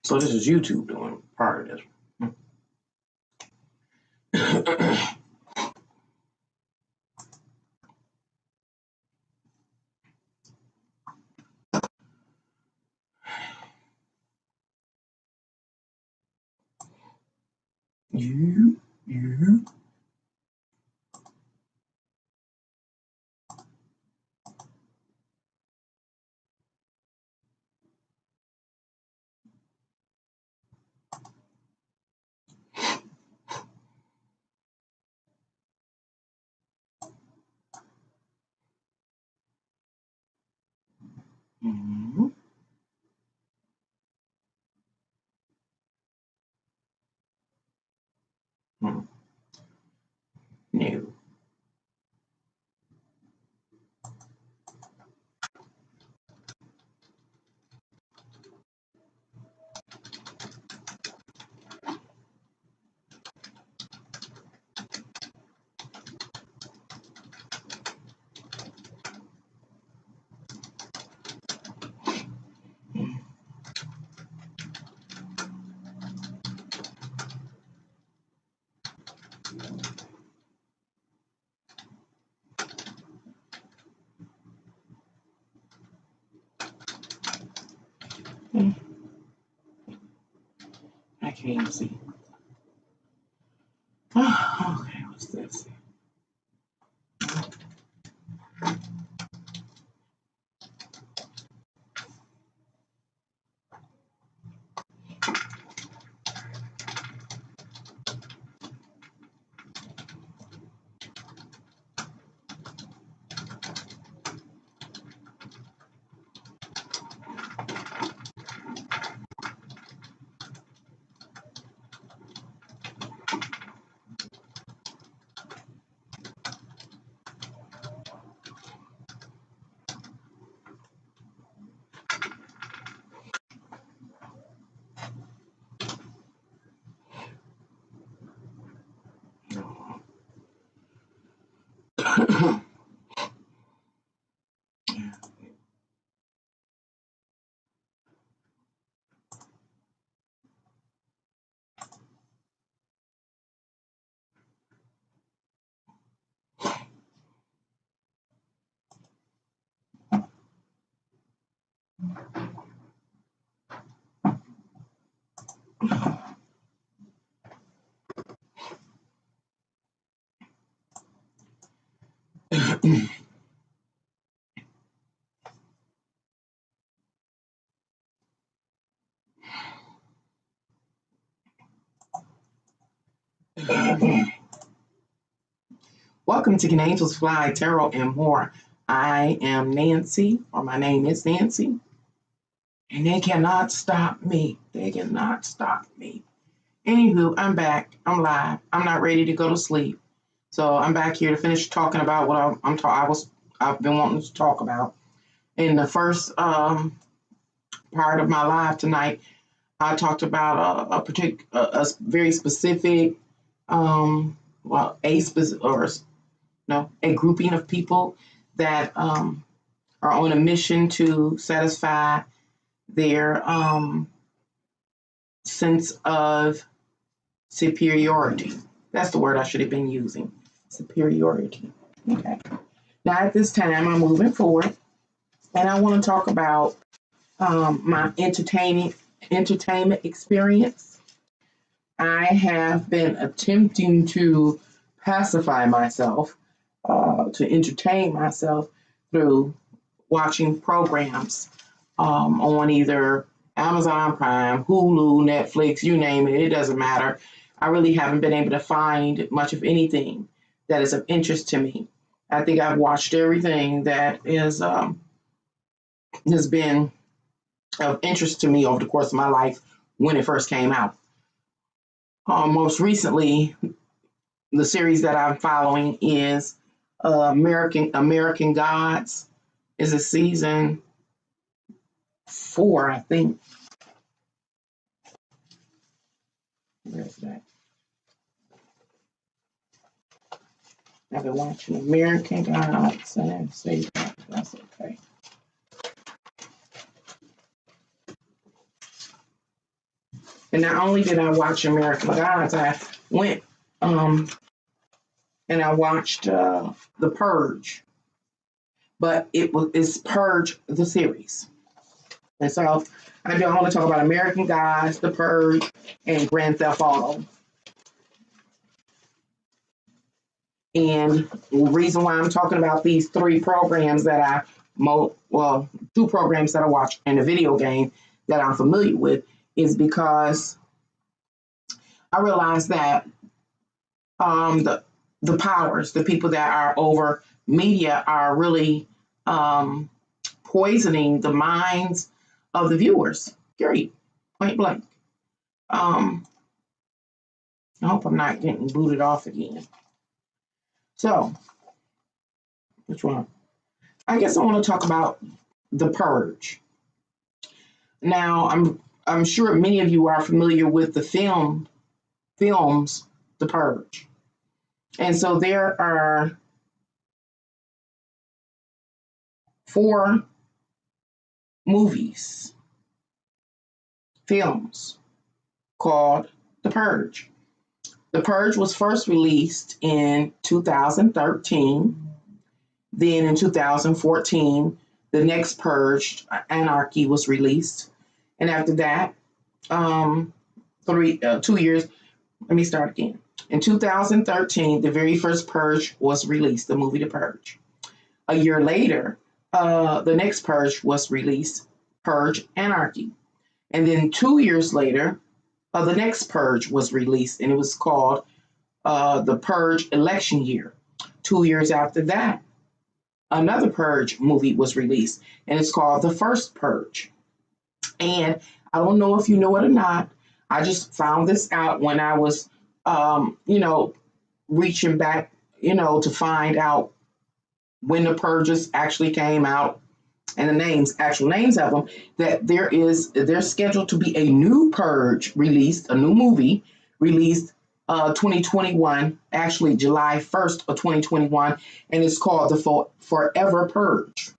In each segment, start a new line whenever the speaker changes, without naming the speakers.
So this is YouTube doing part of this. You. Mm-hmm. Hmm. No. I can't even see. Oh, okay, what's this? Welcome to Can Angels Fly, Tarot, and More. I am Nancy, or my name is Nancy, and they cannot stop me. They cannot stop me. Anywho, I'm back. I'm live. I'm not ready to go to sleep, so I'm back here to finish talking about what I've been wanting to talk about. In the first part of my live tonight, I talked about a very specific, a grouping of people that are on a mission to satisfy their sense of superiority. That's the word I should have been using. Superiority. Okay. Now at this time, I'm moving forward, and I want to talk about my entertainment experience. I have been attempting to pacify myself, to entertain myself through watching programs on either Amazon Prime, Hulu, Netflix, you name it, it doesn't matter. I really haven't been able to find much of anything that is of interest to me. I think I've watched everything that has been of interest to me over the course of my life when it first came out. Most recently, the series that I'm following is American Gods. Is a season 4, I think. Where's that? I've been watching American Gods, and I say that. That's okay. And not only did I watch American Gods, I went and I watched The Purge. But it's Purge the series. And so I want to talk about American Gods, The Purge, and Grand Theft Auto. And the reason why I'm talking about these three programs that two programs that I watch in a video game that I'm familiar with is because I realized that the powers, the people that are over media are really poisoning the minds of the viewers. Period. Point blank. I hope I'm not getting booted off again. So, which one? I guess I want to talk about The Purge. Now, I'm sure many of you are familiar with the films The Purge. And so there are 4 films called The Purge. The Purge was first released in 2013. Then in 2014, the next Purge, Anarchy, was released. And after that, 2 years, let me start again. In 2013, the very first Purge was released, the movie The Purge. A year later, the next Purge was released, Purge Anarchy. And then 2 years later, the next Purge was released, and it was called The Purge Election Year. 2 years after that, another Purge movie was released, and it's called The First Purge. And I don't know if you know it or not, I just found this out when I was, reaching back, to find out when the Purges actually came out and the actual names of them, that there's scheduled to be a new Purge released, a new movie released 2021, actually July 1st of 2021, and it's called The Forever Purge.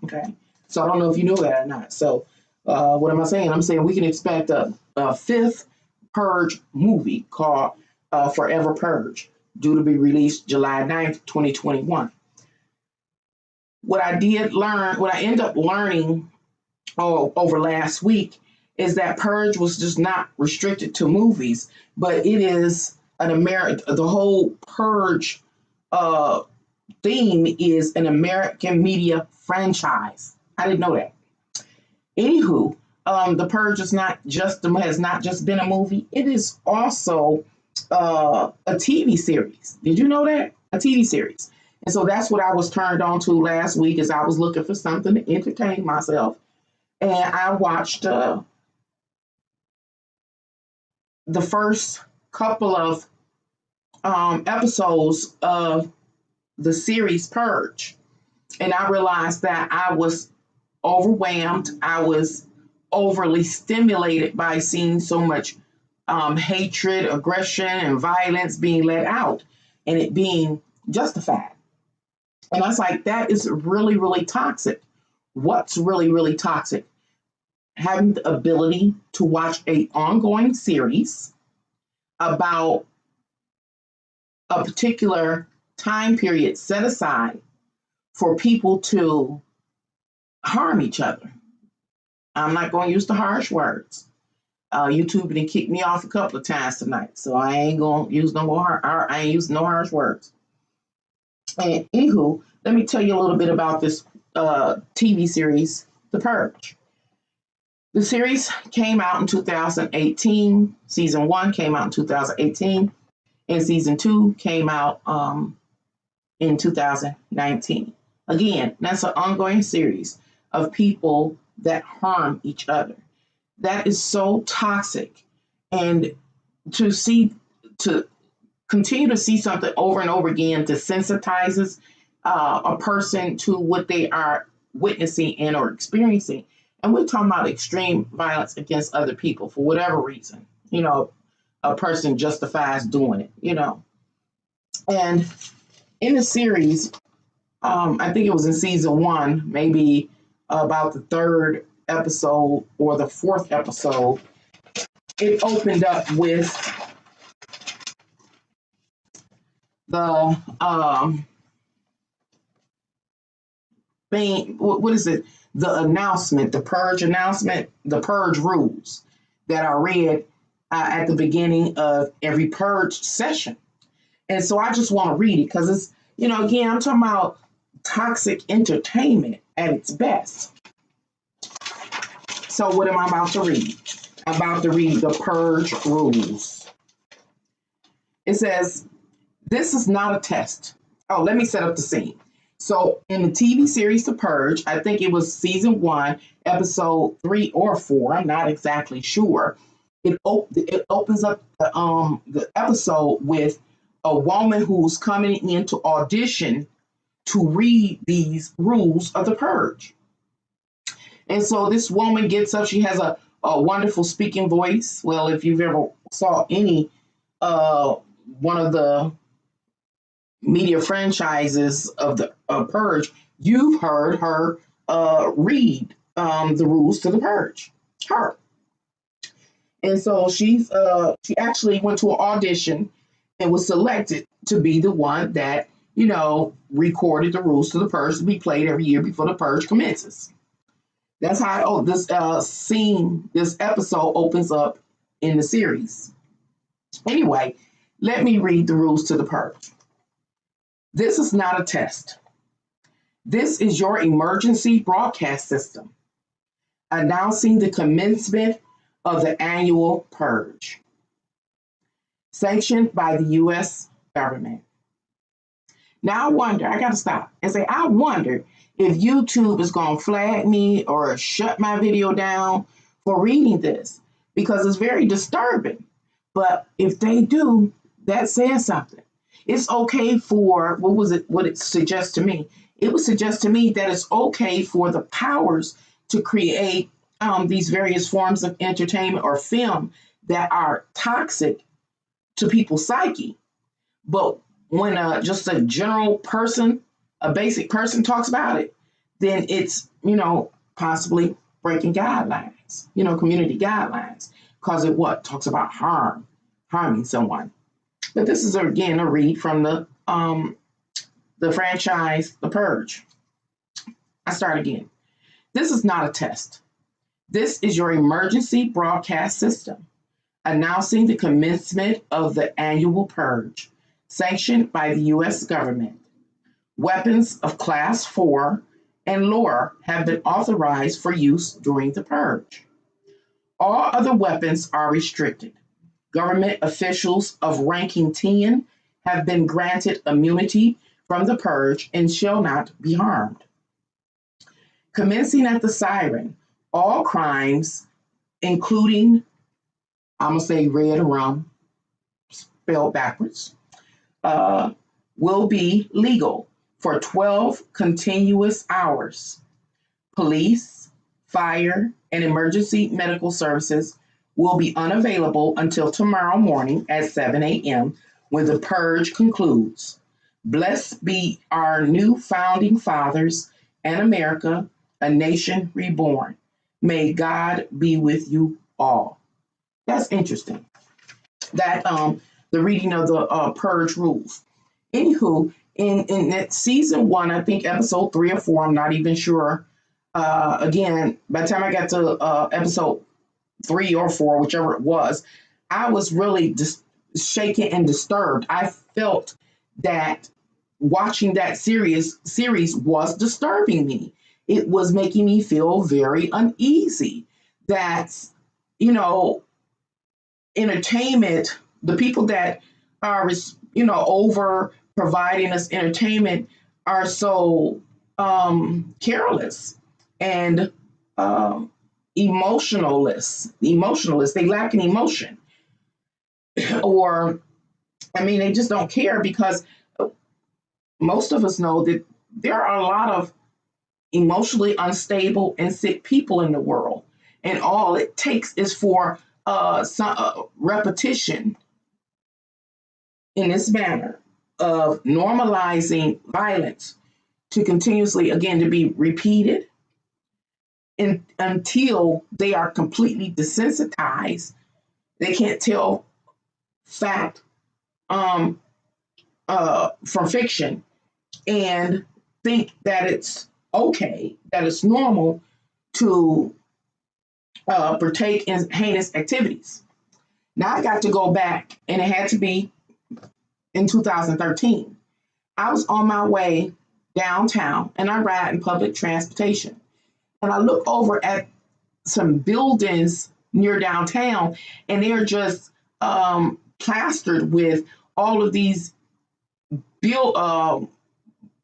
Okay, so I don't know if you know that or not. So what am I saying? I'm saying we can expect a 5th Purge movie called Forever Purge, due to be released July 9th, 2021. What I ended up learning over last week is that Purge was just not restricted to movies, but it is the whole Purge theme is an American media franchise. I didn't know that. Anywho, The Purge has not just been a movie. It is also a TV series. Did you know that? A TV series. And so that's what I was turned on to last week as I was looking for something to entertain myself. And I watched the first couple of episodes of the series Purge. And I realized that I was overwhelmed. I was overly stimulated by seeing so much hatred, aggression, and violence being let out and it being justified. And I was like, that is really, really toxic. What's really, really toxic? Having the ability to watch an ongoing series about a particular time period set aside for people to harm each other. I'm not going to use the harsh words. YouTube didn't kick me off a couple of times tonight, so I ain't going to use no more. I ain't using no harsh words. And anywho, let me tell you a little bit about this TV series, The Purge. The series came out in 2018. Season 1 came out in 2018, and season 2 came out in 2019. Again, that's an ongoing series of people that harm each other. That is so toxic. And to continue to see something over and over again desensitizes a person to what they are witnessing and or experiencing. And we're talking about extreme violence against other people for whatever reason. A person justifies doing it, And in the series, I think it was in season 1, maybe about the 3rd episode or the 4th episode, it opened up with the thing. What is it? The announcement, the Purge announcement, the Purge rules that are read at the beginning of every Purge session. And so I just want to read it because it's, again, I'm talking about toxic entertainment at its best. So what am I about to read? I'm about to read the Purge rules. It says, this is not a test. Oh, let me set up the scene. So in the TV series The Purge, I think it was season 1, episode 3 or 4, I'm not exactly sure. It opens up the episode with a woman who's coming in to audition to read these rules of the Purge. And so this woman gets up. She has a wonderful speaking voice. Well, if you've ever saw any one of the media franchises of the Purge, you've heard her read the rules to the Purge. Her. And so she actually went to an audition and was selected to be the one that, recorded the rules to the Purge to be played every year before the Purge commences. That's how this episode opens up in the series. Anyway, let me read the rules to the Purge. This is not a test. This is your emergency broadcast system announcing the commencement of the annual Purge, sanctioned by the U.S. government. Now I got to stop and say, I wonder if YouTube is going to flag me or shut my video down for reading this, because it's very disturbing. But if they do, that says something. It's okay for, what it suggests to me? It would suggest to me that it's okay for the powers to create these various forms of entertainment or film that are toxic to people's psyche. But when just a general person, a basic person talks about it, then it's, possibly breaking guidelines, community guidelines, because it talks about harming someone. But this is, again, a read from the franchise, The Purge. I start again. This is not a test. This is your emergency broadcast system announcing the commencement of the annual Purge, sanctioned by the U.S. government. Weapons of Class 4 and lower have been authorized for use during the Purge. All other weapons are restricted. Government officials of ranking 10 have been granted immunity from the Purge and shall not be harmed. Commencing at the siren, all crimes, including, I'm going to say red rum, spelled backwards, will be legal for 12 continuous hours. Police, fire, and emergency medical services will be unavailable until tomorrow morning at 7 a.m. when the Purge concludes. Blessed be our new founding fathers and America, a nation reborn. May God be with you all. That's interesting. That the reading of the Purge rules. Anywho, in that season 1, I think episode 3 or 4, I'm not even sure. Again, by the time I got to episode 3 or 4, whichever it was, I was really just shaken and disturbed. I felt that watching that series was disturbing me. It was making me feel very uneasy that, entertainment, the people that are, over providing us entertainment are so careless and emotionless. They lack an emotion. Or, they just don't care, because most of us know that there are a lot of emotionally unstable and sick people in the world. And all it takes is for some repetition in this manner of normalizing violence to continuously, again, to be repeated until they are completely desensitized They can't tell fact from fiction and think that it's okay, that it's normal to partake in heinous activities. Now I got to go back, and it had to be in 2013. I was on my way downtown, and I ride in public transportation. And I look over at some buildings near downtown, and they're just plastered with all of these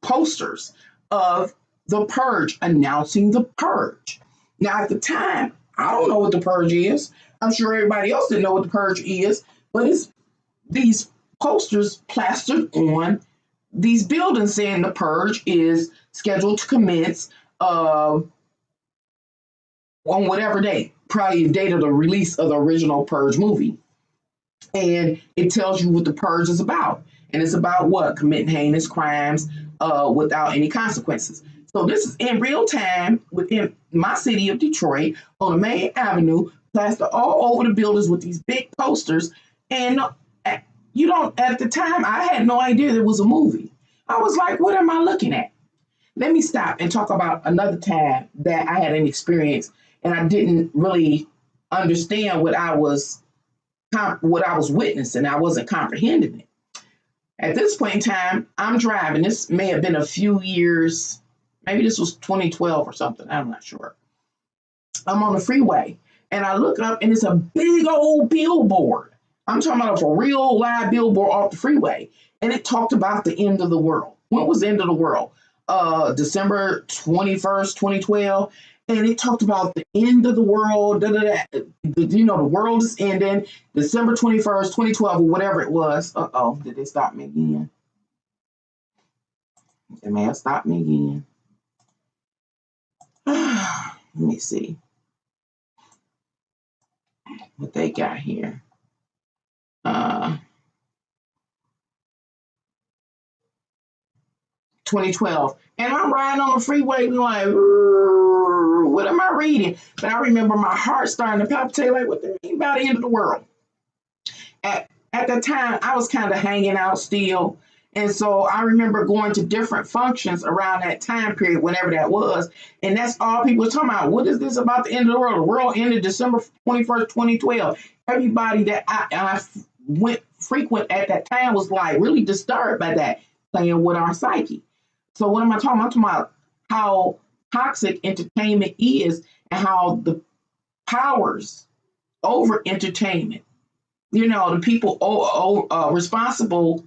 posters of the Purge, announcing the Purge. Now, at the time, I don't know what the Purge is. I'm sure everybody else didn't know what the Purge is, but it's these posters plastered on these buildings saying the Purge is scheduled to commence on whatever date, probably the date of the release of the original Purge movie. And it tells you what the Purge is about. And it's about what? Committing heinous crimes without any consequences. So this is in real time within my city of Detroit on the main avenue, plastered all over the buildings with these big posters. And you don't, at the time, I had no idea it was a movie. I was like, what am I looking at? Let me stop and talk about another time that I had an experience and I didn't really understand what I was witnessing. I wasn't comprehending it. At this point in time, I'm driving. This may have been a few years, maybe this was 2012 or something. I'm not sure. I'm on the freeway and I look up and it's a big old billboard. I'm talking about a real live billboard off the freeway. And it talked about the end of the world. When was the end of the world? December 21st, 2012. And it talked about the end of the world. You know, the world is ending. December 21st, 2012, or whatever it was. Uh-oh, did they stop me again? They may have stopped me again. Let me see what they got here. 2012. And I'm riding on the freeway like, what am I reading? But I remember my heart starting to palpitate like, what the mean about the end of the world? At that time, I was kind of hanging out still. And so I remember going to different functions around that time period, whenever that was. And that's all people were talking about. What is this about the end of the world? The world ended December 21st, 2012. Everybody that I went frequent at that time was like really disturbed by that, playing with our psyche. So what am I talking about? I'm talking about how toxic entertainment is and how the powers over entertainment, you know, the people responsible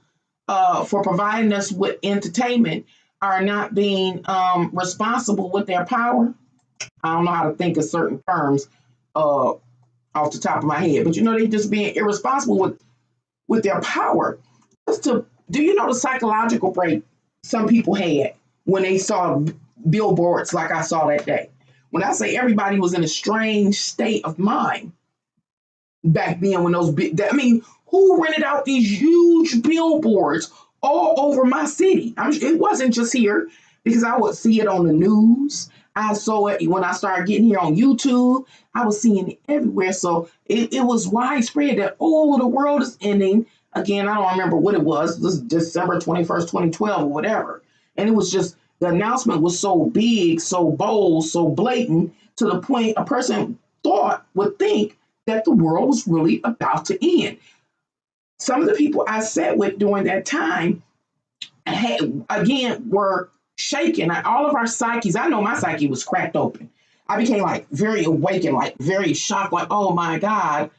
for providing us with entertainment are not being responsible with their power. I don't know how to think of certain terms off the top of my head, but you know, they just being irresponsible with their power. Do you know the psychological break some people had when they saw billboards like I saw that day? When I say everybody was in a strange state of mind back then when who rented out these huge billboards all over my city? It wasn't just here because I would see it on the news. I saw it when I started getting here on YouTube. I was seeing it everywhere. So it was widespread that, oh, the world is ending. Again, I don't remember what it was. This is December 21st, 2012 or whatever. And it was just, the announcement was so big, so bold, so blatant, to the point a person would think that the world was really about to end. Some of the people I sat with during that time were shaken. All of our psyches, I know my psyche was cracked open. I became like very awakened, like very shocked, like, oh my God,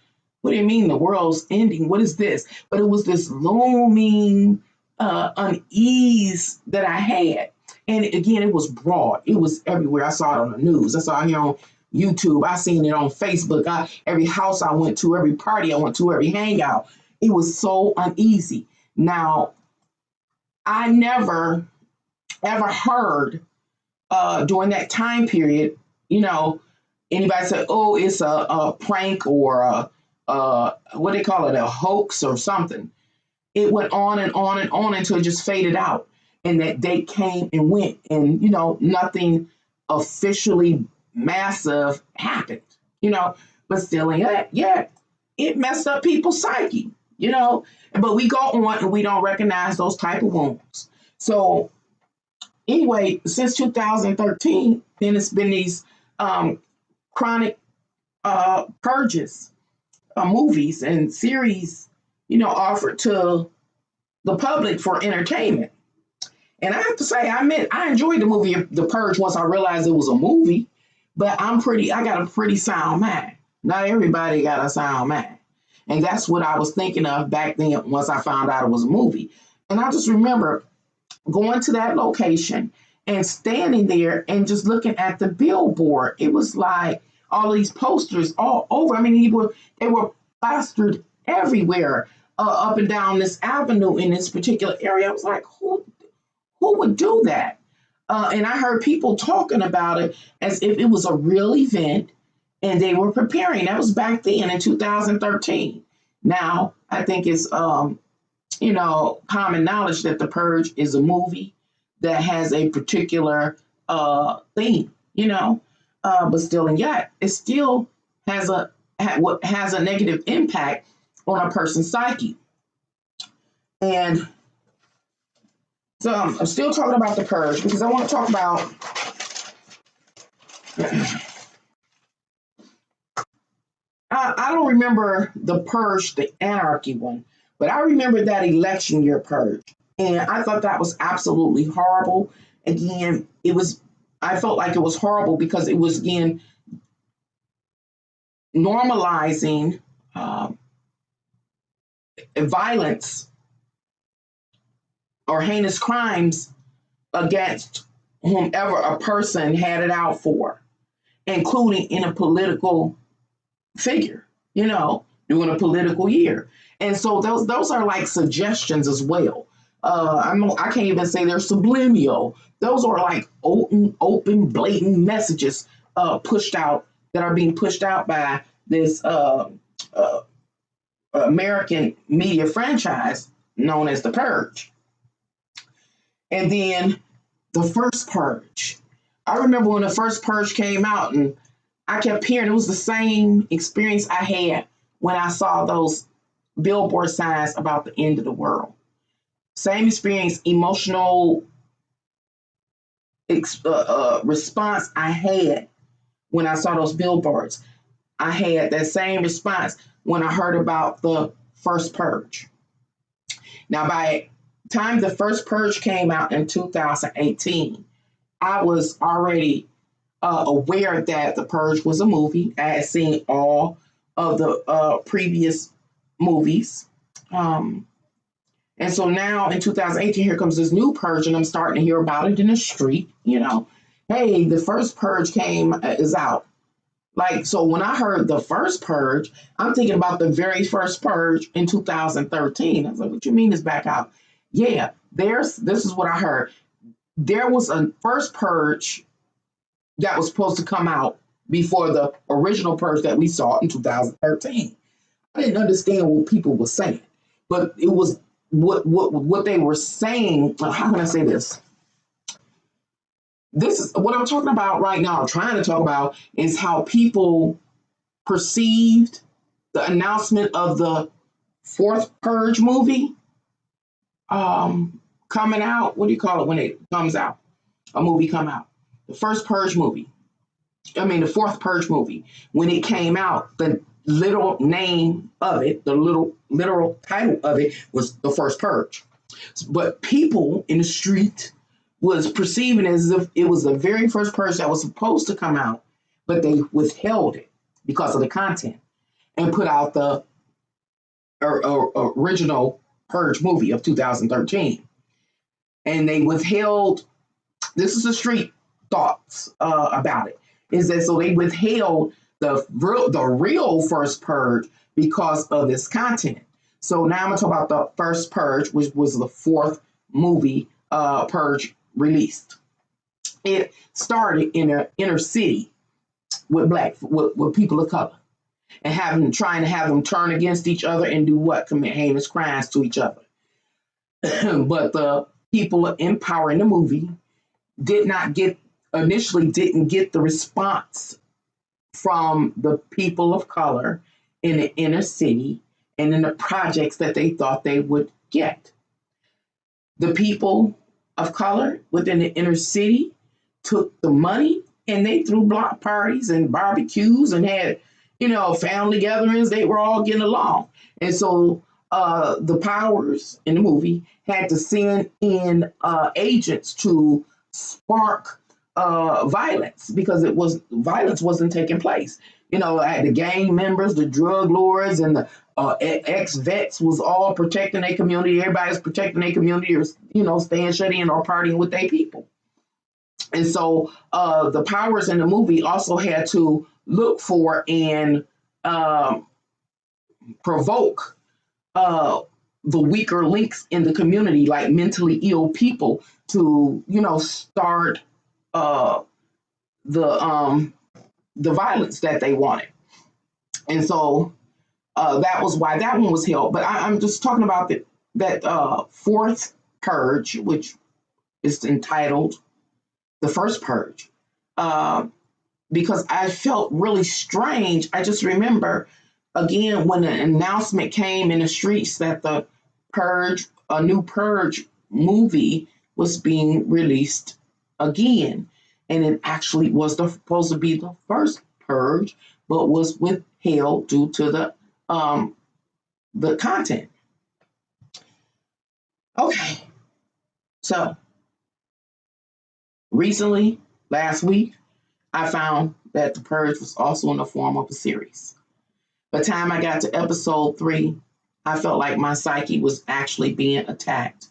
what do you mean the world's ending? What is this? But it was this looming unease that I had. And again, it was broad. It was everywhere. I saw it on the news. I saw it here on YouTube. I seen it on Facebook. Every house I went to, every party I went to, every hangout. It was so uneasy. Now, I never ever heard during that time period, you know, anybody say, oh, it's a prank or what they call it, a hoax or something. It went on and on and on until it just faded out. And that date came and went, and, you know, nothing officially massive happened, you know, but still, yeah. it messed up people's psyche, you know. But we go on and we don't recognize those type of wounds. So anyway, since 2013, then it's been these chronic purges, movies and series, you know, offered to the public for entertainment. And I have to say, I enjoyed the movie The Purge once I realized it was a movie, but I got a pretty sound mind. Not everybody got a sound mind. And that's what I was thinking of back then once I found out it was a movie. And I just remember going to that location and standing there and just looking at the billboard. It was like all these posters all over. I mean, they were plastered everywhere, up and down this avenue in this particular area. I was like, who would do that? And I heard people talking about it as if it was a real event and they were preparing. That was back then in 2013. Now, I think it's, you know, common knowledge that The Purge is a movie that has a particular theme, you know, but still, and yet it still has a negative impact on a person's psyche. And so I'm still talking about The Purge because I want to talk about I don't remember the Purge, the anarchy one, but I remember that election year Purge. And I thought that was absolutely horrible. Again, I felt like it was horrible because it was, again, normalizing violence or heinous crimes against whomever a person had it out for, including in a political figure, you know, during a political year. And so those are like suggestions as well. I can't even say they're subliminal. Those are like open, blatant messages pushed out that are being pushed out by this American media franchise known as The Purge. And then the first Purge. I remember when the first Purge came out, and I kept hearing it was the same experience I had when I saw those billboard signs about the end of the world. Same experience, emotional response I had when I saw those billboards. I had that same response when I heard about the first Purge. Now, by the time the first Purge came out in 2018, I was already aware that The Purge was a movie. I had seen all of the previous movies. And so now in 2018, here comes this new Purge, and I'm starting to hear about it in the street. You know, hey, the first Purge is out. Like, so when I heard the first Purge, I'm thinking about the very first Purge in 2013. I was like, what you mean it's back out? Yeah, this is what I heard. There was a first Purge that was supposed to come out before the original Purge that we saw in 2013. I didn't understand what people were saying, but it was what they were saying. How can I say this? This is what I'm talking about right now. I'm trying to talk about is how people perceived the announcement of the fourth Purge movie coming out. What do you call it when it comes out? A movie come out. The first Purge movie. The fourth Purge movie. When it came out, the literal name of it, the literal title of it was The First Purge. But people in the street was perceiving as if it was the very first Purge that was supposed to come out, but they withheld it because of the content and put out the original Purge movie of 2013. And they withheld, this is the street thoughts about it, is that so they withheld the real first Purge because of this content. So now I'm going to talk about the first Purge, which was the fourth movie Purge released. It started in an inner city with people of color and trying to have them turn against each other and do what? Commit heinous crimes to each other. But the people in power in the movie didn't get the response from the people of color in the inner city and in the projects that they thought they would get. The people of color within the inner city took the money and they threw block parties and barbecues and had, family gatherings. They were all getting along. And so the powers in the movie had to send in agents to spark violence because violence wasn't taking place. The gang members, the drug lords, and the ex-vets was all protecting their community. Everybody's protecting their community or, staying shut in or partying with their people. And so the powers in the movie also had to look for and provoke the weaker links in the community, like mentally ill people, to start the violence that they wanted. And so that was why that one was held. But I'm just talking about that fourth purge, which is entitled The First Purge, because I felt really strange. I just remember, again, when the announcement came in the streets that a new Purge movie was being released again. And it actually was supposed to be the first Purge, but was withheld due to the content. Okay, so recently, last week, I found that the Purge was also in the form of a series. By the time I got to episode 3, I felt like my psyche was actually being attacked.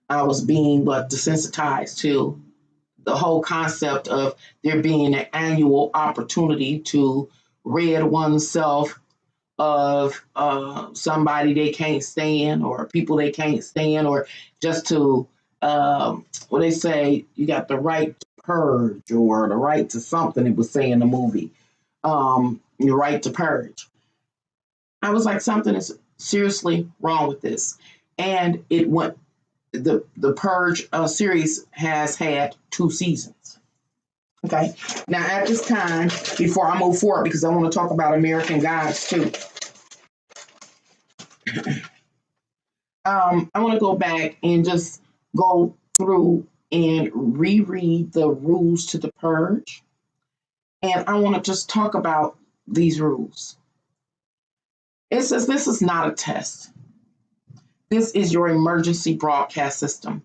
I was being desensitized to the whole concept of there being an annual opportunity to rid oneself of somebody they can't stand or people they can't stand, or just to, what they say, you got the right to purge or the right to something it was saying in the movie, your right to purge. I was like, something is seriously wrong with this. And it went, the Purge series has had 2 seasons. Okay. Now, at this time, before I move forward, because I want to talk about American Gods too, I want to go back and just go through and reread the rules to the Purge. And I want to just talk about these rules. It says this is not a test. This is your emergency broadcast system.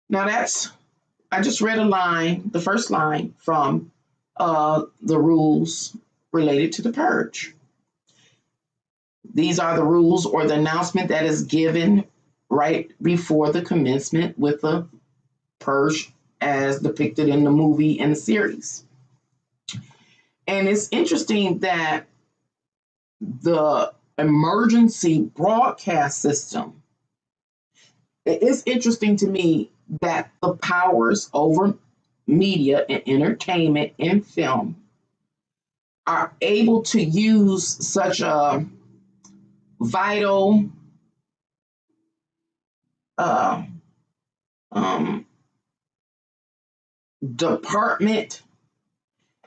Now I just read a line, the first line from the rules related to the Purge. These are the rules or the announcement that is given right before the commencement with the Purge as depicted in the movie and the series. And it's interesting that the emergency broadcast system, it's interesting to me that the powers over media and entertainment and film are able to use such a vital department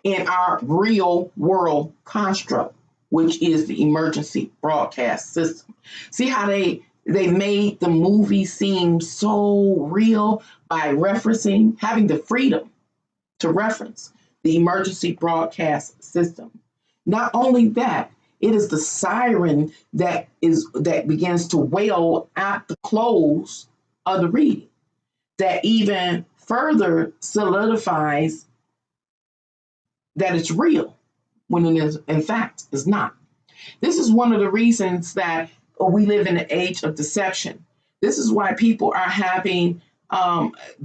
in our real world construct, which is the emergency broadcast system. See how they made the movie seem so real by having the freedom to reference the emergency broadcast system. Not only that, it is the siren that begins to wail at the close of the reading that even further solidifies that it's real when it is, in fact, is not. This is one of the reasons that we live in an age of deception. This is why people are having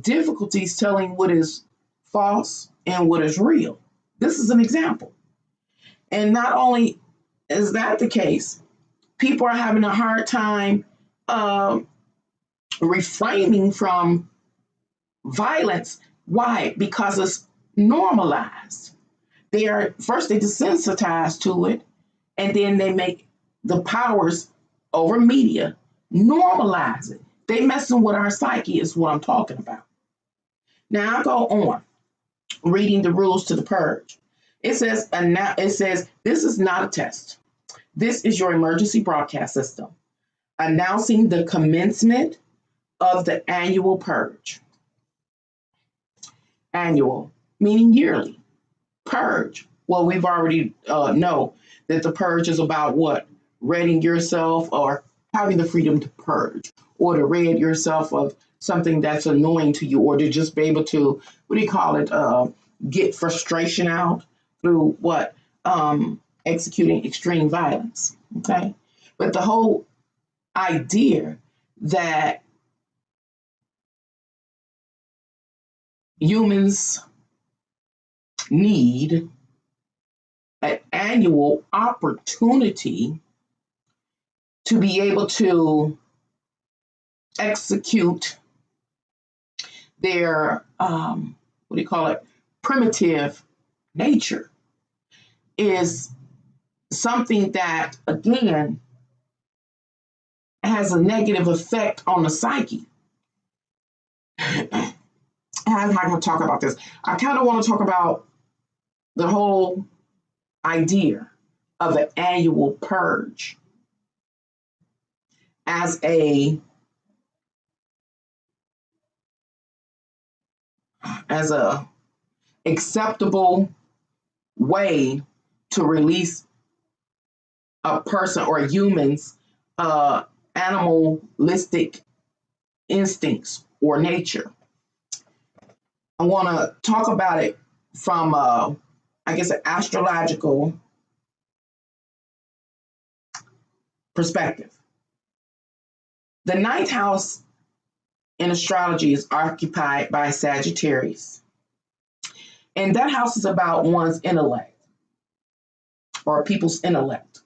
difficulties telling what is false and what is real. This is an example. And not only is that the case, people are having a hard time refraining from violence. Why? Because it's normalized. They desensitized to it, and then they make the powers over media normalize it. They messing with our psyche is what I'm talking about. Now I go on reading the rules to the Purge. It says this is not a test. This is your emergency broadcast system announcing the commencement of the annual purge. Annual, meaning yearly. Purge. Well, we've already know that the purge is about what? Ridding yourself or having the freedom to purge or to rid yourself of something that's annoying to you or to just be able to, what do you call it, get frustration out through what? Executing extreme violence. Okay. But the whole idea that humans need an annual opportunity to be able to execute their what do you call it, primitive nature is something that again has a negative effect on the psyche. How am I going to talk about this? I kind of want to talk about the whole idea of an annual purge as a acceptable way to release a person or humans animalistic instincts or nature. I want to talk about it from I guess an astrological perspective. The ninth house in astrology is occupied by Sagittarius. And that house is about one's intellect or people's intellect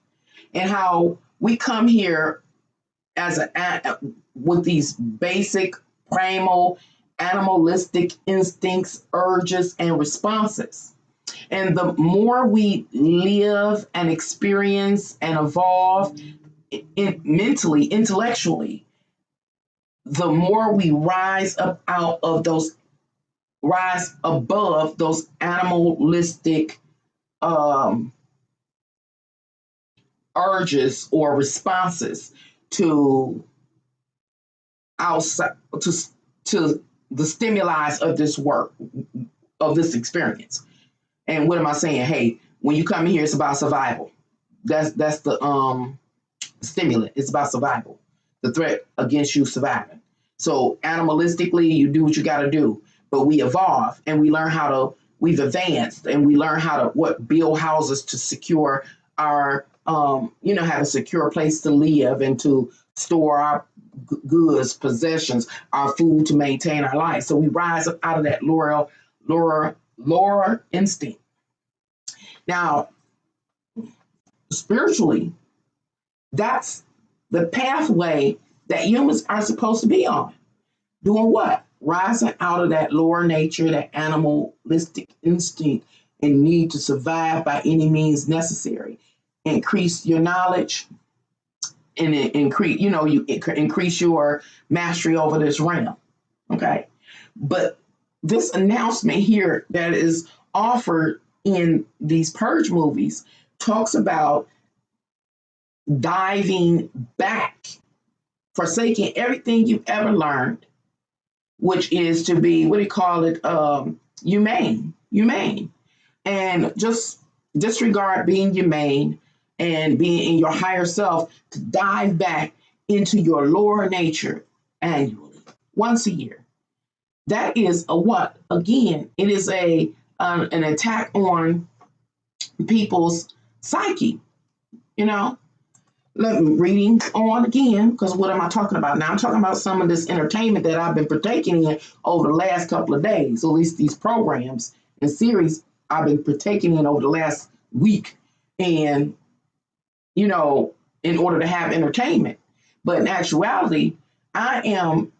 and how we come here as with these basic primal animalistic instincts, urges, and responses. And the more we live and experience and evolve mentally, intellectually, the more we rise above those animalistic urges or responses to outside to the stimuli of this work, of this experience. And what am I saying? Hey, when you come in here, it's about survival. That's the stimulant. It's about survival. The threat against you surviving. So animalistically, you do what you got to do. But we evolve and we learn we've advanced and we learn how to build houses to secure our, have a secure place to live and to store our goods, possessions, our food to maintain our life. So we rise up out of that lower instinct. Now, spiritually, that's the pathway that humans are supposed to be on. Doing what? Rising out of that lower nature, that animalistic instinct and need to survive by any means necessary. Increase your knowledge and increase your mastery over this realm. Okay. But this announcement here that is offered in these Purge movies talks about diving back, forsaking everything you've ever learned, which is to be, what do you call it, humane, and just disregard being humane and being in your higher self to dive back into your lower nature annually, once a year. That is a what? Again, it is an attack on people's psyche, Reading on again, because what am I talking about? Now I'm talking about some of this entertainment that I've been partaking in over the last couple of days, or at least these programs and series I've been partaking in over the last week. And, in order to have entertainment. But in actuality, I am,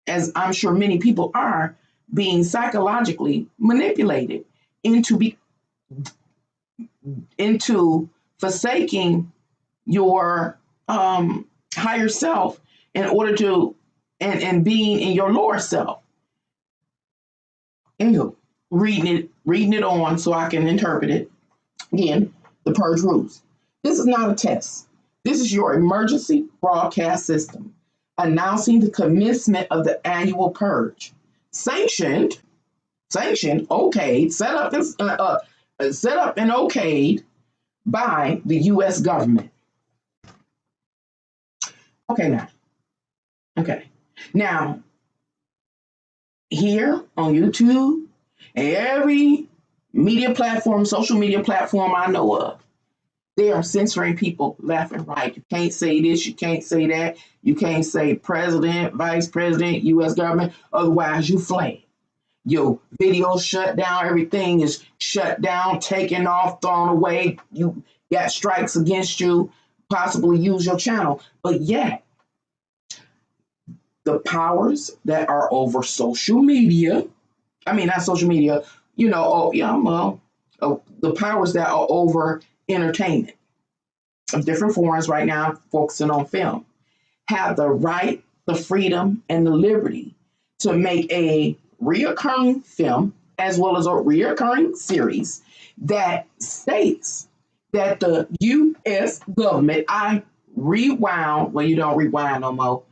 as I'm sure many people are, being psychologically manipulated into forsaking your higher self in order to and being in your lower self. Anywho, reading it on so I can interpret it. Again, the purge rules. This is not a test. This is your emergency broadcast system announcing the commencement of the annual purge. Sanctioned, okayed, set up and okayed by the U.S. government. Okay, now. Okay. Now, here on YouTube, and every media platform, social media platform I know of, they are censoring people left and right. You can't say this, you can't say that, you can't say president, vice president, U.S. government, otherwise you flag. Your video shut down, everything is shut down, taken off, thrown away. You got strikes against you, possibly use your channel. But yet, the powers that are over social media, not social media, the powers that are over entertainment of different forms right now, focusing on film, have the right, the freedom, and the liberty to make a reoccurring film as well as a reoccurring series that states that the U.S. government, I rewound, well, you don't rewind no more.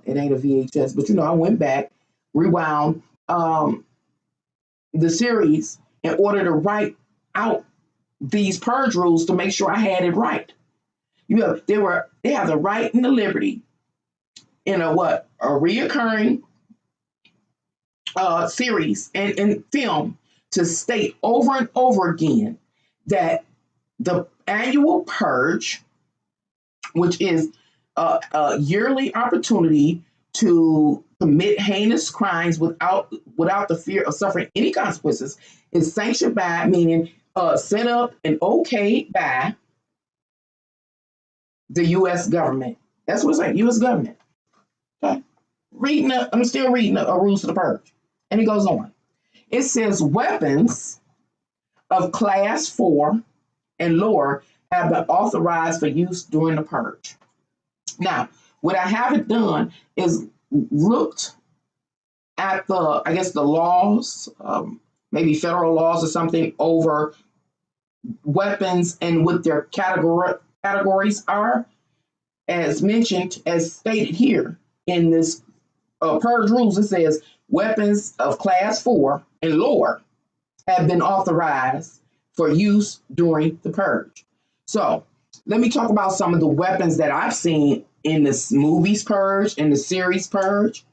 It ain't a VHS, but I went back, rewound the series in order to write out these purge rules to make sure I had it right. They have the right and the liberty in a reoccurring series and film to state over and over again that the annual purge, which is a yearly opportunity to commit heinous crimes without the fear of suffering any consequences, is sanctioned by, meaning set up and okayed by the U.S. government. That's what it's like, U.S. government. Okay. I'm still reading the rules of the purge. And it goes on. It says weapons of class 4 and lower have been authorized for use during the purge. Now, what I haven't done is looked at the laws, maybe federal laws or something, over weapons and what their categories are, as mentioned, as stated here in this purge rules. It says weapons of class 4 and lower have been authorized for use during the purge. So let me talk about some of the weapons that I've seen in this movie's purge, in the series purge.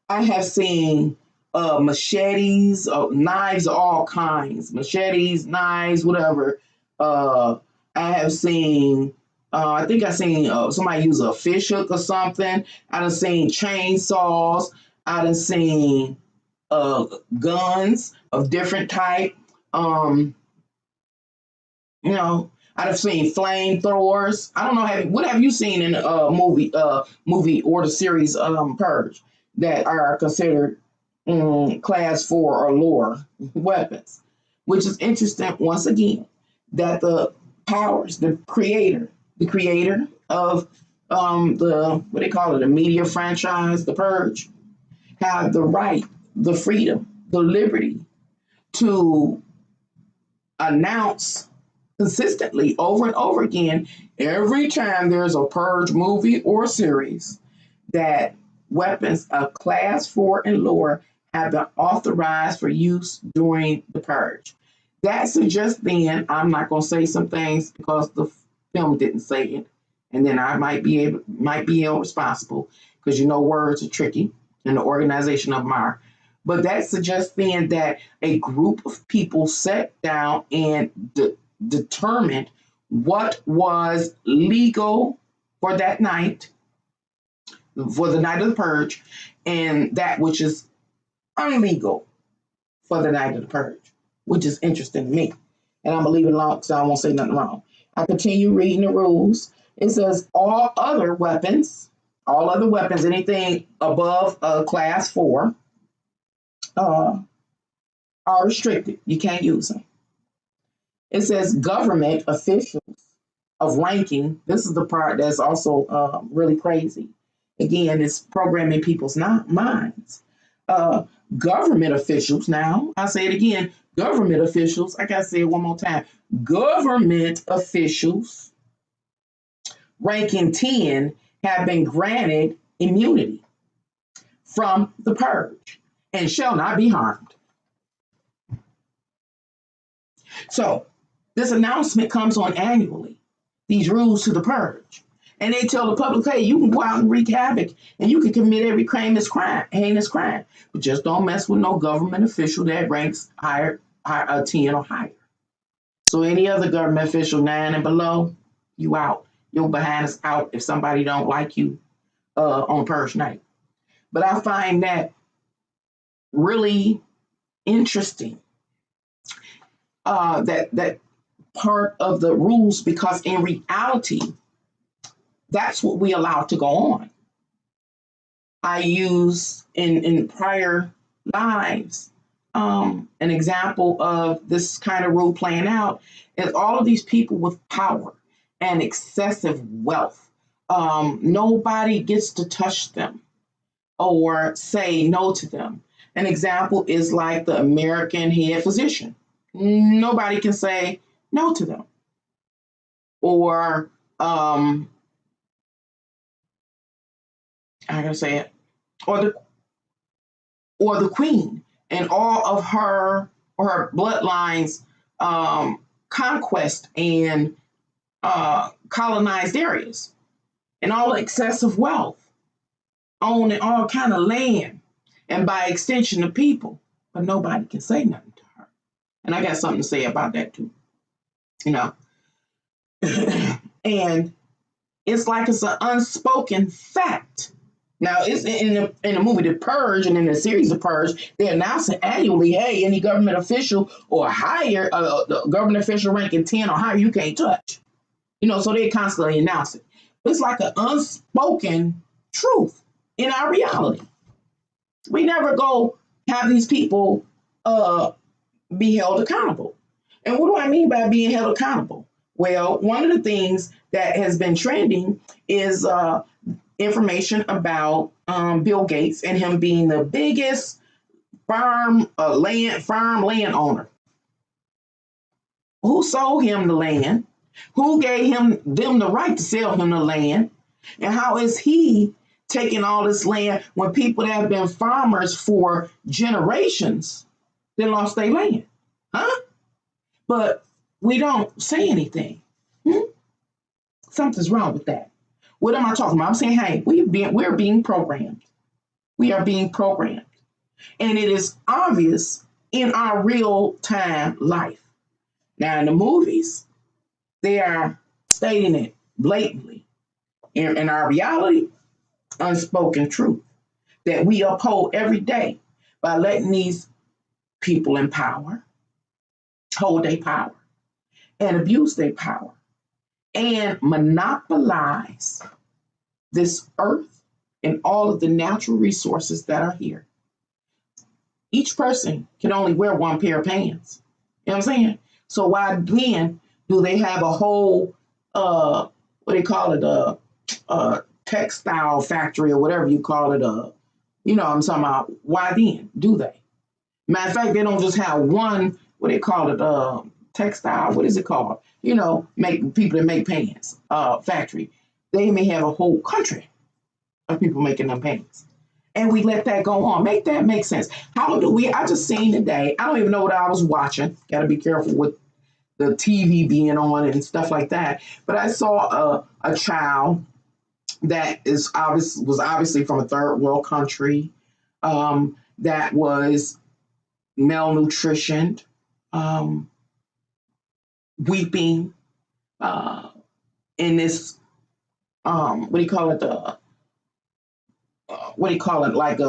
I have seen machetes, knives of all kinds, machetes, knives, whatever. I have seen, I think I've seen somebody use a fish hook or something. I've seen chainsaws. I've seen guns of different type. I've seen flamethrowers. I don't know. What have you seen in a movie or the series Purge that are considered class 4 or lower weapons? Which is interesting. Once again, that the powers, the creator of the media franchise, the Purge, have the right, the freedom, the liberty to announce consistently over and over again, every time there's a Purge movie or series, that weapons of class 4 and lower have been authorized for use during the Purge. That suggests then, I'm not going to say some things because the film didn't say it, and then I might be irresponsible, because words are tricky and the organization of them are. But that suggests then that a group of people sat down and determined what was legal for that night, for the night of the Purge, and that which is illegal for the night of the Purge, which is interesting to me. And I'm going to leave it alone so I won't say nothing wrong. I continue reading the rules. It says all other weapons, anything above class 4, are restricted. You can't use them. It says government officials of ranking. This is the part that's also really crazy. Again, it's programming people's minds. Government officials, now, I say it again, government officials, I got to say it one more time. Government officials ranking 10 have been granted immunity from the purge and shall not be harmed. So this announcement comes on annually, these rules to the purge. And they tell the public, hey, you can go out and wreak havoc and you can commit every heinous crime, but just don't mess with no government official that ranks higher 10 or higher. So any other government official 9 and below, you out. Your behind is out if somebody don't like you on purge night. But I find that really interesting, that part of the rules, because in reality, that's what we allow to go on. I use in prior lives an example of this kind of rule playing out is all of these people with power and excessive wealth. Nobody gets to touch them or say no to them. An example is like the American head physician. Nobody can say no to them. Or I gotta say it, or the queen and all of her bloodlines conquest and colonized areas and all the excessive wealth, owning all kind of land and by extension the people, but nobody can say nothing to her. And I got something to say about that too, you know. And it's like it's an unspoken fact. Now, it's in the movie The Purge and in the series of Purge, they announce it annually, hey, any government official or higher, the government official ranking 10 or higher, you can't touch. You know, so they constantly announce it. It's like an unspoken truth in our reality. We never go have these people be held accountable. And what do I mean by being held accountable? Well, one of the things that has been trending is information about Bill Gates and him being the biggest farm landowner. Who sold him the land? Who gave them the right to sell him the land? And how is he taking all this land when people that have been farmers for generations then lost their land? Huh? But we don't say anything. Something's wrong with that. What am I talking about? I'm saying, hey, we're being programmed. We are being programmed. And it is obvious in our real time life. Now, in the movies, they are stating it blatantly. In our reality, unspoken truth that we uphold every day by letting these people in power hold their power and abuse their power and monopolize this earth and all of the natural resources that are here. Each person can only wear one pair of pants. You know what I'm saying? So why then do they have a whole, what they call it, a textile factory or whatever you call it, you know what I'm talking about? Why then do they? Matter of fact, they don't just have one, what they call it, textile, what is it called? You know, make people that make pants, factory. They may have a whole country of people making them pants. And we let that go on. Make that make sense. How do we, I just seen today, I don't even know what I was watching. Got to be careful with the TV being on and stuff like that. But I saw a child that was obviously from a third world country, that was malnutritioned, weeping in this, what do you call it, like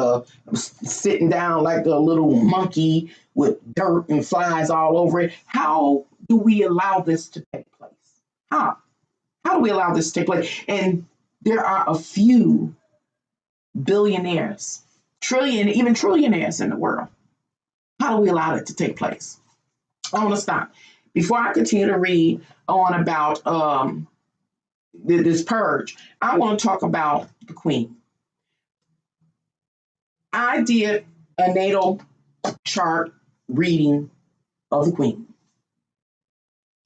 sitting down like a little monkey with dirt and flies all over it. How do we allow this to take place? How do we allow this to take place? And there are a few billionaires, even trillionaires in the world. How do we allow it to take place? I want to stop. Before I continue to read on about this purge, I want to talk about the Queen. I did a natal chart reading of the Queen.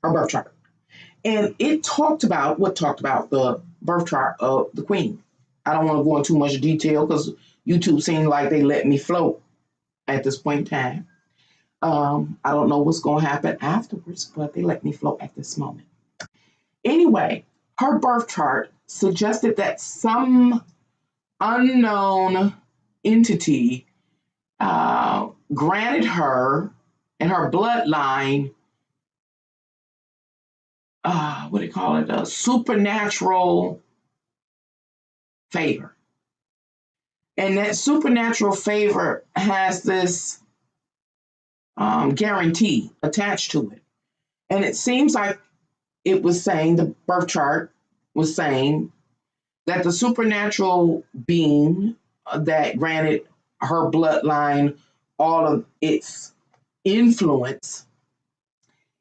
her birth chart. And it talked about the birth chart of the queen. I don't want to go into too much detail because YouTube seems like they let me float at this point in time. I don't know what's going to happen afterwards, but they let me float at this moment. Anyway, her birth chart suggested that some unknown entity granted her and her bloodline, what do you call it, a supernatural favor. And that supernatural favor has this guarantee attached to it. And it seems like it was saying, the birth chart was saying, that the supernatural being that granted her bloodline all of its influence,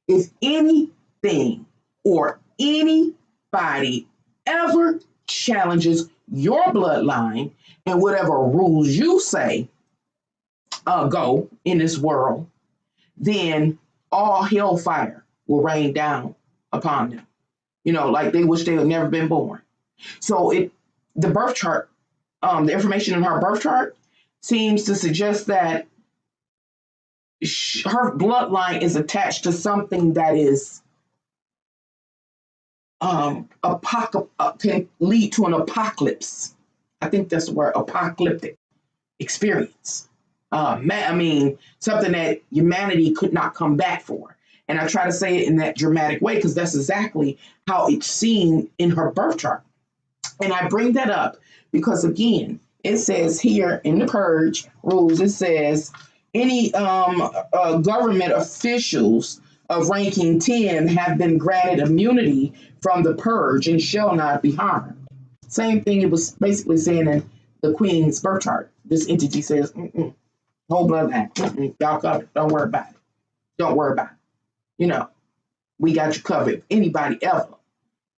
if anything or anybody ever challenges your bloodline and whatever rules you say go in this world, then all hellfire will rain down upon them. You know, like they wish they had never been born. So the birth chart, the information in her birth chart seems to suggest that her bloodline is attached to something that is can lead to an apocalypse. I think that's the word, apocalyptic experience. Something that humanity could not come back for. And I try to say it in that dramatic way because that's exactly how it's seen in her birth chart. And I bring that up because, again, it says here in the Purge rules, it says any government officials of ranking 10 have been granted immunity from the Purge and shall not be harmed. Same thing it was basically saying in the Queen's birth chart. This entity says, whole bloodline, y'all covered. Don't worry about it. Don't worry about it. You know, we got you covered. If anybody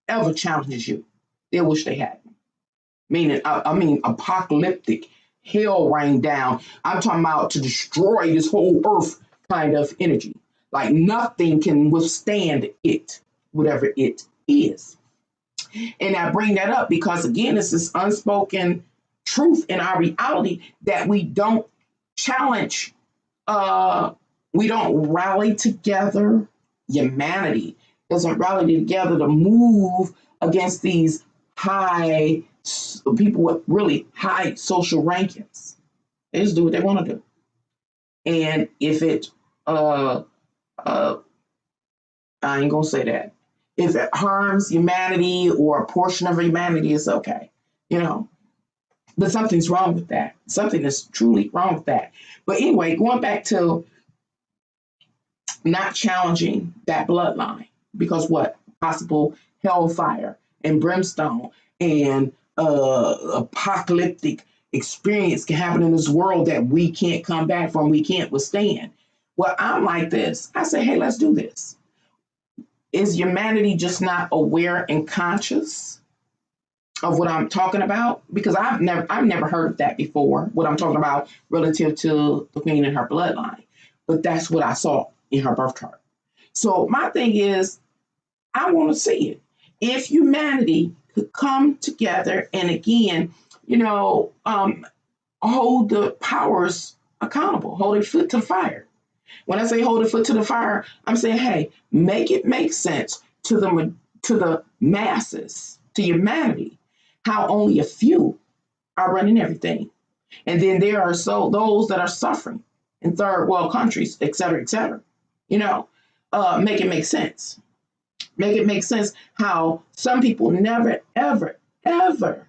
ever challenges you, they wish they hadn't. Meaning, apocalyptic hell rain down. I'm talking about to destroy this whole earth kind of energy. Like nothing can withstand it, whatever it is. And I bring that up because, again, it's this unspoken truth in our reality that we don't challenge, we don't rally together. Humanity doesn't rally together to move against these high people with really high social rankings. They just do what they want to do. And if it, I ain't gonna say that. If it harms humanity or a portion of humanity, it's okay, you know. But something's wrong with that. Something is truly wrong with that. But anyway, going back to not challenging that bloodline, because what? Possible hellfire and brimstone and apocalyptic experience can happen in this world that we can't come back from, we can't withstand. Well, I'm like this. I say, hey, let's do this. Is humanity just not aware and conscious of what I'm talking about? Because I've never heard of that before, what I'm talking about relative to the Queen and her bloodline. But that's what I saw in her birth chart. So my thing is, I want to see it. If humanity could come together and, again, you know, hold the powers accountable, hold their foot to the fire. When I say hold a foot to the fire, I'm saying, hey, make it make sense to the masses, to humanity, how only a few are running everything. And then there are those that are suffering in third world countries, et cetera, et cetera. You know, make it make sense. Make it make sense how some people never, ever, ever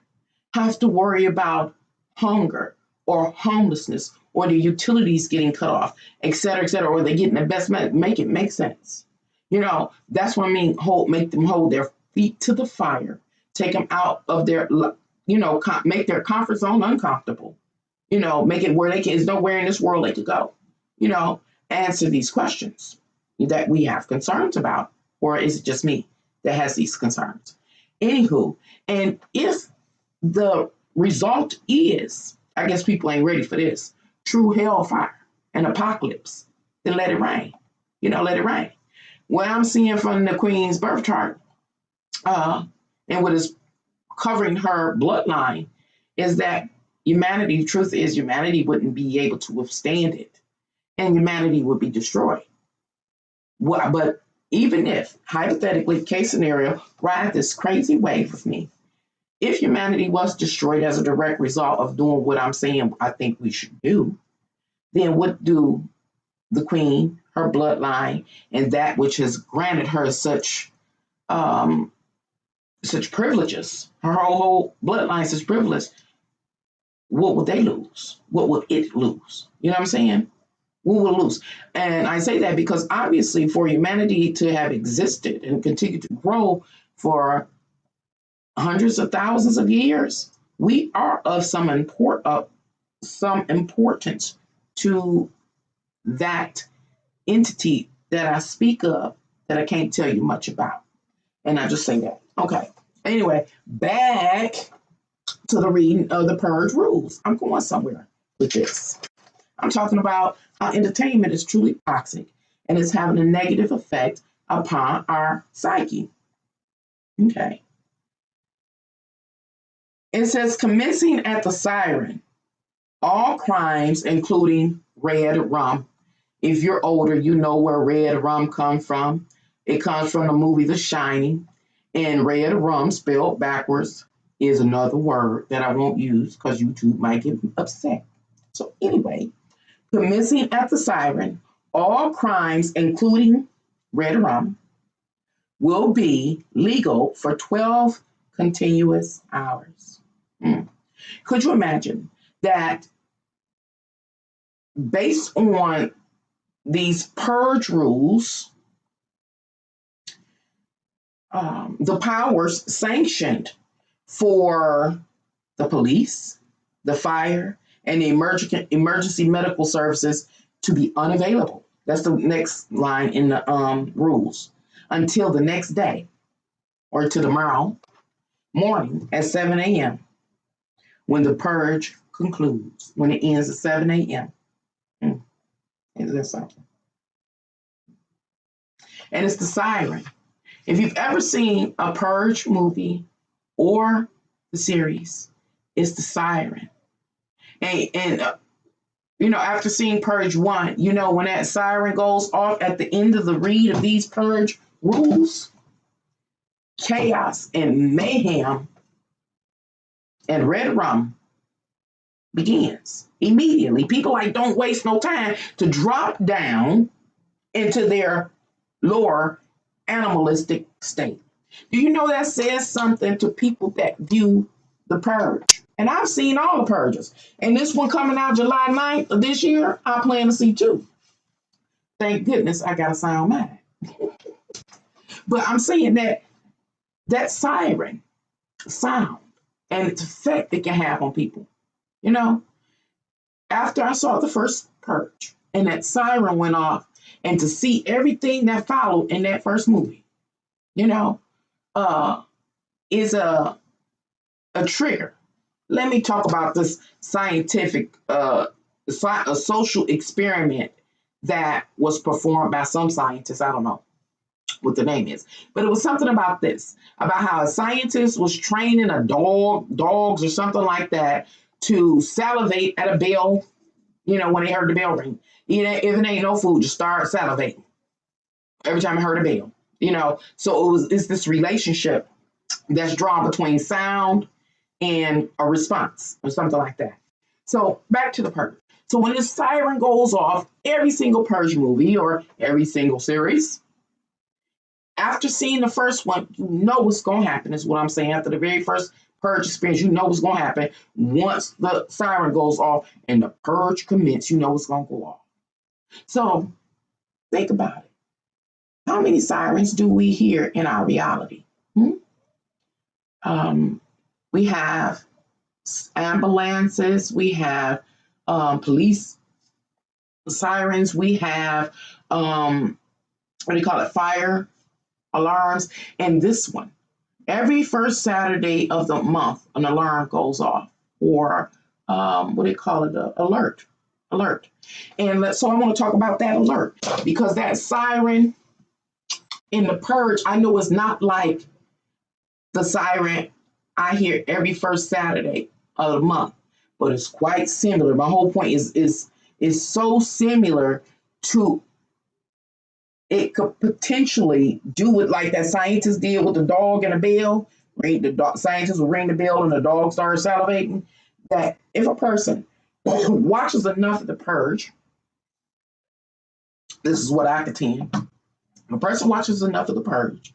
have to worry about hunger or homelessness or the utilities getting cut off, et cetera, or they getting the best money. Make it make sense. You know, that's what I mean, make them hold their feet to the fire, take them out of their, you know, make their comfort zone uncomfortable. You know, make it where there's nowhere in this world they could go. You know, answer these questions that we have concerns about. Or is it just me that has these concerns? Anywho, and if the result is, I guess people ain't ready for this, true hellfire and apocalypse, then let it rain. You know, let it rain. what I'm seeing from the Queen's birth chart, and what is covering her bloodline, is that humanity, the truth is, humanity wouldn't be able to withstand it, and humanity would be destroyed. Well, but even if, hypothetically, case scenario, ride this crazy wave with me. If humanity was destroyed as a direct result of doing what I'm saying I think we should do, then what do the Queen, her bloodline, and that which has granted her such privileges, her whole bloodline such privilege, what would they lose? What would it lose? You know what I'm saying? We will lose. And I say that because obviously for humanity to have existed and continue to grow for hundreds of thousands of years, we are of some importance to that entity that I speak of that I can't tell you much about. And I just say that. Okay. Anyway, back to the reading of the Purge rules. I'm going somewhere with this. I'm talking about how entertainment is truly toxic and is having a negative effect upon our psyche. Okay. It says, commencing at the siren, all crimes, including red rum. If you're older, you know where red rum comes from. It comes from the movie The Shining. And red rum, spelled backwards, is another word that I won't use because YouTube might get upset. So anyway, commencing at the siren, all crimes, including red rum, will be legal for 12 continuous hours. Could you imagine that based on these purge rules, the powers sanctioned for the police, the fire, and the emergency medical services to be unavailable? That's the next line in the rules. Until the next day or to tomorrow morning at 7 a.m. when the purge concludes, when it ends at 7 a.m. Is that something? And it's the siren. If you've ever seen a Purge movie or the series, it's the siren. And after seeing Purge 1, when that siren goes off at the end of the read of these Purge rules, chaos and mayhem and red rum begins immediately. People don't waste no time to drop down into their lower animalistic state. Do you know that says something to people that view the purge? And I've seen all the purges. And this one coming out July 9th of this year, I plan to see too. Thank goodness I got a sound mind. But I'm saying that siren sound and its effect it can have on people. After I saw the first purge and that siren went off, and to see everything that followed in that first movie, is a trigger. Let me talk about this scientific, a social experiment that was performed by some scientists. I don't know what the name is, but it was something about how a scientist was training dogs or something like that to salivate at a bell, when they heard the bell ring. If it ain't no food, just start salivating every time I heard a bell. So it's this relationship that's drawn between sound and a response or something like that. So back to the purge. So when the siren goes off, every single purge movie or every single series, after seeing the first one, you know what's going to happen is what I'm saying. After the very first purge experience, you know what's going to happen. Once the siren goes off and the purge commences, you know what's going to go off. So think about it. How many sirens do we hear in our reality? We have ambulances, we have police sirens, we have fire alarms. And this one, every first Saturday of the month, an alarm goes off, or alert. And so I want to talk about that alert, because that siren in the purge, I know it's not like the siren I hear every first Saturday of the month, but it's quite similar. My whole point is so similar to it could potentially do it like that scientist did with the dog and the bell. Right? The scientist will ring the bell and the dog starts salivating. That if a person watches enough of the purge, this is what I contend. If a person watches enough of the purge,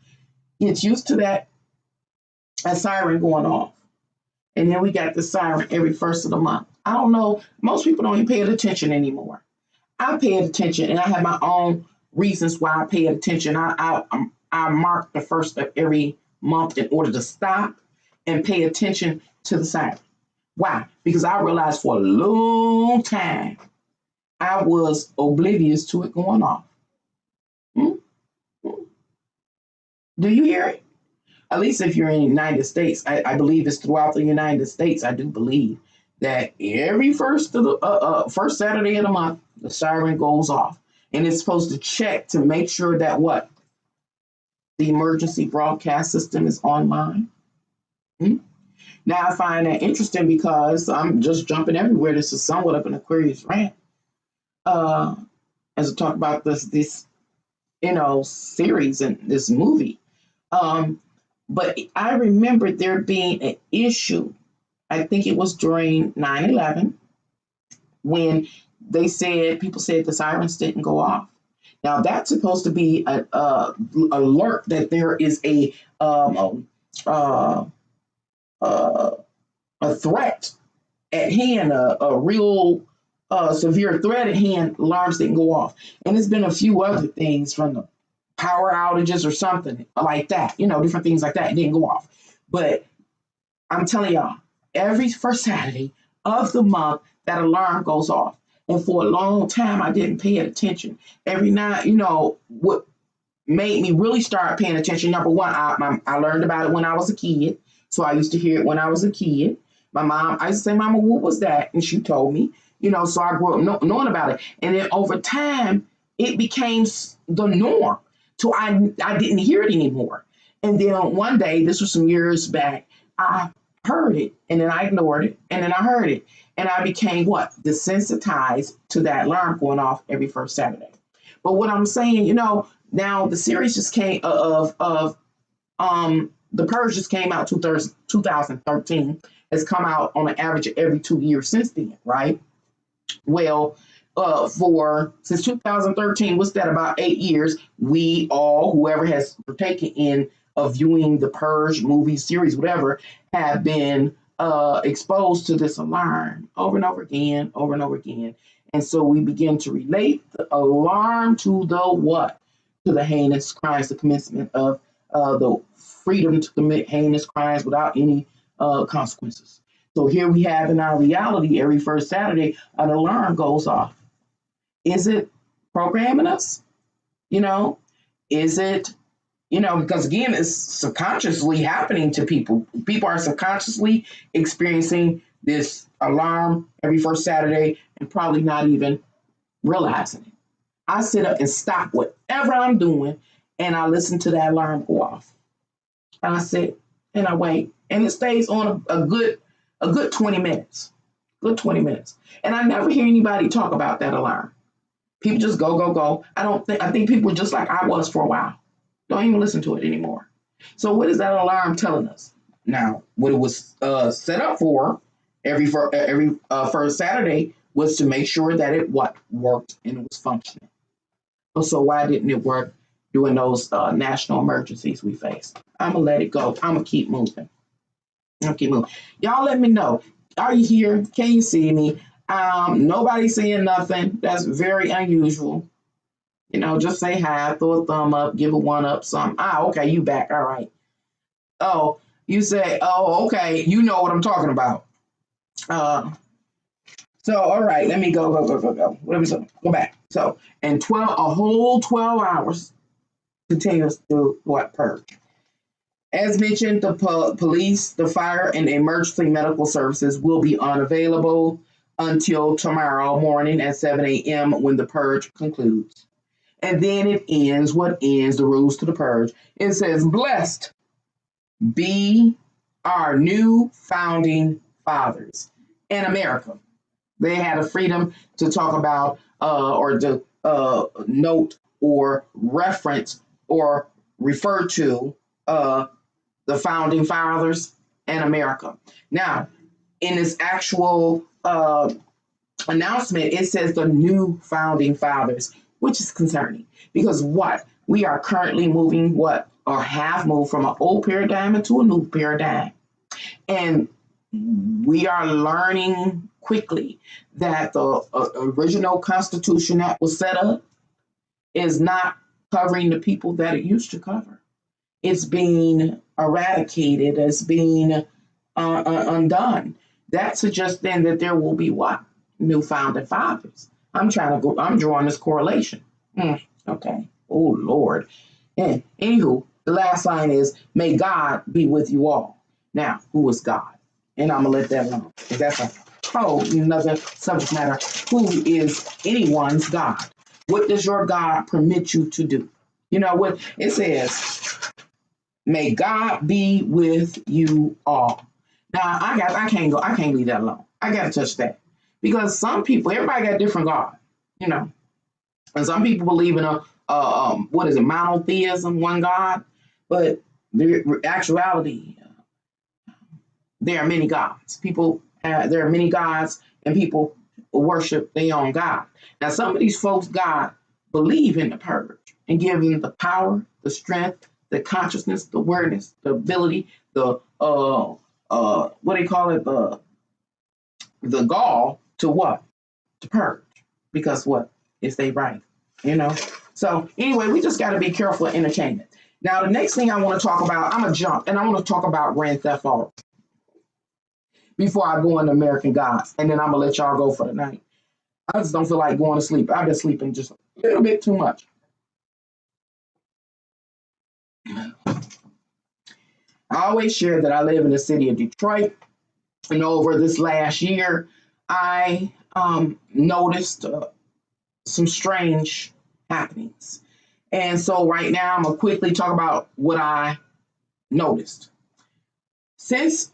gets used to that siren going off. And then we got the siren every first of the month. I don't know. Most people don't even pay attention anymore. I pay attention, and I have my own reasons why I pay attention. I mark the first of every month in order to stop and pay attention to the siren. Why? Because I realized for a long time I was oblivious to it going off. Hmm? Do you hear it? At least if you're in the United States, I believe it's throughout the United States. I do believe that every first of the first Saturday of the month, the siren goes off, and it's supposed to check to make sure that what the emergency broadcast system is online. Hmm? Now I find that interesting because I'm just jumping everywhere. This is somewhat of an Aquarius rant. As I talk about this series and this movie. But I remember there being an issue. I think it was during 9/11 when people said the sirens didn't go off. Now that's supposed to be an alert that there is a threat at hand, a real severe threat at hand. Alarms didn't go off, and there's been a few other things from the power outages or something like that, different things like that. It didn't go off. But I'm telling y'all, every first Saturday of the month, that alarm goes off. And for a long time, I didn't pay attention. Every night, what made me really start paying attention, number one, I learned about it when I was a kid. So I used to hear it when I was a kid. My mom, I used to say, Mama, what was that? And she told me, so I grew up knowing about it. And then over time, it became the norm. So I didn't hear it anymore. And then one day, this was some years back, I heard it and then I ignored it and then I heard it. And I became desensitized to that alarm going off every first Saturday. But what I'm saying, now the series just came of the Purge just came out 2013. Has come out on an average of every 2 years since then, right? Well, since 2013, what's that, about 8 years, we all, whoever has partaken in viewing the Purge movie series, whatever, have been exposed to this alarm over and over again, over and over again. And so we begin to relate the alarm to the heinous crimes, the commencement of the freedom to commit heinous crimes without any consequences. So here we have in our reality, every first Saturday, an alarm goes off. Is it programming us? Is it, because again, it's subconsciously happening to people. People are subconsciously experiencing this alarm every first Saturday and probably not even realizing it. I sit up and stop whatever I'm doing and I listen to that alarm go off. And I sit and I wait. And it stays on a good 20 minutes. Good 20 minutes. And I never hear anybody talk about that alarm. People just go. I think people are just like I was for a while. Don't even listen to it anymore. So what is that alarm telling us? Now, what it was set up for every first Saturday was to make sure that it worked and it was functioning. So why didn't it work during those national emergencies we faced? I'm going to let it go. I'm going to keep moving. Y'all let me know. Are you here? Can you see me? Nobody's saying nothing. That's very unusual. Just say hi, throw a thumb up, give a one up, something. Okay, you back. All right. Oh, you say, oh, okay, you know what I'm talking about. So, all right, let me go. What are we saying? Go back. So, and a whole 12 hours continues through Purge. As mentioned, the police, the fire, and the emergency medical services will be unavailable until tomorrow morning at 7 a.m. when the Purge concludes. And then it ends, what ends the rules to the purge. It says, blessed be our new founding fathers in America. They had a freedom to talk about or to note or reference or refer to the founding fathers in America. Now, in this actual announcement, it says the new founding fathers, which is concerning because what? We are currently moving what? Or have moved from an old paradigm into a new paradigm. And we are learning quickly that the original constitution that was set up is not covering the people that it used to cover. It's being eradicated, it's being undone. That suggests then that there will be what? New founding fathers. I'm drawing this correlation. Okay. Oh, Lord. And anywho, the last line is, may God be with you all. Now, who is God? And I'm going to let that alone. Because that's a whole another subject matter. Who is anyone's God? What does your God permit you to do? You know what it says? May God be with you all. Now I can't leave that alone. I gotta touch that. Because some people, everybody got a different God, you know. And some people believe in monotheism, one God, but the actuality, there are many gods. There are many gods, and people worship their own God. Now, some of these folks, God, believe in the purge and give them the power, the strength, the consciousness, the awareness, the ability, the what do you call it? The gall to what? To purge. Because what? It's they right. You know? So anyway, we just gotta be careful of entertainment. Now the next thing I want to talk about, I'm gonna jump and I want to talk about Grand Theft Auto before I go into American Gods, and then I'm gonna let y'all go for the night. I just don't feel like going to sleep. I've been sleeping just a little bit too much. I always share that I live in the city of Detroit, and over this last year, I noticed some strange happenings. And so right now, I'm going to quickly talk about what I noticed. Since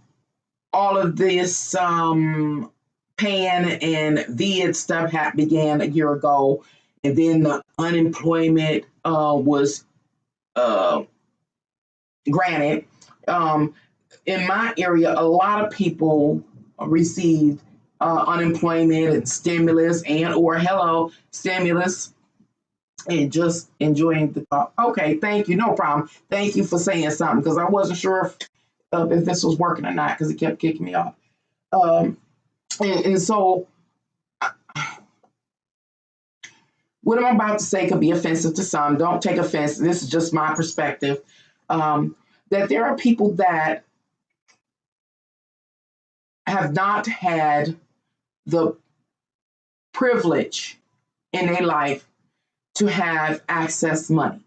all of this pan and vid stuff began a year ago, and then the unemployment was granted, in my area, a lot of people received unemployment and stimulus stimulus and just enjoying the thought. Okay, thank you, no problem. Thank you for saying something because I wasn't sure if this was working or not because it kept kicking me off. And so what I'm about to say could be offensive to some. Don't take offense. This is just my perspective. That there are people that have not had the privilege in their life to have access money,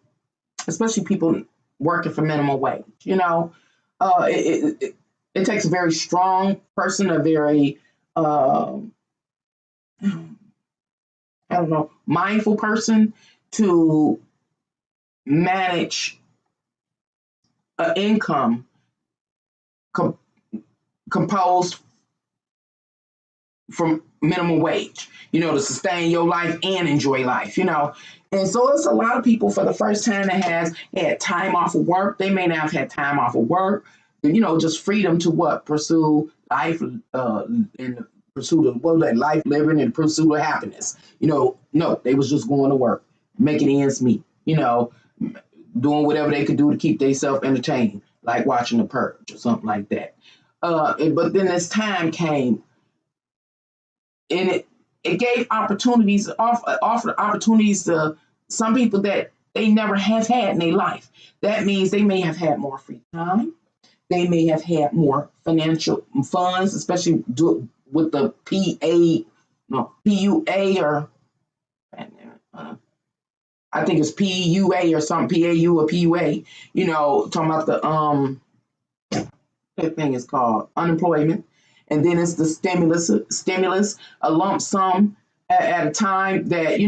especially people working for minimum wage. You know, it takes a very strong person, a very, mindful person to manage an income composed from minimum wage, to sustain your life and enjoy life, And so it's a lot of people for the first time that has had time off of work. They may not have had time off of work, just freedom to pursue life in the pursuit of life living and pursuit of happiness. No, they was just going to work, making ends meet, doing whatever they could do to keep themselves entertained, like watching the Purge or something like that. But then this time came, and it gave opportunities, offered opportunities to some people that they never have had in their life. That means they may have had more free time. They may have had more financial funds, especially with the PUA or I think it's PUA or something, PAU or PUA, talking about the that thing is called unemployment. And then it's the stimulus, a lump sum at a time that,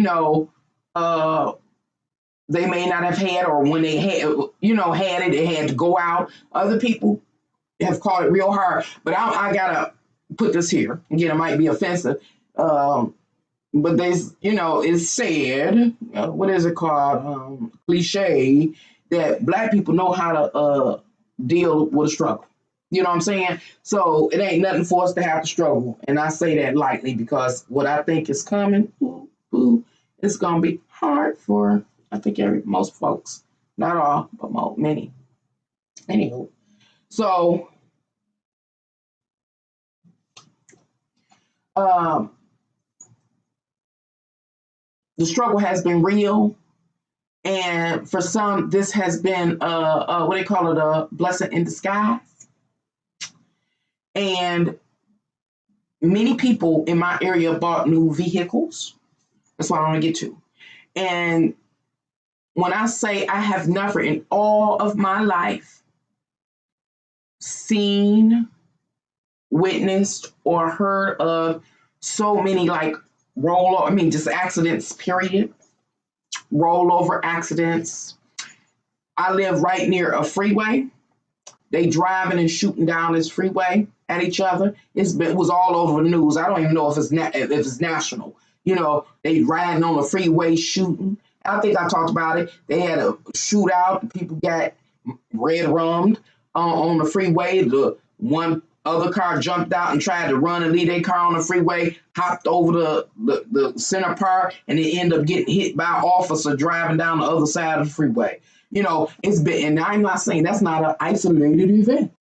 they may not have had, or when they had, had it, they had to go out. Other people have caught it real hard. But I gotta put this here. Again, it might be offensive. But there's, it's said, what is it called? Cliche that black people know how to deal with a struggle. You know what I'm saying? So it ain't nothing for us to have to struggle. And I say that lightly because what I think is coming, it's going to be hard for, I think, most folks. Not all, but many. Anywho. So, the struggle has been real. And for some, this has been, what they call it, a blessing in disguise. And many people in my area bought new vehicles. That's what I want to get to. And when I say I have never in all of my life seen, witnessed, or heard of so many just accidents, period. Rollover accidents. I live right near a freeway. They driving and shooting down this freeway at each other. It was all over the news. I don't even know if it's national. They riding on the freeway shooting. I think I talked about it. They had a shootout. People got red rummed on the freeway. The one other car jumped out and tried to run and leave their car on the freeway, hopped over the center part, and they end up getting hit by an officer driving down the other side of the freeway. It's been, and I'm not saying that's not an isolated event.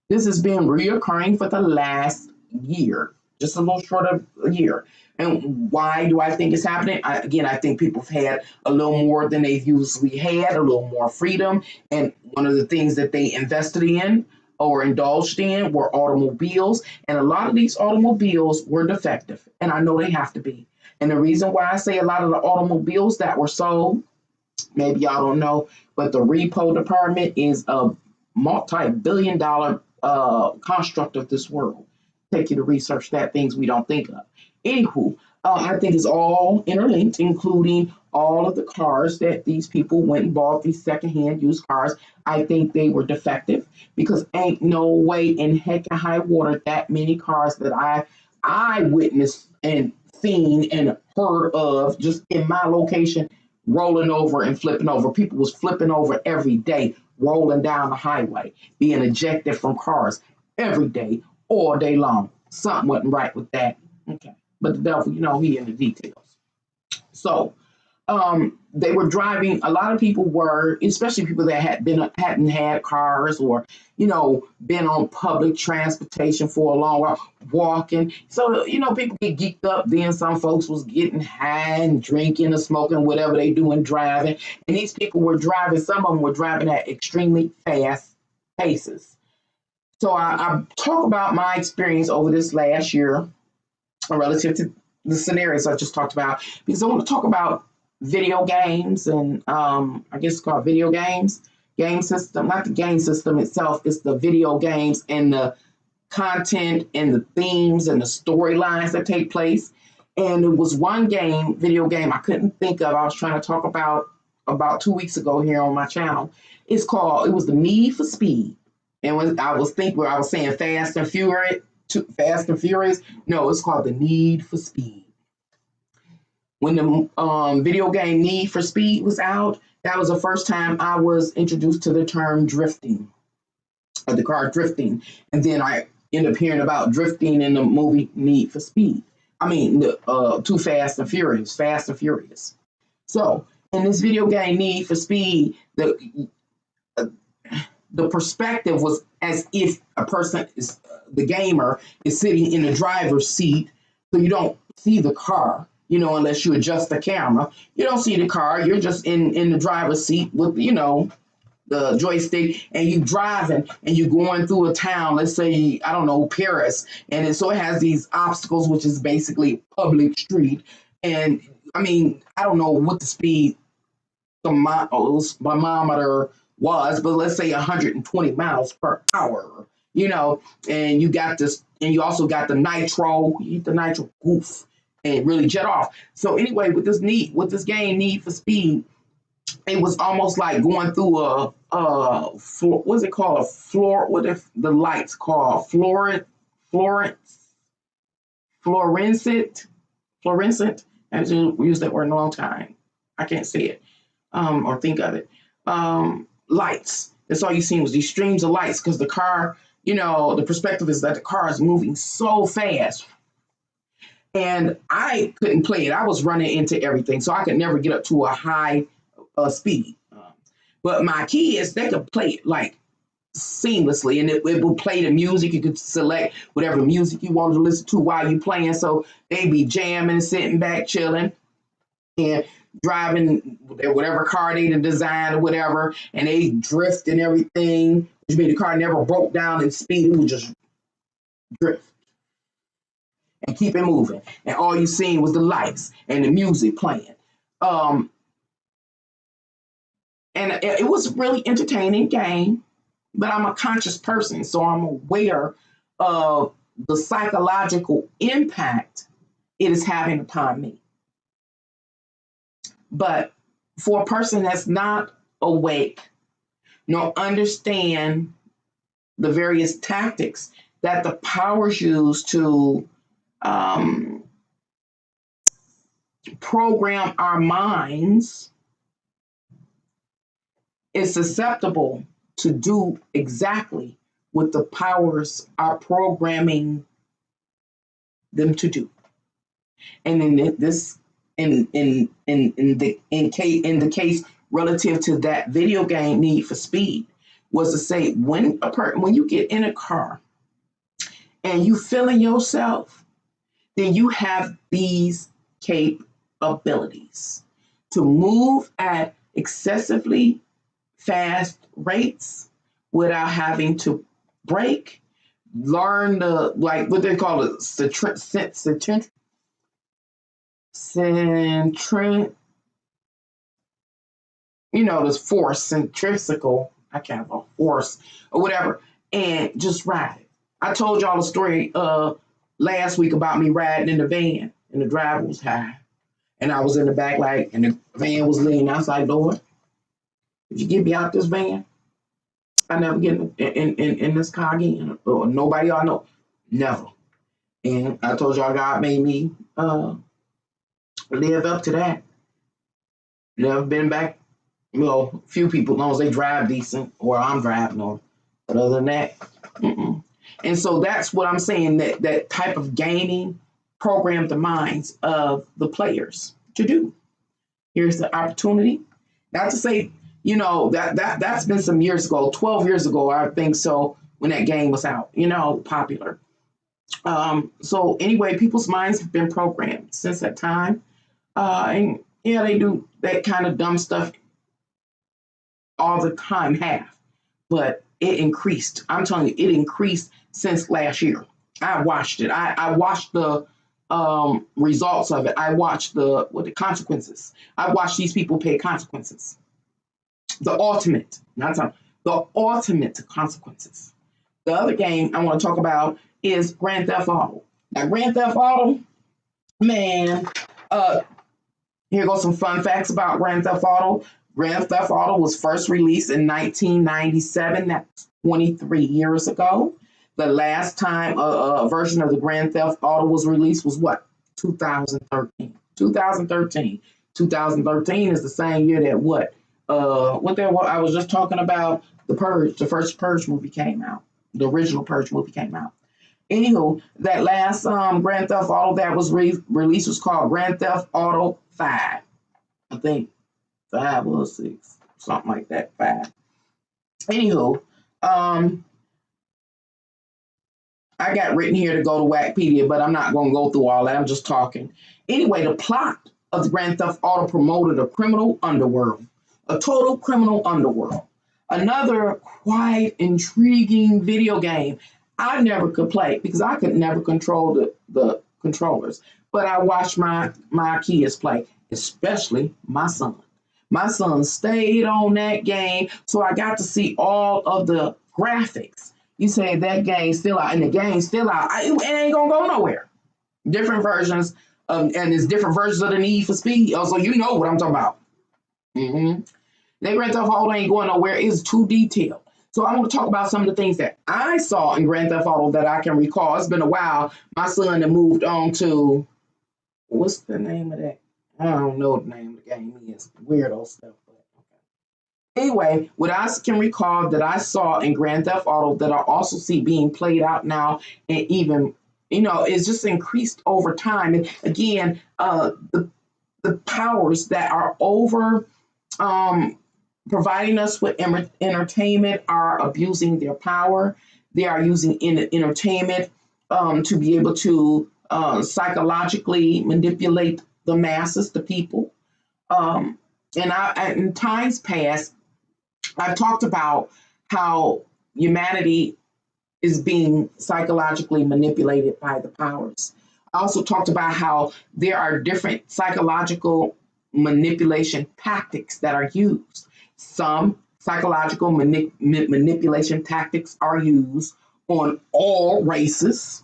This has been reoccurring for the last year, just a little short of a year. And why do I think it's happening? I think people have had a little more than they've usually had, a little more freedom. And one of the things that they invested in or indulged in were automobiles. And a lot of these automobiles were defective. And I know they have to be. And the reason why I say a lot of the automobiles that were sold, maybe y'all don't know, but the repo department is a multi-billion-dollar construct of this world. Take you to research that, things we don't think of. Anywho, I think it's all interlinked, including all of the cars that these people went and bought, these secondhand used cars. I think they were defective because ain't no way in heck and high water that many cars that I witnessed and seen and heard of just in my location rolling over and flipping over. People was flipping over every day, rolling down the highway, being ejected from cars every day, all day long. Something wasn't right with that. Okay. But the devil, he in the details. So they were driving. A lot of people were, especially people that hadn't had cars or, been on public transportation for a long while, walking. So, people get geeked up. Then some folks was getting high and drinking or smoking, whatever they do and driving. And these people were driving. Some of them were driving at extremely fast paces. So I talk about my experience over this last year relative to the scenarios I just talked about, because I want to talk about video games and I guess it's called video games, game system, not the game system itself, it's the video games and the content and the themes and the storylines that take place. And it was one video game I couldn't think of. I was trying to talk about 2 weeks ago here on my channel. It was the Need for Speed. And when I was saying Fast and Furious. No, it's called the Need for Speed. When the video game Need for Speed was out, that was the first time I was introduced to the term drifting, the car drifting. And then I ended up hearing about drifting in the movie Need for Speed. I mean, Too Fast and Furious, Fast and Furious. So in this video game Need for Speed, the perspective was as if the gamer is sitting in the driver's seat, so you don't see the car, unless you adjust the camera. You don't see the car. You're just in the driver's seat with, the joystick, and you driving and you going through a town, let's say, I don't know, Paris. And so it has these obstacles, which is basically public street. And I mean, I don't know what the speed thermometer was, but let's say 120 miles per hour, and you got this, and you also got the nitro, you eat the nitro, oof, and really jet off. So anyway, with this game Need for Speed, it was almost like going through what's it called? A floor, what if the lights called? Florence, fluorescent, fluorescent. I haven't used that word in a long time. I can't say it or think of it. Lights. That's all you seen was these streams of lights because the car, the perspective is that the car is moving so fast. And I couldn't play it. I was running into everything, so I could never get up to a high speed. But my kids, they could play it like seamlessly, and it would play the music. You could select whatever music you wanted to listen to while you playing. So they'd be jamming, sitting back, chilling, and driving whatever car they designed or whatever, and they drift and everything, which made the car never broke down in speed. It would just drift and keep it moving. And all you seen was the lights and the music playing. And it was a really entertaining game, but I'm a conscious person, so I'm aware of the psychological impact it is having upon me. But for a person that's not awake, nor understand the various tactics that the powers use to program our minds, is susceptible to do exactly what the powers are programming them to do. And in this, in the case relative to that video game Need for Speed, was to say when you get in a car and you feeling yourself, then you have these capabilities to move at excessively fast rates without having to brake, learn the, like what they call it, this force, centrifugal, I can't have a force or whatever, and just ride it. I told y'all the story last week about me riding in the van and the driver was high and I was in the back and the van was leaning. I was like, Lord, if you get me out this van, I never get in this car again. Or nobody I know. Never. And I told y'all God made me live up to that. Never been back. Few people, as long as they drive decent or I'm driving on. But other than that, mm-mm. And so that's what I'm saying, that type of gaming programmed the minds of the players to do. Here's the opportunity. Not to say, that's been some years ago, 12 years ago, I think so, when that game was out, popular. So anyway, people's minds have been programmed since that time. And yeah, they do that kind of dumb stuff all the time, but it increased. I'm telling you, it increased since last year. I watched it. I watched the results of it. I watched the consequences. I watched these people pay consequences. The ultimate consequences. The other game I want to talk about is Grand Theft Auto. Now, Grand Theft Auto, man, here goes some fun facts about Grand Theft Auto. Grand Theft Auto was first released in 1997. That's 23 years ago. The last time a version of the Grand Theft Auto was released was what? 2013. 2013 is the same year that I was just talking about, the Purge, the first Purge movie came out. The original Purge movie came out. Anywho, that last Grand Theft Auto that was released was called Grand Theft Auto 5. I think 5 or 6, something like that, 5. Anywho, I got written here to go to Wikipedia, but I'm not going to go through all that. I'm just talking. Anyway, the plot of the Grand Theft Auto promoted a criminal underworld, a total criminal underworld. Another quite intriguing video game I never could play because I could never control the controllers. But I watched my kids play, especially my son. My son stayed on that game, so I got to see all of the graphics. You say that game's still out, and the game's still out. It ain't gonna go nowhere. Different versions, and there's different versions of the Need for Speed. So you know what I'm talking about. Mm-hmm. That Grand Theft Auto ain't going nowhere. It's too detailed. So I want to talk about some of the things that I saw in Grand Theft Auto that I can recall. It's been a while. My son had moved on to, what's the name of that? I don't know the name of the game is. Weirdo stuff. But okay. Anyway, what I can recall that I saw in Grand Theft Auto that I also see being played out now, and even, it's just increased over time. And again, the powers that are over providing us with entertainment are abusing their power. They are using entertainment to be able to psychologically manipulate the masses, the people. In times past, I've talked about how humanity is being psychologically manipulated by the powers. I also talked about how there are different psychological manipulation tactics that are used. Some psychological manipulation tactics are used on all races,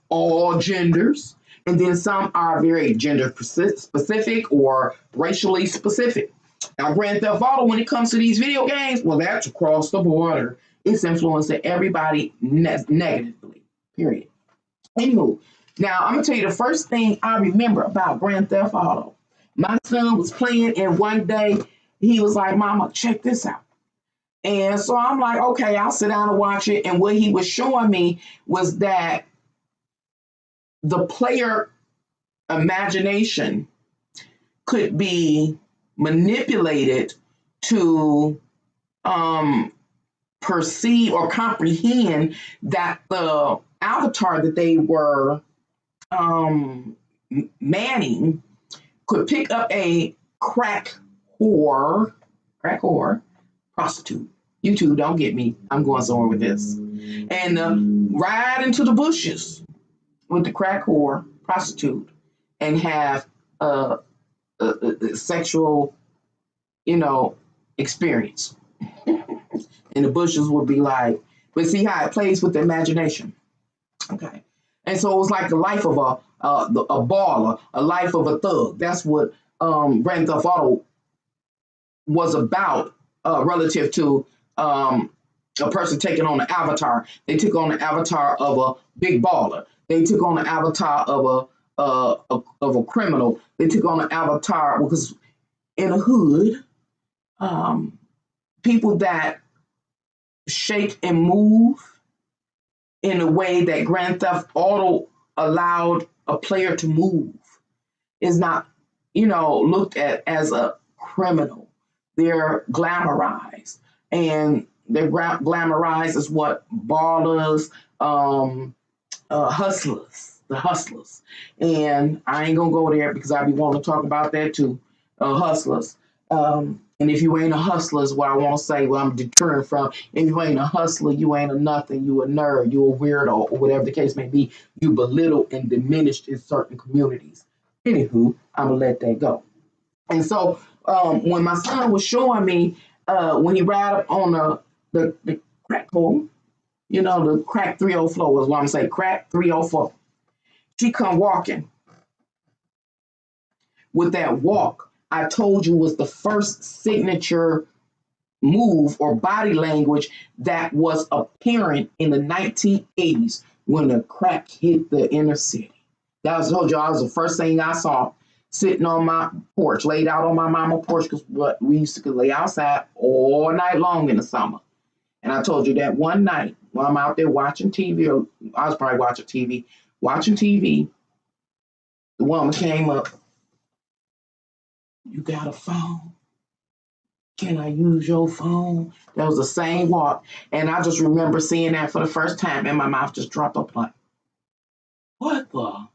all genders, and then some are very gender specific or racially specific. Now, Grand Theft Auto, when it comes to these video games, well, that's across the border. It's influencing everybody negatively, period. Anywho, now I'm going to tell you the first thing I remember about Grand Theft Auto. My son was playing, and one day he was like, Mama, check this out. And so I'm like, okay, I'll sit down and watch it. And what he was showing me was that the player imagination could be manipulated to perceive or comprehend that the avatar that they were manning could pick up a crack whore, prostitute. You two don't get me. I'm going somewhere with this. And ride into the bushes with the crack whore, prostitute, and have a sexual, experience. And the bushes would be like, but see how it plays with the imagination. Okay. And so it was like the life of a baller, a life of a thug. That's what Grand Theft Auto was about relative to a person taking on the avatar. They took on the avatar of a big baller. They took on the avatar of a criminal. They took on the avatar because in the hood, people that shake and move in a way that Grand Theft Auto allowed a player to move is not, looked at as a criminal. They're glamorized, and they're glamorized as what ballers, hustlers, the hustlers. And I ain't gonna go there because I be wanting to talk about that too, hustlers. And if you ain't a hustler is what I want to say, what I'm deterring from. If you ain't a hustler, you ain't a nothing, you a nerd, you a weirdo, or whatever the case may be. You belittled and diminished in certain communities. Anywho, I'm going to let that go. And so when my son was showing me, when he ride up on the crack hole, the crack 304 is what I'm saying, crack 304. She come walking with that walk. I told you was the first signature move or body language that was apparent in the 1980s when the crack hit the inner city. That was, I told you, that was the first thing I saw sitting on my porch, laid out on my mama's porch, because we used to lay outside all night long in the summer. And I told you that one night while I'm out there watching TV, or I was probably watching TV, the woman came up. You got a phone? Can I use your phone? That was the same walk. And I just remember seeing that for the first time and my mouth just dropped up like, what the?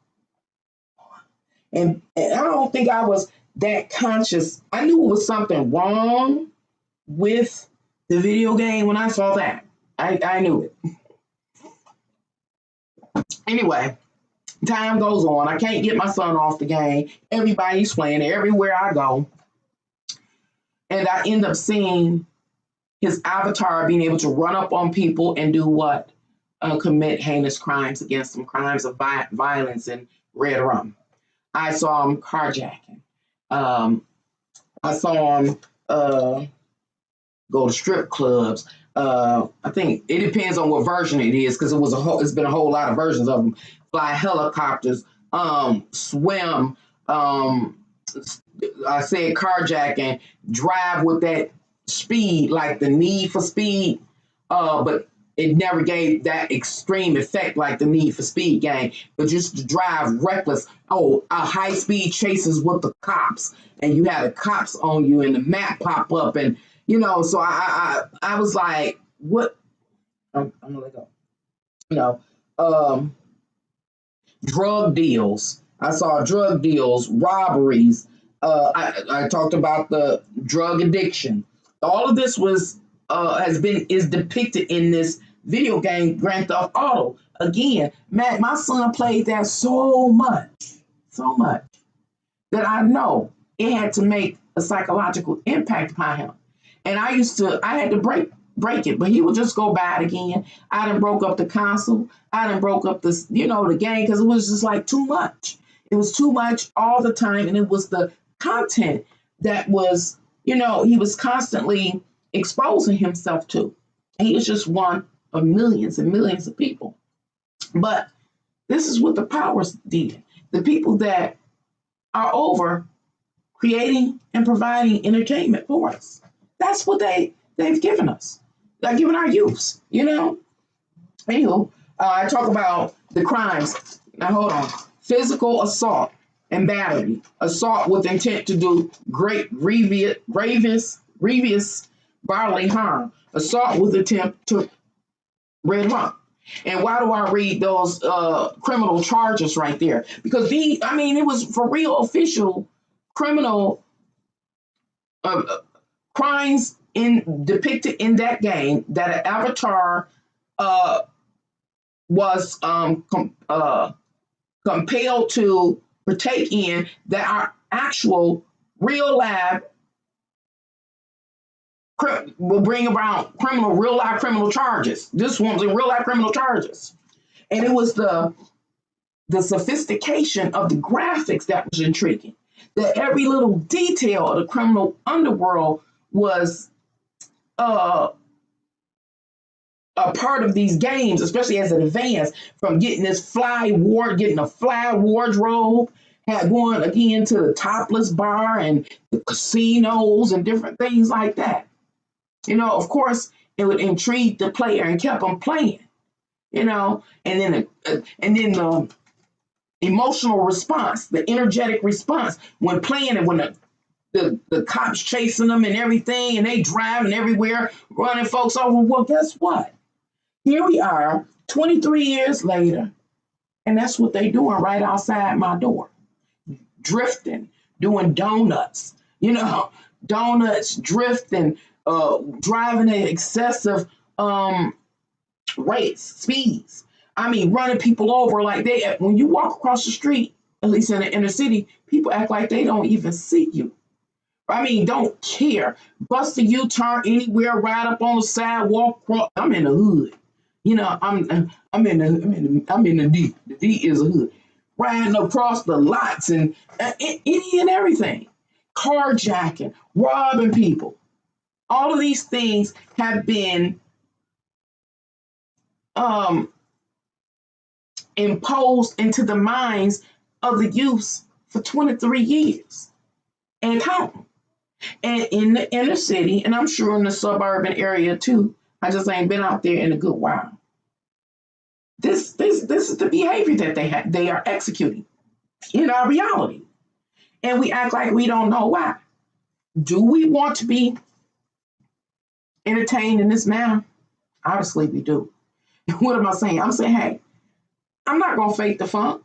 And I don't think I was that conscious. I knew it was something wrong with the video game when I saw that. I knew it. Anyway, time goes on. I can't get my son off the game. Everybody's playing everywhere I go. And I end up seeing his avatar being able to run up on people and do what? Commit heinous crimes against them, crimes of violence and red rum. I saw him carjacking. I I saw him go to strip clubs. I think it depends on what version it is, because it's been a whole lot of versions of them. Fly helicopters, swim. I said carjacking, drive with that speed, like the Need for Speed, but it never gave that extreme effect like the Need for Speed game. But just to drive reckless, high speed chases with the cops, and you had the cops on you, and the map pop up, and So I was like, what? I'm gonna let go. Drug deals. I saw drug deals, robberies. I talked about the drug addiction. All of this is depicted in this video game, Grand Theft Auto. Again, Matt, my son played that so much that I know it had to make a psychological impact upon him. And I had to break it, but he would just go by it again. I done broke up the console. I done broke up the game, because it was just like too much. It was too much all the time, and it was the content that was, he was constantly exposing himself to. And he was just one of millions and millions of people. But this is what the powers did. The people that are over creating and providing entertainment for us. That's what they've given us. They're giving our youths, Anywho, I talk about the crimes. Now, hold on. Physical assault and battery. Assault with intent to do grievous bodily harm. Assault with attempt to red harm. And why do I read those criminal charges right there? Because it was for real official criminal crimes depicted in that game that an avatar was compelled to partake in, that are actual real life will bring about real life criminal charges. This one was in real life criminal charges, and it was the sophistication of the graphics that was intriguing. That every little detail of the criminal underworld was a part of these games, especially as it advanced, from getting a fly wardrobe, going again to the topless bar and the casinos and different things like that. Of course, it would intrigue the player and kept them playing. And then the emotional response, the energetic response when playing, and when the cops chasing them and everything, and they driving everywhere, running folks over. Well, guess what? Here we are, 23 years later, and that's what they doing right outside my door. Drifting, doing donuts, donuts, drifting, driving at excessive rates, speeds. Running people over like when you walk across the street, at least in the inner city, people act like they don't even see you. Don't care. Bust a U-turn anywhere, ride up on the sidewalk. I'm in the hood. I'm in the D. The D is a hood. Riding across the lots and any and everything. Carjacking, robbing people. All of these things have been imposed into the minds of the youth for 23 years and counting. And in the inner city, and I'm sure in the suburban area too, I just ain't been out there in a good while. This is the behavior that they are executing in our reality. And we act like we don't know why. Do we want to be entertained in this manner? Obviously we do. What am I saying? I'm saying, hey, I'm not going to fake the funk.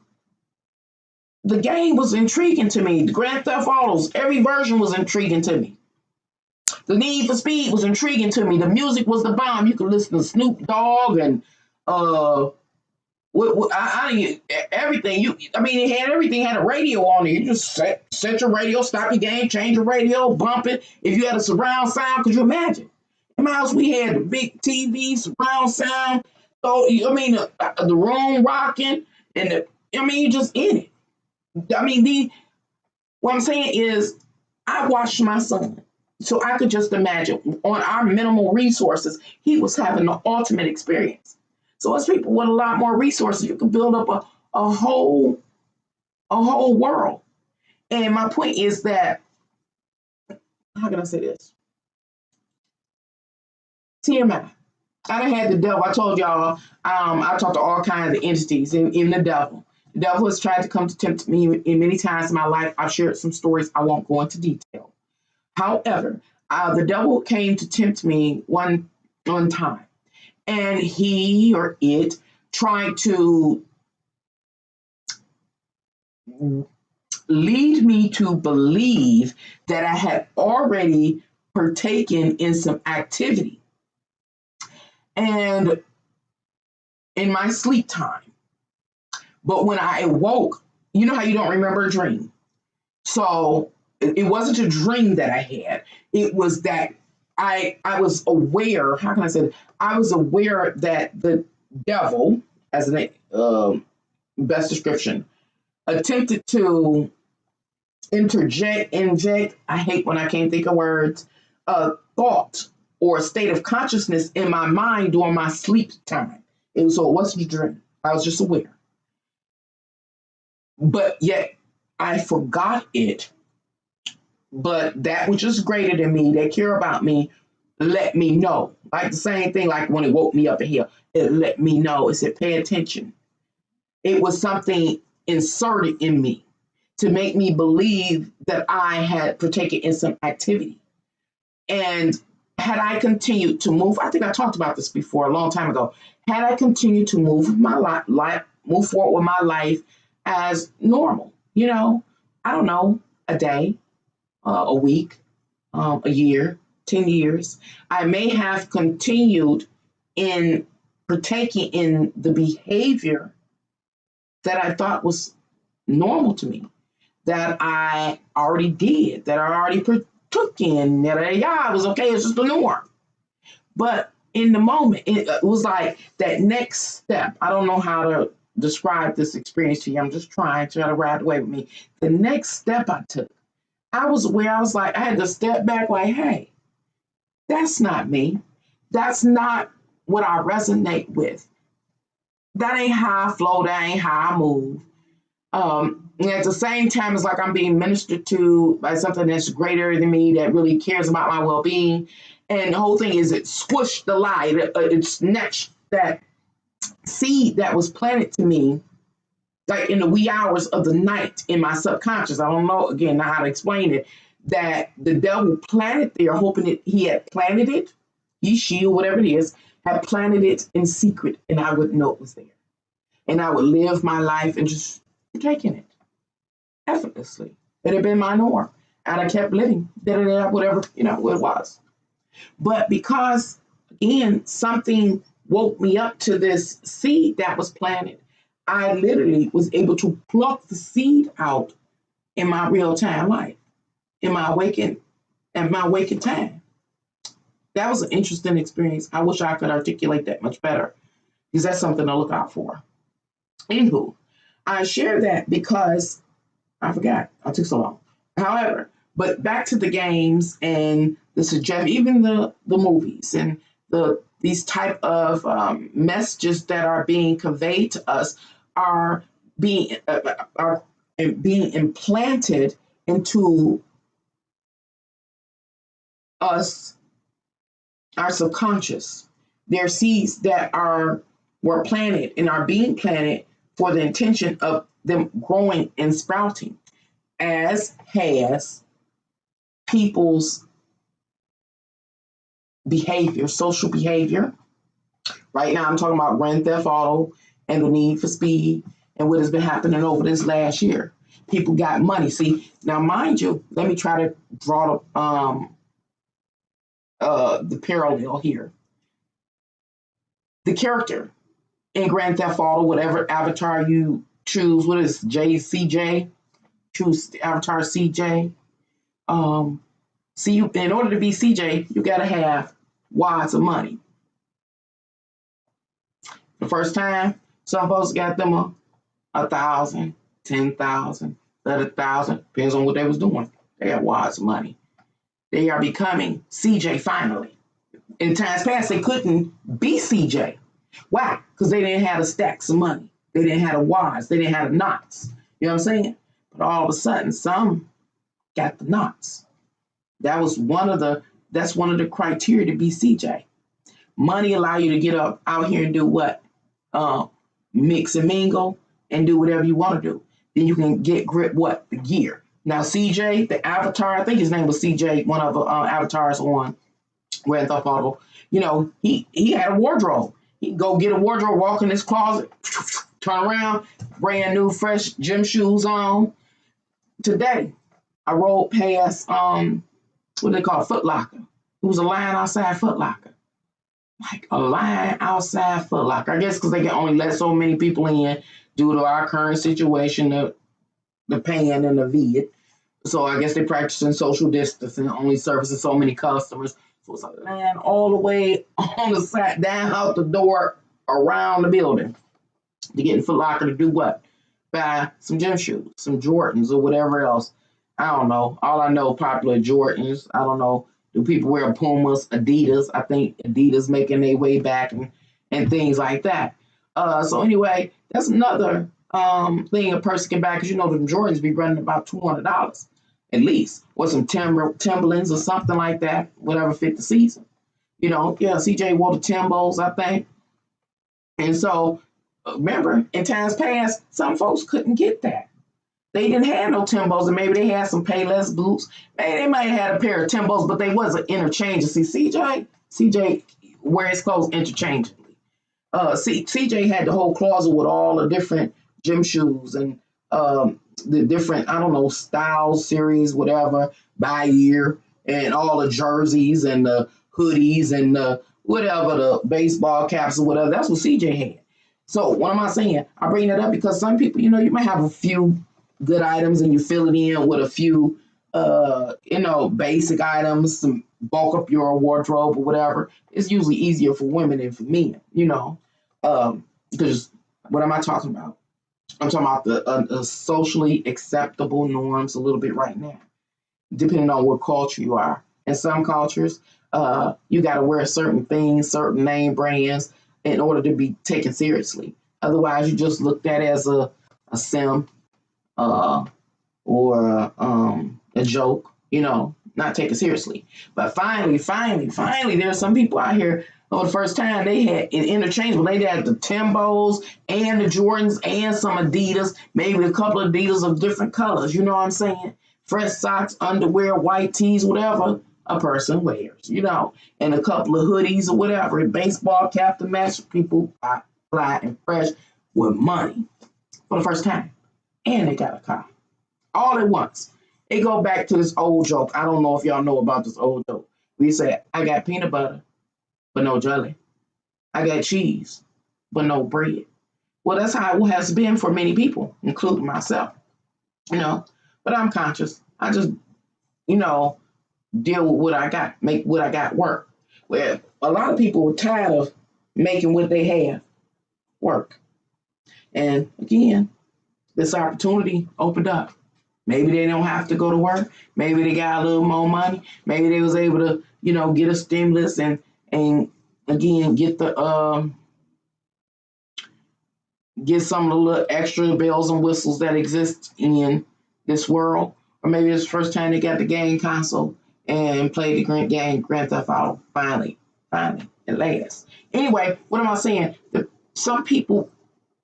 The game was intriguing to me. The Grand Theft Autos, every version was intriguing to me. The Need for Speed was intriguing to me. The music was the bomb. You could listen to Snoop Dogg and everything. It had everything. It had a radio on it. You just set your radio, stop your game, change your radio, bump it. If you had a surround sound, could you imagine? In my house, we had the big TV, surround sound. So the room rocking, and you're just in it. What I'm saying is, I watched my son. So I could just imagine on our minimal resources, he was having the ultimate experience. So as people with a lot more resources, you can build up a whole world. And my point is that, how can I say this? TMI. I done had the devil. I told y'all, I talked to all kinds of entities in the devil. The devil has tried to come to tempt me in many times in my life. I've shared some stories. I won't go into detail. However, the devil came to tempt me one time, and he or it tried to lead me to believe that I had already partaken in some activity and in my sleep time. But when I awoke, you know how you don't remember a dream. So it wasn't a dream that I had. It was that I was aware. How can I say it? I was aware that the devil, as an best description, attempted to inject. I hate when I can't think of words. A thought or a state of consciousness in my mind during my sleep time. So it wasn't a dream. I was just aware. But yet I forgot it. But that which is greater than me, that care about me, let me know. Like the same thing, like when it woke me up in here, it let me know. It said, pay attention. It was something inserted in me to make me believe that I had partaken in some activity. And had I continued to move, I think I talked about this before a long time ago. Had I continued to move my life, move forward with my life as normal, I don't know, a day, a week, a year, 10 years, I may have continued in partaking in the behavior that I thought was normal to me, that I already did, that I already partook in, that it was okay, it's just the norm. But in the moment, it was like that next step. I don't know how to describe this experience to you. I'm just trying to ride away with me. The next step I took, I was aware, I was like, I had to step back like, hey, that's not me. That's not what I resonate with. That ain't how I flow. That ain't how I move. And at the same time, it's like I'm being ministered to by something that's greater than me, that really cares about my well-being. And the whole thing is it squished the lie. It snatched that seed that was planted to me, like in the wee hours of the night in my subconscious. I don't know, again, not how to explain it, that the devil planted there, hoping that he had planted it, he, she, or whatever it is, had planted it in secret, and I wouldn't know it was there. And I would live my life and just taking it effortlessly. It had been my norm. And I kept living, whatever, it was. But because, again, something woke me up to this seed that was planted, I literally was able to pluck the seed out in my real time life, in my waking time. That was an interesting experience. I wish I could articulate that much better, because that's something to look out for. Anywho, I share that because I forgot. I took so long. However, but back to the games and the suggest, even the movies and these type of messages that are being conveyed to us are being implanted into us, our subconscious. They're seeds that were planted and are being planted for the intention of them growing and sprouting, as has people's behavior, social behavior. Right now, I'm talking about Grand Theft Auto and the need for speed and what has been happening over this last year. People got money. See, now mind you, let me try to draw the parallel here. The character in Grand Theft Auto, whatever avatar you choose, what is CJ? Choose the avatar CJ. See, in order to be CJ, you got to have wads of money. The first time, some folks got them 1,000, 10,000, 30,000, depends on what they was doing. They got wads of money. They are becoming CJ finally. In times past, they couldn't be CJ. Why? Because they didn't have the stacks of money. They didn't have the wads. They didn't have the knots. You know what I'm saying? But all of a sudden, some got the knots. That's one of the criteria to be CJ. Money allow you to get up out here and do what? Mix and mingle and do whatever you want to do. Then you can get grip what? The gear. Now CJ, the avatar, I think his name was CJ, one of the avatars on Grand Theft Auto. You know, he had a wardrobe. He'd go get a wardrobe, walk in his closet, turn around, brand new, fresh gym shoes on. Today, I rode past, what do they call it, Foot Locker. It was a line outside Foot Locker. Like a line outside Foot Locker. I guess because they can only let so many people in due to our current situation, the pan and the vid. So I guess they're practicing social distancing, only servicing so many customers. So it's a line all the way on the side, down out the door, around the building to get in Foot Locker to do what? Buy some gym shoes, some Jordans or whatever else. I don't know. All I know, popular Jordans. I don't know. Do people wear Pumas, Adidas? I think Adidas making their way back and things like that. So anyway, that's another thing a person can buy because you know the Jordans be running about $200 at least, or some Timberlands or something like that, whatever fit the season. You know, yeah, CJ wore the Timbos, I think. And so remember, in times past, some folks couldn't get that. They didn't have no Timbos, and maybe they had some Payless boots. Maybe they might have had a pair of Timbos, but they wasn't interchangeable. See, CJ wears clothes interchangeably. CJ had the whole closet with all the different gym shoes and the different, I don't know, styles, series, whatever, by year, and all the jerseys and the hoodies and the whatever, the baseball caps or whatever. That's what CJ had. So what am I saying? I bring that up because some people, you know, you might have a few good items and you fill it in with a few, basic items, some bulk up your wardrobe or whatever. It's usually easier for women than for men, you know, because what am I talking about? I'm talking about the socially acceptable norms a little bit right now, depending on what culture you are. In some cultures, you got to wear certain things, certain name brands in order to be taken seriously. Otherwise, you just looked at as a sim or a joke, you know, not taken seriously. But finally, there's some people out here for the first time they had it interchangeable. They had the Timbos and the Jordans and some Adidas, maybe a couple of Adidas of different colors. You know what I'm saying? Fresh socks, underwear, white tees, whatever a person wears, you know, and a couple of hoodies or whatever, a baseball cap to match. People fly and fresh with money for the first time. And they got a car all at once. It go back to this old joke. I don't know if y'all know about this old joke. We said, I got peanut butter, but no jelly. I got cheese, but no bread. Well, that's how it has been for many people, including myself, you know. But I'm conscious. I just, you know, deal with what I got, make what I got work. Where a lot of people are tired of making what they have work. And again, this opportunity opened up. Maybe they don't have to go to work. Maybe they got a little more money. Maybe they was able to, you know, get a stimulus and again get the get some of the little extra bells and whistles that exist in this world. Or maybe it's the first time they got the game console and played the Grand Theft Auto. Finally, at last. Anyway, what am I saying? Some people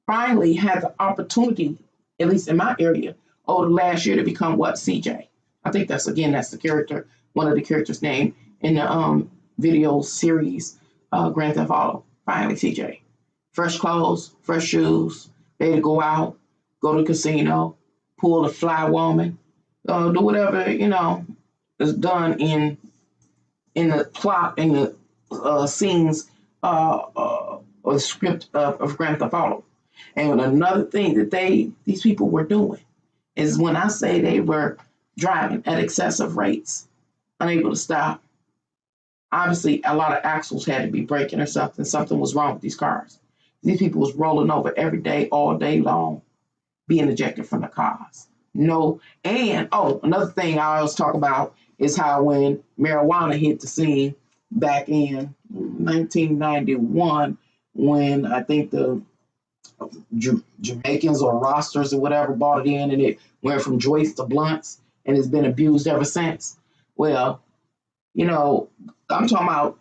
finally had the opportunity, at least in my area, over the last year to become what? CJ. I think that's the character, one of the characters' name in the video series Grand Theft Auto. Finally, CJ. Fresh clothes, fresh shoes, ready to go out, go to the casino, pull a fly woman, do whatever, you know, is done in the plot, in the scenes or the script of Grand Theft Auto. And another thing that these people were doing is when I say they were driving at excessive rates, unable to stop, obviously a lot of axles had to be breaking or something. Something was wrong with these cars. These people was rolling over every day, all day long, being ejected from the cars. No. And, oh, another thing I always talk about is how when marijuana hit the scene back in 1991, when I think the Jamaicans or rosters or whatever bought it in, and it went from joints to blunts and has been abused ever since. Well, you know, I'm talking about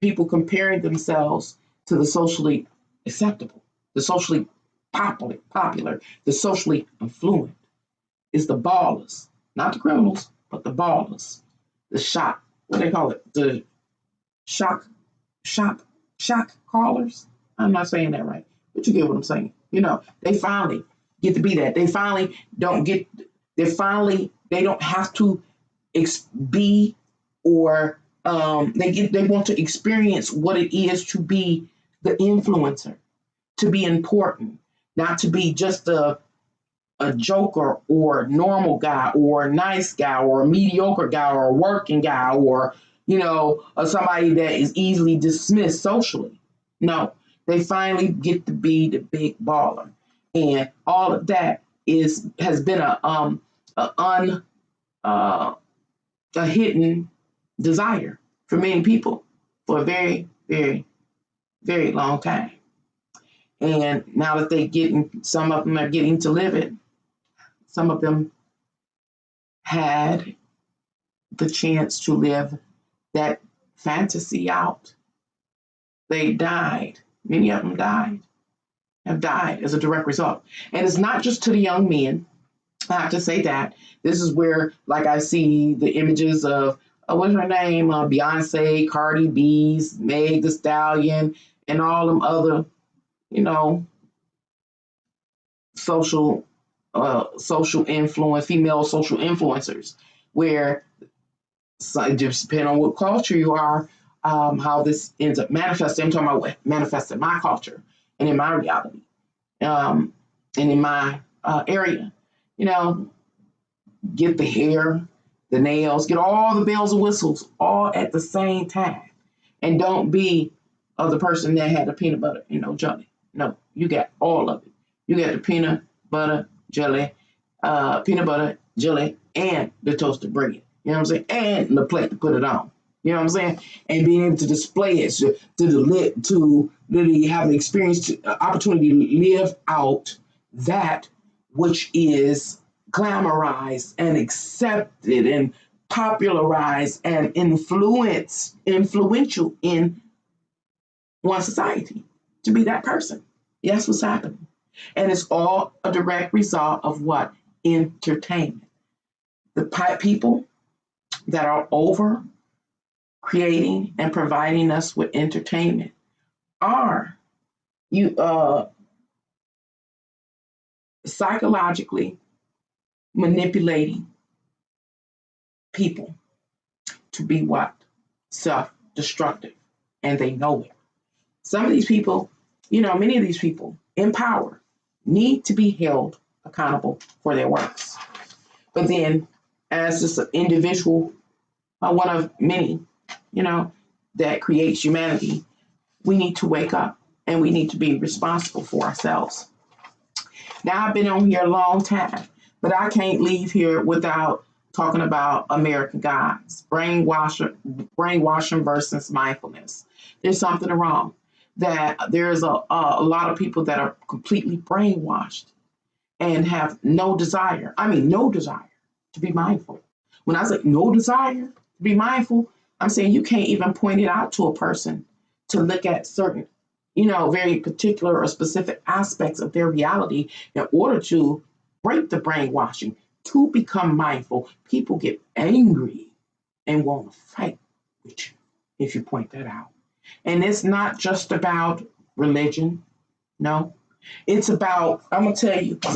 people comparing themselves to the socially acceptable, the socially popular, the socially affluent. It's the ballers, not the criminals, but the ballers, the shock, what they call it, the shock callers. I'm not saying that right, but you get what I'm saying. You know, they finally get to be that. They finally don't get. They don't have to be or they want to experience what it is to be the influencer, to be important, not to be just a joker or a normal guy or a nice guy or a mediocre guy or a working guy or, you know, or somebody that is easily dismissed socially. No, they finally get to be the big baller. And all of that has been a hidden desire for many people for a very, very, very long time. And now that some of them are getting to live it, some of them had the chance to live that fantasy out. They died. Many of them have died as a direct result. And it's not just to the young men. I have to say that. This is where, like, I see the images of, what's her name? Beyonce, Cardi B's, Meg Thee Stallion, and all them other, you know, social influence, female social influencers, where, so just depending on what culture you are, how this ends up manifesting. I'm talking about what manifests in my culture and in my reality, and in my area. You know, get the hair, the nails, get all the bells and whistles all at the same time, and don't be the person that had the peanut butter, jelly. No, you got all of it. You got the peanut butter jelly, and the toasted bread. You know what I'm saying? And the plate to put it on. You know what I'm saying? And being able to display it to really have the experience, opportunity to live out that which is glamorized and accepted and popularized and influential in one society, to be that person. That's what's happening. And it's all a direct result of what? Entertainment. The people that are over creating and providing us with entertainment are psychologically manipulating people to be what? Self-destructive. And they know it. Some of these people, many of these people in power need to be held accountable for their works. But then, as just an individual, one of many, that creates humanity, we need to wake up and we need to be responsible for ourselves. Now, I've been on here a long time, but I can't leave here without talking about American Gods, brainwashing versus mindfulness. There's something wrong. That there's a lot of people that are completely brainwashed and have no desire to be mindful. When I say no desire to be mindful, I'm saying you can't even point it out to a person to look at certain, very particular or specific aspects of their reality in order to break the brainwashing, to become mindful. People get angry and want to fight with you if you point that out. And it's not just about religion. No, it's about, I'm going to tell you, because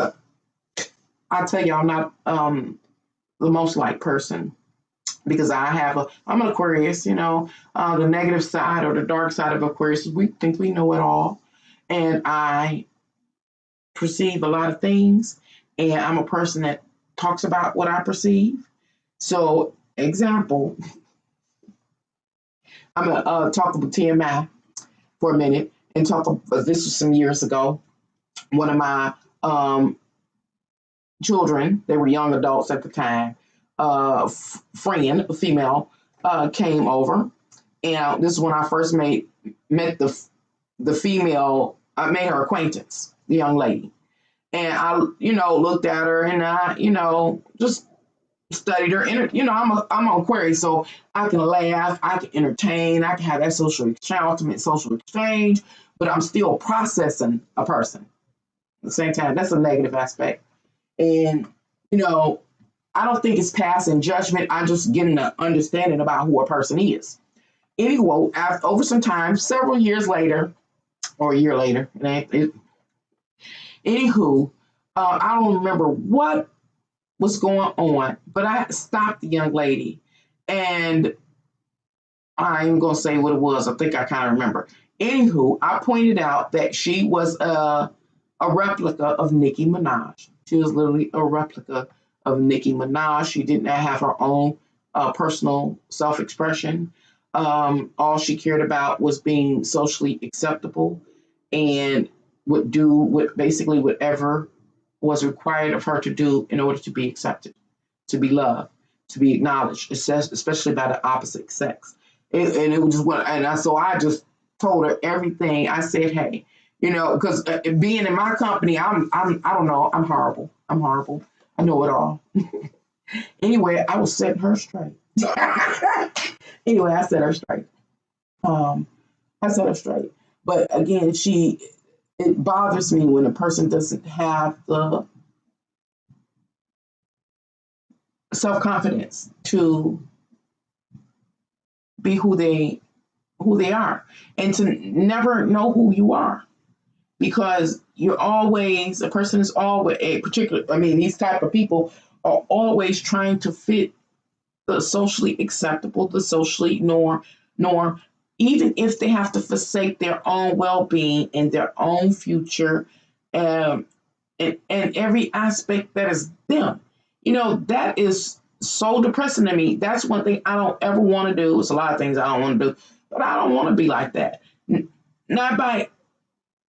I'll tell you, I'm not the most liked person, because I'm an Aquarius, the negative side or the dark side of Aquarius, we think we know it all. And I perceive a lot of things, and I'm a person that talks about what I perceive. So, example, I'm going to talk about TMI for a minute and talk about, this was some years ago, one of my children, they were young adults at the time, friend, a female, came over. And this is when I first met the female. I made her acquaintance, the young lady. And I, looked at her and I, just studied her. I'm an Aquarius, so I can laugh, I can entertain, I can have that ultimate social exchange, but I'm still processing a person at the same time. That's a negative aspect. And, I don't think it's passing judgment. I'm just getting an understanding about who a person is. Anyway, over some time, several years later, or a year later, anywho, I don't remember what was going on, but I stopped the young lady, and I ain't gonna say what it was. I think I kind of remember. Anywho, I pointed out that she was a replica of Nicki Minaj. She was literally a replica of Nicki Minaj. She did not have her own personal self-expression. All she cared about was being socially acceptable and would do basically whatever was required of her to do in order to be accepted, to be loved, to be acknowledged, especially by the opposite sex. And it was just so I just told her everything. I said, hey, because being in my company, I don't know, I'm horrible. I know it all. Anyway, I was setting her straight. Anyway, I set her straight. I set her straight. But again, it bothers me when a person doesn't have the self-confidence to be who they are, and to never know who you are, because a person is always these type of people are always trying to fit the socially acceptable, the socially norm, even if they have to forsake their own well-being and their own future, and every aspect that is them. That is so depressing to me. That's one thing I don't ever want to do. It's a lot of things I don't want to do, but I don't want to be like that. Not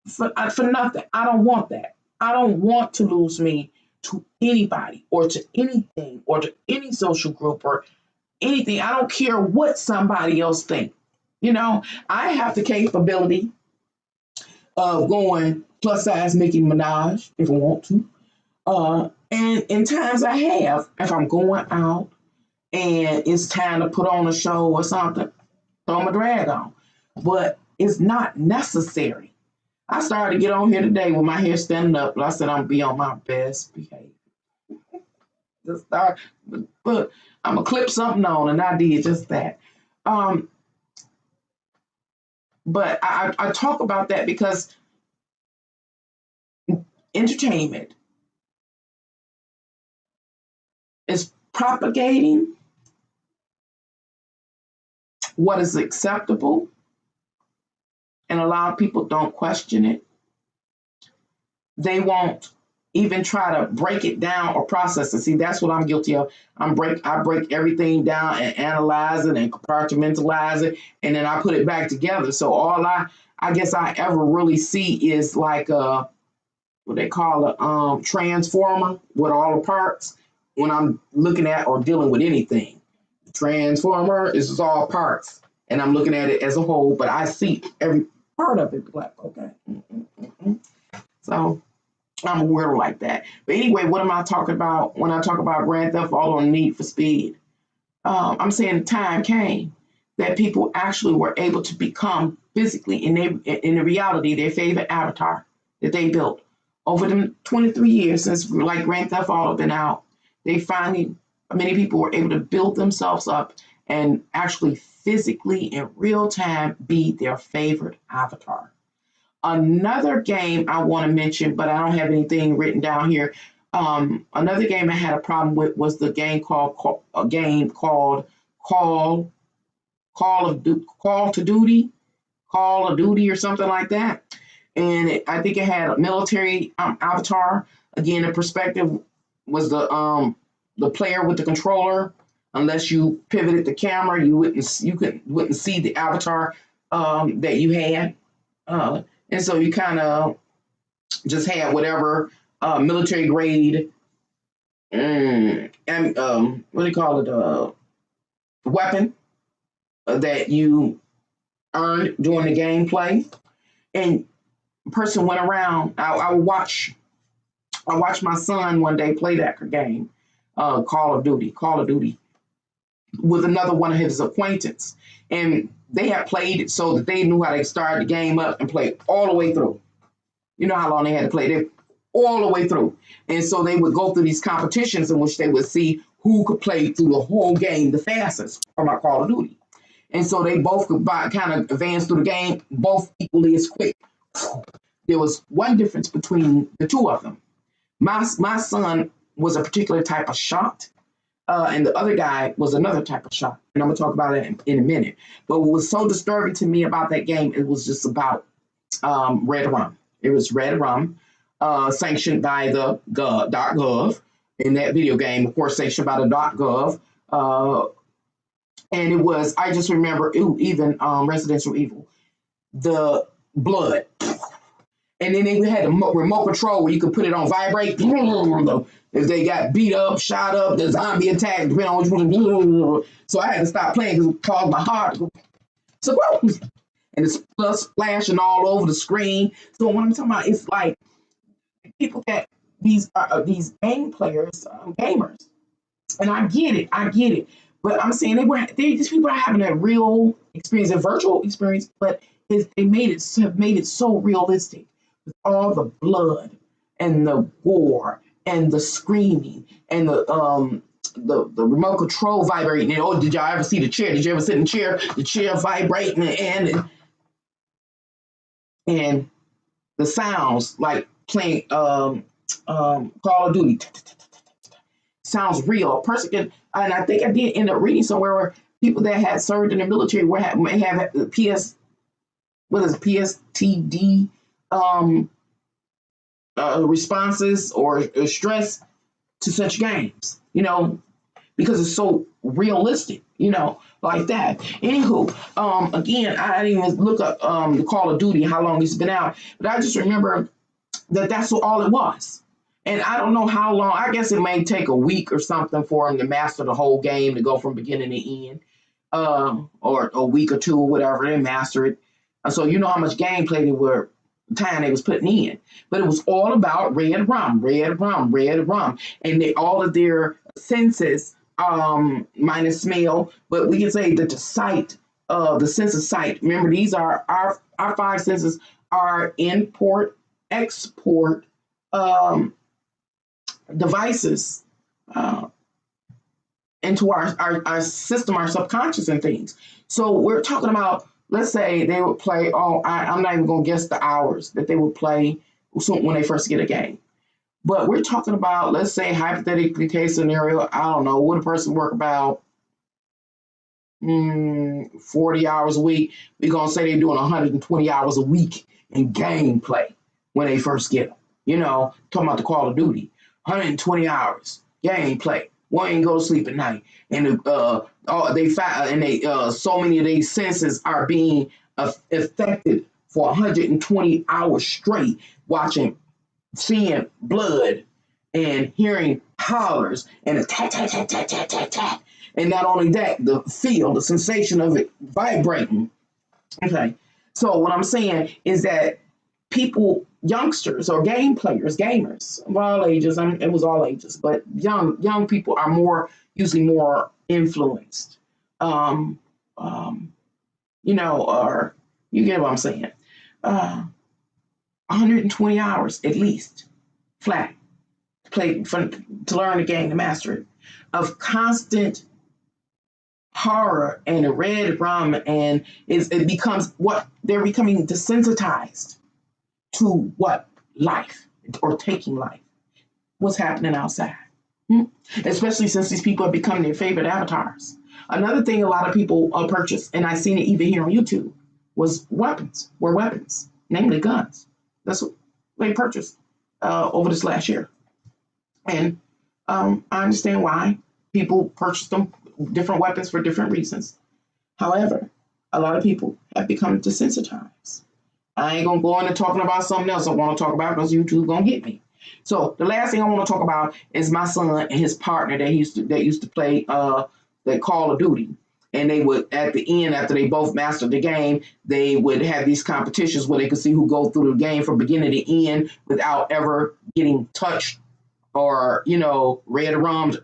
for nothing. I don't want that. I don't want to lose me to anybody or to anything or to any social group or anything. I don't care what somebody else thinks. I have the capability of going plus size Nicki Minaj if I want to. And in times I have, if I'm going out and it's time to put on a show or something, throw my drag on. But it's not necessary. I started to get on here today with my hair standing up, but I said I'm gonna be on my best behavior. Just start, but I'm gonna clip something on, and I did just that. But I talk about that because entertainment is propagating what is acceptable, and a lot of people don't question it. They won't even try to break it down or process it. See, that's what I'm guilty of. I break everything down and analyze it and compartmentalize it, and then I put it back together. So all I guess I ever really see is like what they call a transformer with all the parts when I'm looking at or dealing with anything. Transformer is all parts, and I'm looking at it as a whole, but I see every part of it. Like, okay. So I'm a weirdo like that. But anyway, what am I talking about when I talk about Grand Theft Auto and Need for Speed? I'm saying the time came that people actually were able to become physically in the reality their favorite avatar that they built over the 23 years since like Grand Theft Auto been out. Many people were able to build themselves up and actually physically in real time be their favorite avatar. Another game I want to mention, but I don't have anything written down here. Another game I had a problem with was the game called Call of Duty or something like that. And I think it had a military avatar. Again, the perspective was the player with the controller. Unless you pivoted the camera, you wouldn't see the avatar that you had. And so you kind of just had whatever military grade and what do you call it? Weapon that you earned during the gameplay, and a person went around. I watched my son one day play that game, Call of Duty, with another one of his acquaintance, and they had played it so that they knew how to start the game up and play all the way through. You know how long they had to play it all the way through, and so they would go through these competitions in which they would see who could play through the whole game the fastest from our Call of Duty. And so they both could kind of advance through the game, both equally as quick. There was one difference between the two of them. My son was a particular type of shot, and the other guy was another type of shot. And I'm going to talk about it in a minute. But what was so disturbing to me about that game, it was just about Red Rum. It was Red Rum, sanctioned by the .gov in that video game, of course, sanctioned by the .gov. And it was, I just remember, even Residential Evil, the blood. And then they had the remote control where you could put it on vibrate. If they got beat up, shot up, the zombie attack, depending on which one. So I had to stop playing because it caused my heart to go. So, and it's splashing all over the screen. So what I'm talking about, it's like people get these game players, gamers. And I get it. But I'm saying these people are having a real experience, a virtual experience, but they have made it so realistic with all the blood and the gore and the screaming and the remote control vibrating. And, oh, did y'all ever see the chair? Did you ever sit in the chair? The chair vibrating and the sounds like playing Call of Duty. Sounds real. A person can, and I think I did end up reading somewhere where people that had served in the military may have PSTD responses or stress to such games, because it's so realistic, like that. Anywho, again, I didn't even look up the Call of Duty, how long it's been out, but I just remember that's all it was. And I don't know how long. I guess it may take a week or something for them to master the whole game, to go from beginning to end, or a week or two or whatever. They master it. So you know how much gameplay time they was putting in. But it was all about Red Rum. And all of their senses, minus smell, but we can say that the sight, the sense of sight. Remember, these are our five senses are import, export, devices into our system, our subconscious and things. So we're talking about, let's say they would play, I'm not even going to guess the hours that they would play when they first get a game. But we're talking about, let's say, hypothetically case scenario, I don't know, would a person work about 40 hours a week? We're going to say they're doing 120 hours a week in gameplay when they first get them. Talking about the Call of Duty. 120 hours gameplay. One ain't go to sleep at night, and so many of these senses are being affected for 120 hours straight, seeing blood, and hearing hollers and a tap tap tap tap tap tap tap, and not only that, the sensation of it vibrating. Okay, so what I'm saying is that people, youngsters or game players, gamers of all ages, it was all ages, but young people are usually more influenced. Or you get what I'm saying. 120 hours at least, flat, to learn the game, to master it, of constant horror and a Red Rum, and it becomes what they're becoming desensitized to life, or taking life, what's happening outside. Especially since these people have become their favorite avatars. Another thing a lot of people purchase, and I've seen it even here on YouTube, were weapons, namely guns. That's what they purchased over this last year. And I understand why people purchase them, different weapons for different reasons. However, a lot of people have become desensitized. I ain't going to go into talking about something else I want to talk about because YouTube going to get me. So the last thing I want to talk about is my son and his partner that used to play the Call of Duty. And they would, at the end, after they both mastered the game, they would have these competitions where they could see who go through the game from beginning to end without ever getting touched or, red rums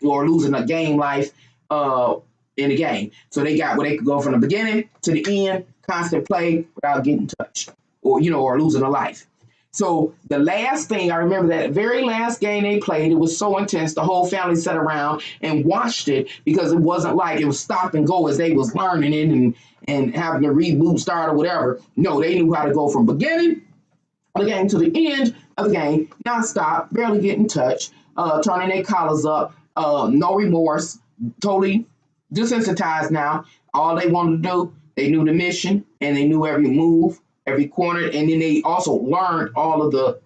or losing a game life in the game. So they got where they could go from the beginning to the end, constant play without getting touched or losing a life. So the last thing I remember, that very last game they played, it was so intense. The whole family sat around and watched it because it wasn't like it was stop and go as they was learning it and having to reboot, start or whatever. No, they knew how to go from beginning of the game to the end of the game, nonstop, barely getting touched, turning their collars up, no remorse, totally desensitized now. All they wanted to do, they knew the mission and they knew every move, every corner, and then they also learned all of the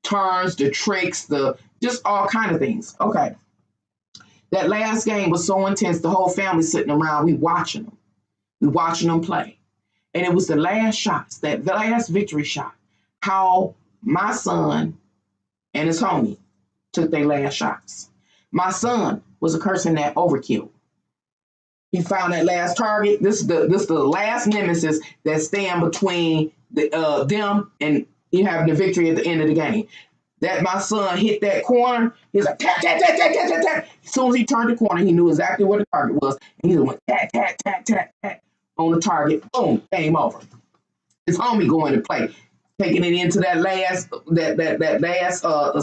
turns, the tricks, just all kind of things. Okay. That last game was so intense, the whole family sitting around, we watching them play. And it was the last shots, the last victory shot, how my son and his homie took their last shots. My son was a person that overkill. He found that last target. This is the last nemesis that stand between them and having the victory at the end of the game. That my son hit that corner, he's like tat tat tat tat tat tat tat. As soon as he turned the corner, he knew exactly where the target was, and he just went tat tat tat tat tat on the target. Boom, game over. His homie going to play, taking it into that last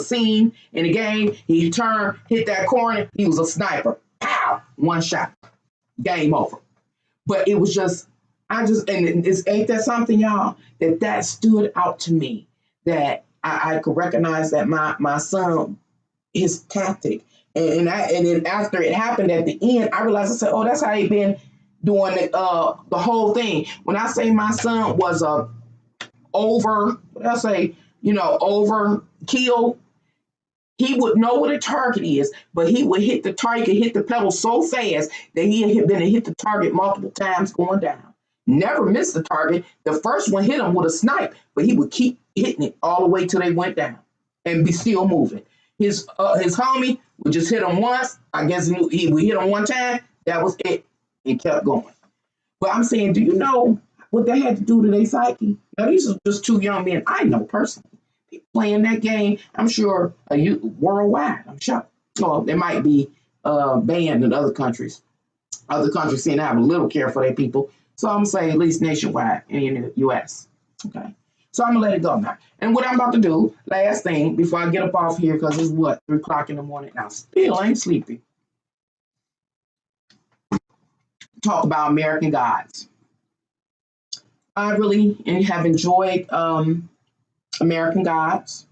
scene in the game. He turned, hit that corner. He was a sniper. Pow, one shot. Game over. But it was just, and ain't that something, y'all, that stood out to me, that I could recognize that my son, his tactic, and then after it happened at the end, I realized, I said, oh, that's how he been doing the whole thing. When I say my son was overkill, he would know what a target is, but he would hit the target, hit the pedal so fast that he had been to hit the target multiple times going down. Never missed the target. The first one hit him with a snipe, but he would keep hitting it all the way till they went down and be still moving. His homie would just hit him once. I guess he would hit him one time. That was it. And kept going. But I'm saying, do you know what they had to do to their psyche? Now, these are just two young men I know personally. Playing that game, I'm sure worldwide. I'm sure. Well, they might be banned in other countries. Other countries seem to have a little care for their people. So I'm saying at least nationwide in the U.S. Okay. So I'm gonna let it go now. And what I'm about to do, last thing, before I get up off here, because it's 3 o'clock in the morning now. Still ain't sleepy. Talk about American Gods. I really have enjoyed American Gods,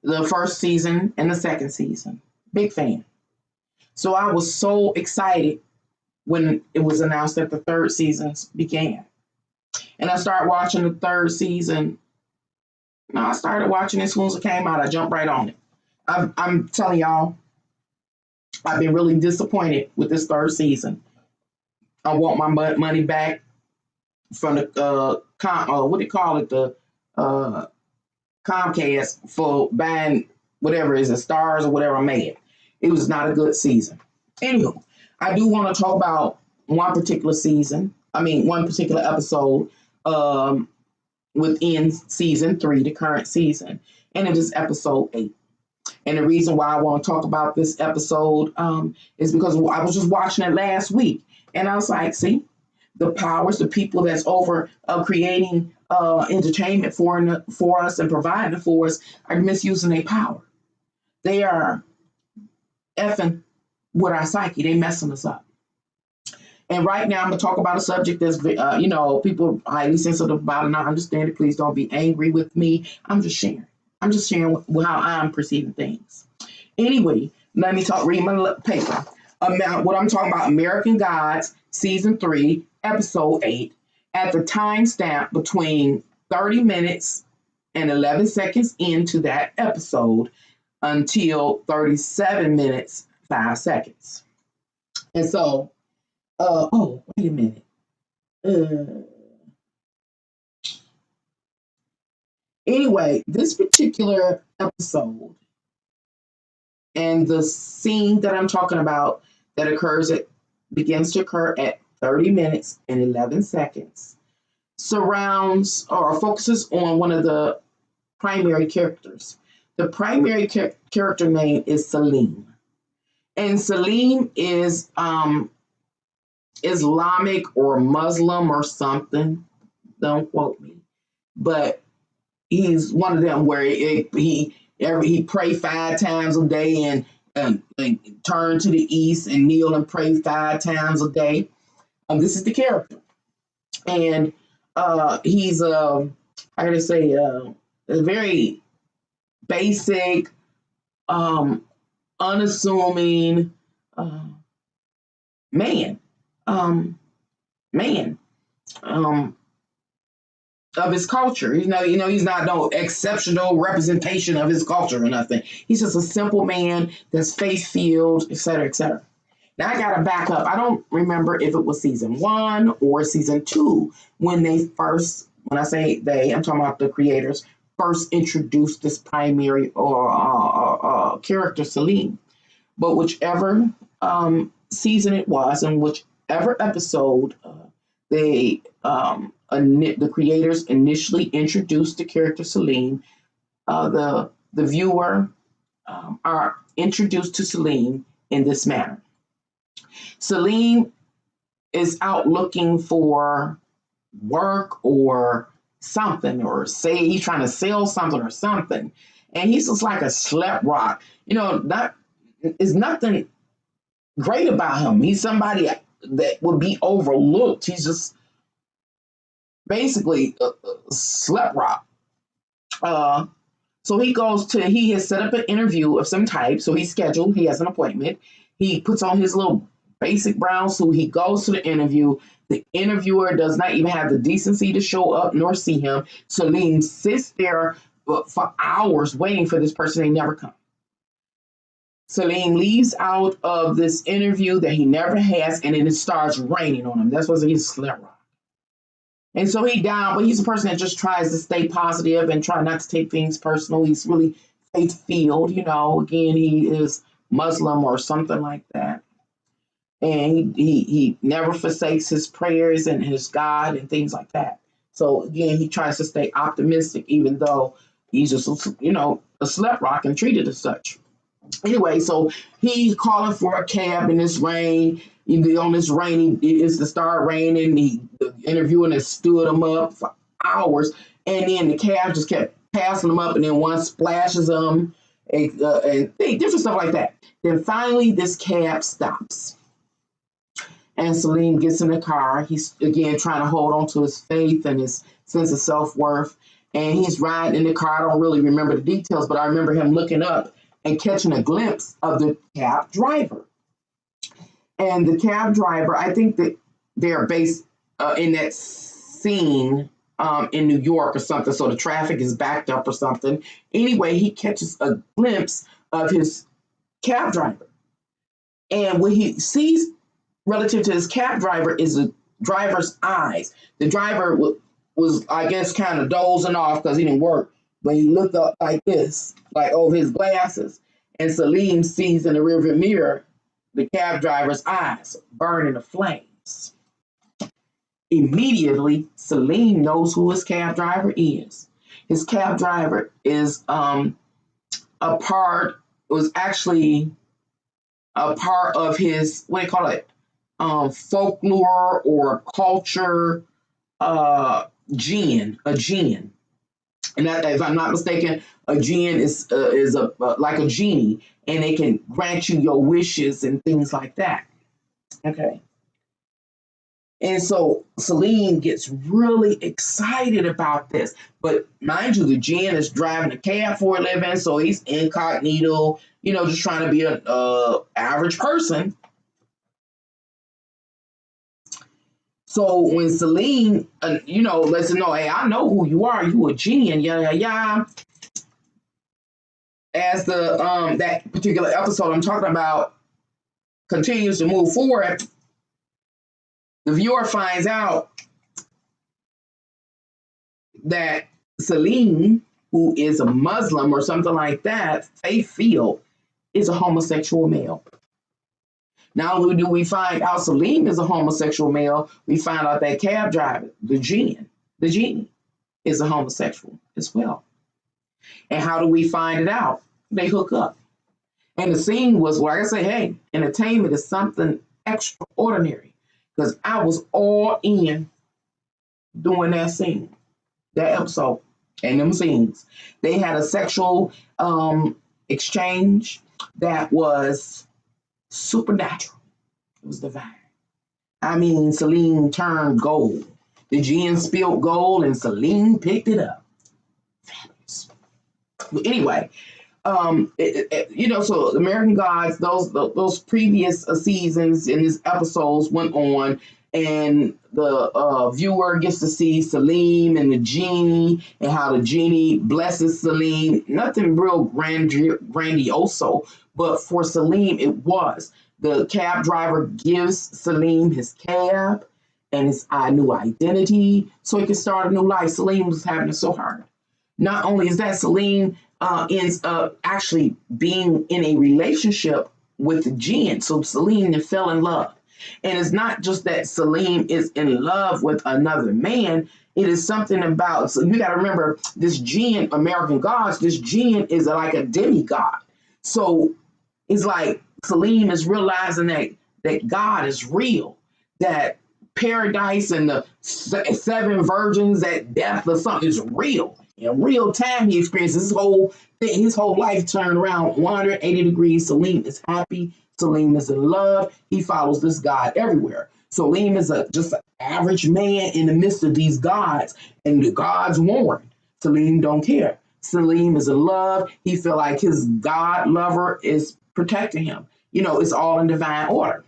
the first season and the second season. Big fan. So I was so excited when it was announced that the third season began. And I started watching the third season. No, I started watching it as soon as it came out. I jumped right on it. I'm telling y'all, I've been really disappointed with this third season. I want my money back from the what do you call it, the Comcast, for buying whatever is a STARZ or whatever I made. It was not a good season. Anywho, I do want to talk about one particular episode within season 3, the current season, and it is episode 8. And the reason why I want to talk about this episode is because I was just watching it last week, and I was like, see, the powers, the people that's over creating entertainment for us and providing for us are misusing their power. They are effing with our psyche. They messing us up. And right now I'm going to talk about a subject that's, people highly sensitive about, and I understand it. Please don't be angry with me. I'm just sharing. I'm just sharing how I'm perceiving things. Anyway, let me read my paper. What I'm talking about, American Gods, Season 3, Episode 8, at the timestamp between 30 minutes and 11 seconds into that episode until 37 minutes, 5 seconds. And so, wait a minute. Anyway, this particular episode and the scene that I'm talking about that begins to occur at 30 minutes and 11 seconds surrounds or focuses on one of the primary characters. The primary character name is Salim. And Salim is Islamic or Muslim or something. Don't quote me. But he's one of them where he pray 5 times a day and turn to the east and kneel and pray 5 times a day. This is the character, and he's I gotta say a very basic, unassuming man, man. Of his culture. He's not no exceptional representation of his culture or nothing. He's just a simple man that's faith-filled, etc., etc. Now I gotta back up. I don't remember if it was season 1 or season 2 when I say they, I'm talking about the creators, first introduced this primary or character, Salim. But whichever season it was and whichever episode the creators initially introduced the character Salim, the viewer are introduced to Salim in this manner. Salim is out looking for work or something, or say he's trying to sell something or something, and he's just like a slap rock. There's nothing great about him. He's somebody that would be overlooked. He's just basically a slap rock. So he has set up an interview of some type. So he's scheduled, he has an appointment. He puts on his little basic brown suit. He goes to the interview. The interviewer does not even have the decency to show up nor see him. Salim sits there for hours waiting for this person. They never come. Salim leaves out of this interview that he never has, and then it starts raining on him. That's why he's slap rock. And so but he's a person that just tries to stay positive and try not to take things personal. He's really faith-filled, Again, he is Muslim or something like that. And he never forsakes his prayers and his God and things like that. So again, he tries to stay optimistic, even though he's just, a slap rock and treated as such. Anyway, so he calling for a cab in this rain. On this rain, it's to start raining. The interviewer has stood him up for hours, and then the cab just kept passing him up, and then one splashes him, and different stuff like that. Then finally, this cab stops, and Salim gets in the car. He's again trying to hold on to his faith and his sense of self-worth, and he's riding in the car. I don't really remember the details, but I remember him looking up and catching a glimpse of the cab driver. And the cab driver, I think that they're based in that scene in New York or something, so the traffic is backed up or something. Anyway, he catches a glimpse of his cab driver. And what he sees relative to his cab driver is the driver's eyes. The driver was, I guess, kind of dozing off because he didn't work, but he looked up like this, like over his glasses, and Salim sees in the rearview mirror the cab driver's eyes burning the flames. Immediately, Salim knows who his cab driver is. His cab driver is actually a part of his, what do you call it, folklore or culture, jinn, a jinn. And that, if I'm not mistaken, a jinn is like a genie, and they can grant you your wishes and things like that. Okay. And so Salim gets really excited about this. But mind you, the jinn is driving a cab for a living, so he's incognito, just trying to be an average person. So when Salim, lets him know, hey, I know who you are. You a jinn, yeah. As the that particular episode I'm talking about continues to move forward, the viewer finds out that Salim who is a Muslim or something like that, faith feel, is a homosexual male. Not only do we find out Salim is a homosexual male, we find out that cab driver, the genie, is a homosexual as well. And how do we find it out? They hook up. And the scene was, like I say, hey, entertainment is something extraordinary. Because I was all in doing that scene, that episode, and them scenes. They had a sexual exchange that was supernatural. It was divine. I mean, Celine turned gold. The gin spilled gold and Celine picked it up. Fabulous. But anyway, so American Gods, those previous seasons in these episodes went on, and the viewer gets to see Salim and the genie, and how the genie blesses Salim. Nothing real grandioso, but for Salim, it was. The cab driver gives Salim his cab and his new identity so he can start a new life. Salim was having it so hard. Not only is that, Salim ends up actually being in a relationship with the jinn. So Salim fell in love. And it's not just that Salim is in love with another man. It is something about, so you got to remember, this jinn, American Gods, this jinn is like a demigod. So it's like Salim is realizing that God is real, that paradise and the 7 virgins at death or something is real. In real time, he experiences his whole thing, his whole life turned around 180 degrees. Salim is happy. Salim is in love. He follows this God everywhere. Salim is just an average man in the midst of these gods, and the gods warn. Salim don't care. Salim is in love. He feel like his God lover is protecting him. It's all in divine order.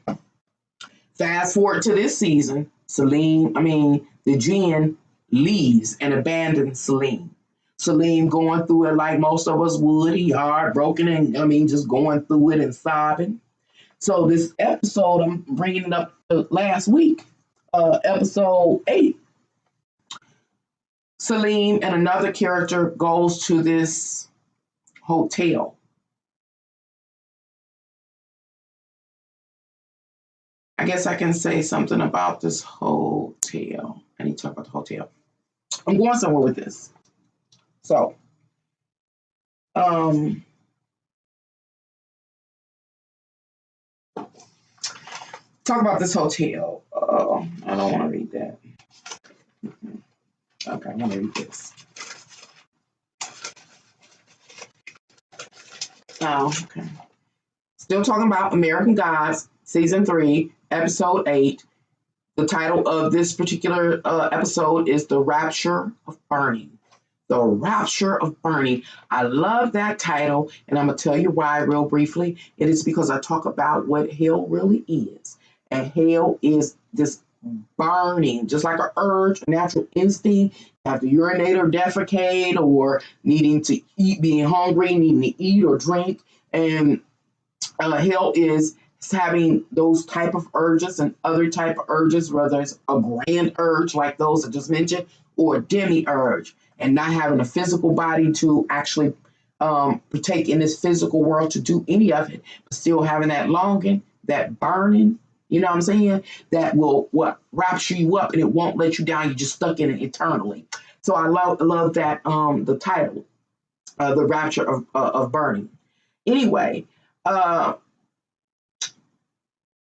Fast forward to this season, the jinn leaves and abandons Salim. Salim going through it like most of us would. He heartbroken and just going through it and sobbing. So this episode, I'm bringing it up last week, episode 8. Salim and another character goes to this hotel. I guess I can say something about this hotel. I need to talk about the hotel. I'm going somewhere with this. So, talk about this hotel. I don't want to read that. Okay, I want to read this. Oh, okay. Still talking about American Gods, Season 3, Episode 8. The title of this particular episode is The Rapture of Burning. The Rapture of Burning. I love that title, and I'm going to tell you why real briefly. It is because I talk about what hell really is. And hell is this burning, just like an urge, a natural instinct, have to urinate or defecate, or needing to eat, being hungry, needing to eat or drink. And hell is having those type of urges and other type of urges, whether it's a grand urge like those I just mentioned, or a demi-urge, and not having a physical body to actually partake in this physical world to do any of it, but still having that longing, that burning, you know what I'm saying? That will rapture you up, and it won't let you down. You're just stuck in it eternally. So I love that the title, The Rapture of Burning. Anyway,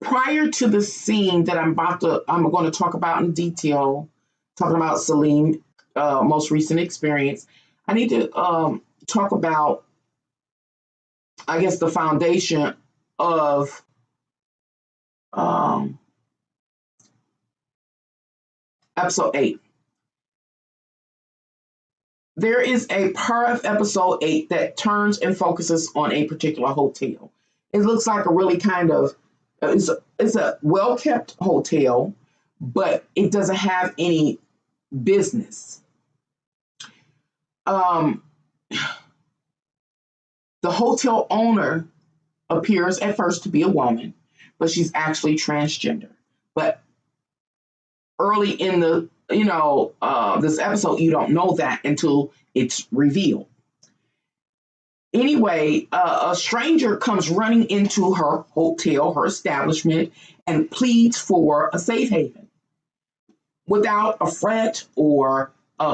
prior to the scene that I'm going to talk about in detail, talking about Salim, most recent experience, I need to talk about, I guess, the foundation of episode 8. There is a part of episode 8 that turns and focuses on a particular hotel. It looks like a really kind of, it's a well-kept hotel, but it doesn't have any business. The hotel owner appears at first to be a woman, but she's actually transgender. But early in the this episode, you don't know that until it's revealed. Anyway, a stranger comes running into her hotel, her establishment, and pleads for a safe haven. Without a fret or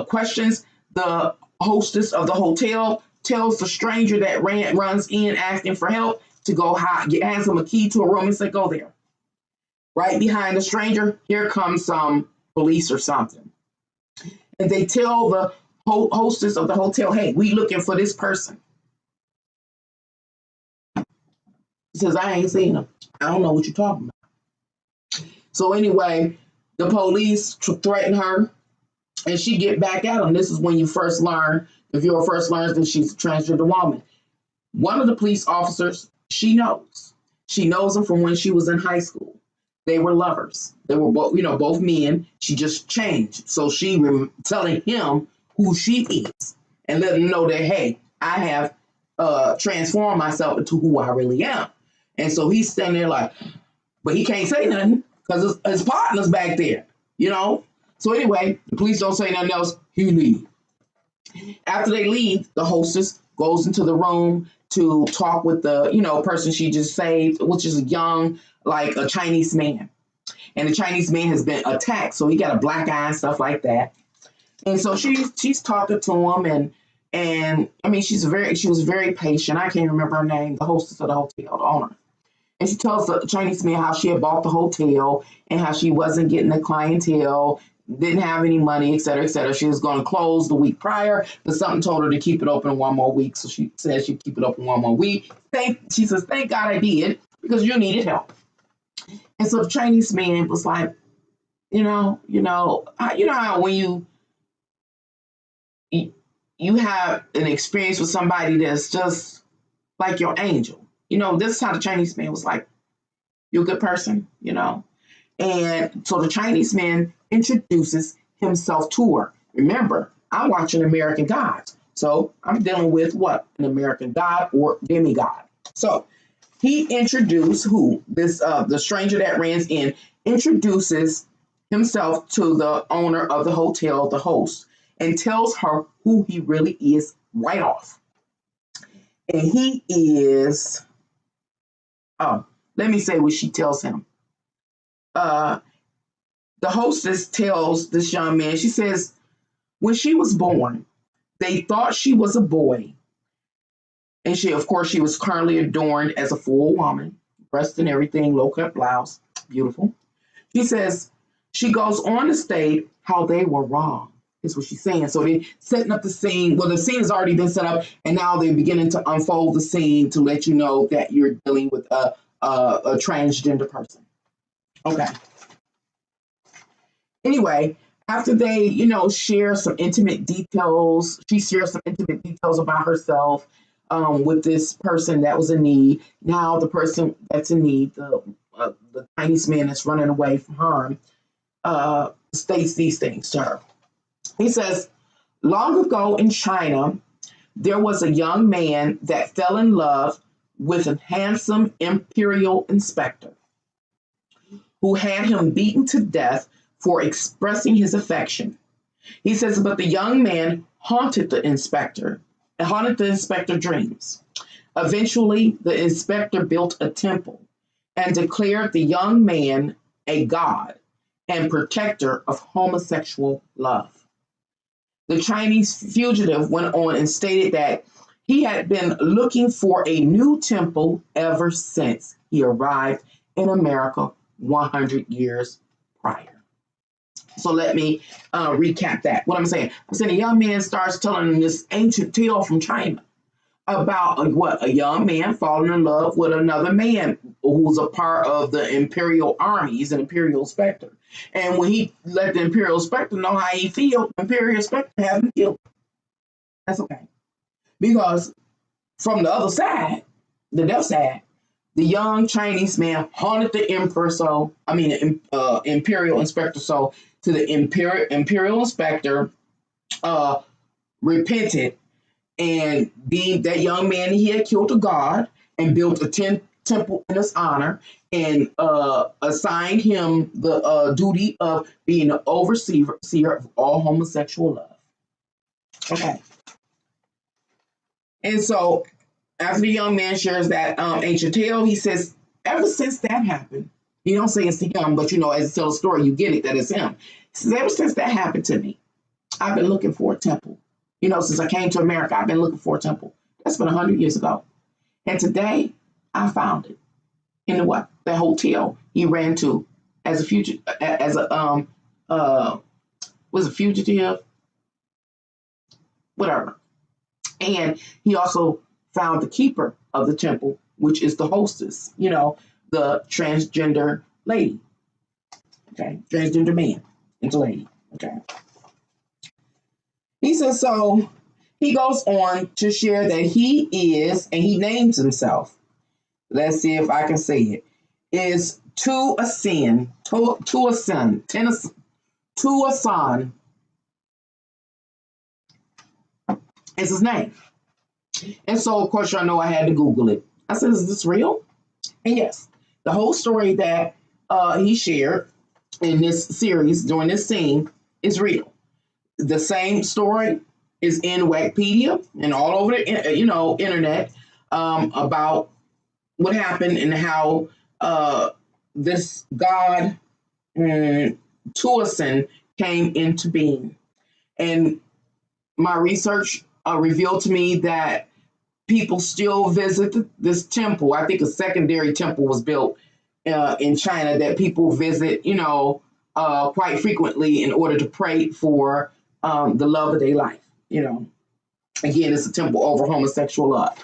questions, the hostess of the hotel tells the stranger that runs in asking for help to go hands him a key to a room and say, go there. Right behind the stranger, here comes some police or something. And they tell the hostess of the hotel, hey, we looking for this person. He says, I ain't seen him. I don't know what you're talking about. So anyway, the police threaten her, and she get back at them. This is when you first learn, if you're first learns that she's a transgender woman. One of the police officers, she knows. She knows him from when she was in high school. They were lovers. They were both men. She just changed. So she telling him who she is and letting him know that, hey, I have transformed myself into who I really am. And so he's standing there like, but he can't say nothing because his partner's back there, So anyway, the police don't say nothing else. He leaves. After they leave, the hostess goes into the room to talk with the, person she just saved, which is young, like a Chinese man. And the Chinese man has been attacked, so he got a black eye and stuff like that. And so she's talking to him, and I mean, she was very patient. I can't remember her name, the hostess of the hotel, the owner. And she tells the Chinese man how she had bought the hotel and how she wasn't getting the clientele, didn't have any money, et cetera, et cetera. She was going to close the week prior, but something told her to keep it open one more week. So she said she'd keep it open one more week. She says, thank God I did, because you needed help. And so the Chinese man was like, how when you have an experience with somebody that's just like your angel. This is how the Chinese man was like, you're a good person, And so the Chinese man introduces himself to her. Remember, I'm watching American Gods. So I'm dealing with what? An American god or demigod. So he introduced the stranger that runs in, introduces himself to the owner of the hotel, the host, and tells her who he really is right off. And he is... let me say what she tells him. The hostess tells this young man, she says, when she was born, they thought she was a boy. And she was currently adorned as a full woman, breast and everything, low-cut blouse, beautiful. She says, she goes on to state how they were wrong, is what she's saying. So they're setting up the scene. Well, the scene has already been set up, and now they're beginning to unfold the scene to let you know that you're dealing with a transgender person. Okay. Anyway, after they, share some intimate details, she shares some intimate details about herself with this person that was in need. Now the person that's in need, the Chinese man that's running away from harm, states these things to her. He says, long ago in China, there was a young man that fell in love with a handsome imperial inspector who had him beaten to death for expressing his affection. He says, but the young man haunted the inspector dreams. Eventually, the inspector built a temple and declared the young man a god and protector of homosexual love. The Chinese fugitive went on and stated that he had been looking for a new temple ever since he arrived in America 100 years prior. So let me recap that. What I'm saying a young man starts telling him this ancient tale from China about a young man falling in love with another man who's a part of the imperial army. He's an imperial inspector. And when he let the imperial inspector know how he feels, the imperial inspector had him killed. That's okay. Because from the other side, the left side, the young Chinese man haunted the imperial inspector. So to the imperial inspector repented and deemed that young man he had killed a god and built a temple in his honor and assigned him the duty of being the overseer of all homosexual love. Okay. And so after the young man shares that ancient tale, he says, ever since that happened, you don't say it's to him, but as you tell the story, you get it that it's him. He says, ever since that happened to me, I've been looking for a temple. Since I came to America, I've been looking for a temple. That's been 100 years ago. And today, I found it in the hotel he ran to as a fugitive, was a fugitive, whatever. And he also found the keeper of the temple, which is the hostess, the transgender lady. Okay, transgender man and lady. Okay. He says, so he goes on to share that he is, and he names himself. Let's see if I can say it. Is Tuasan is his name. And so, of course, y'all know I had to Google it. I said, is this real? And yes, the whole story that he shared in this series during this scene is real. The same story is in Wikipedia and all over the internet about what happened and how this god Tuasan came into being. And my research revealed to me that people still visit this temple. I think a secondary temple was built in China that people visit, quite frequently in order to pray for the love of their life. Again, it's a temple over homosexual love.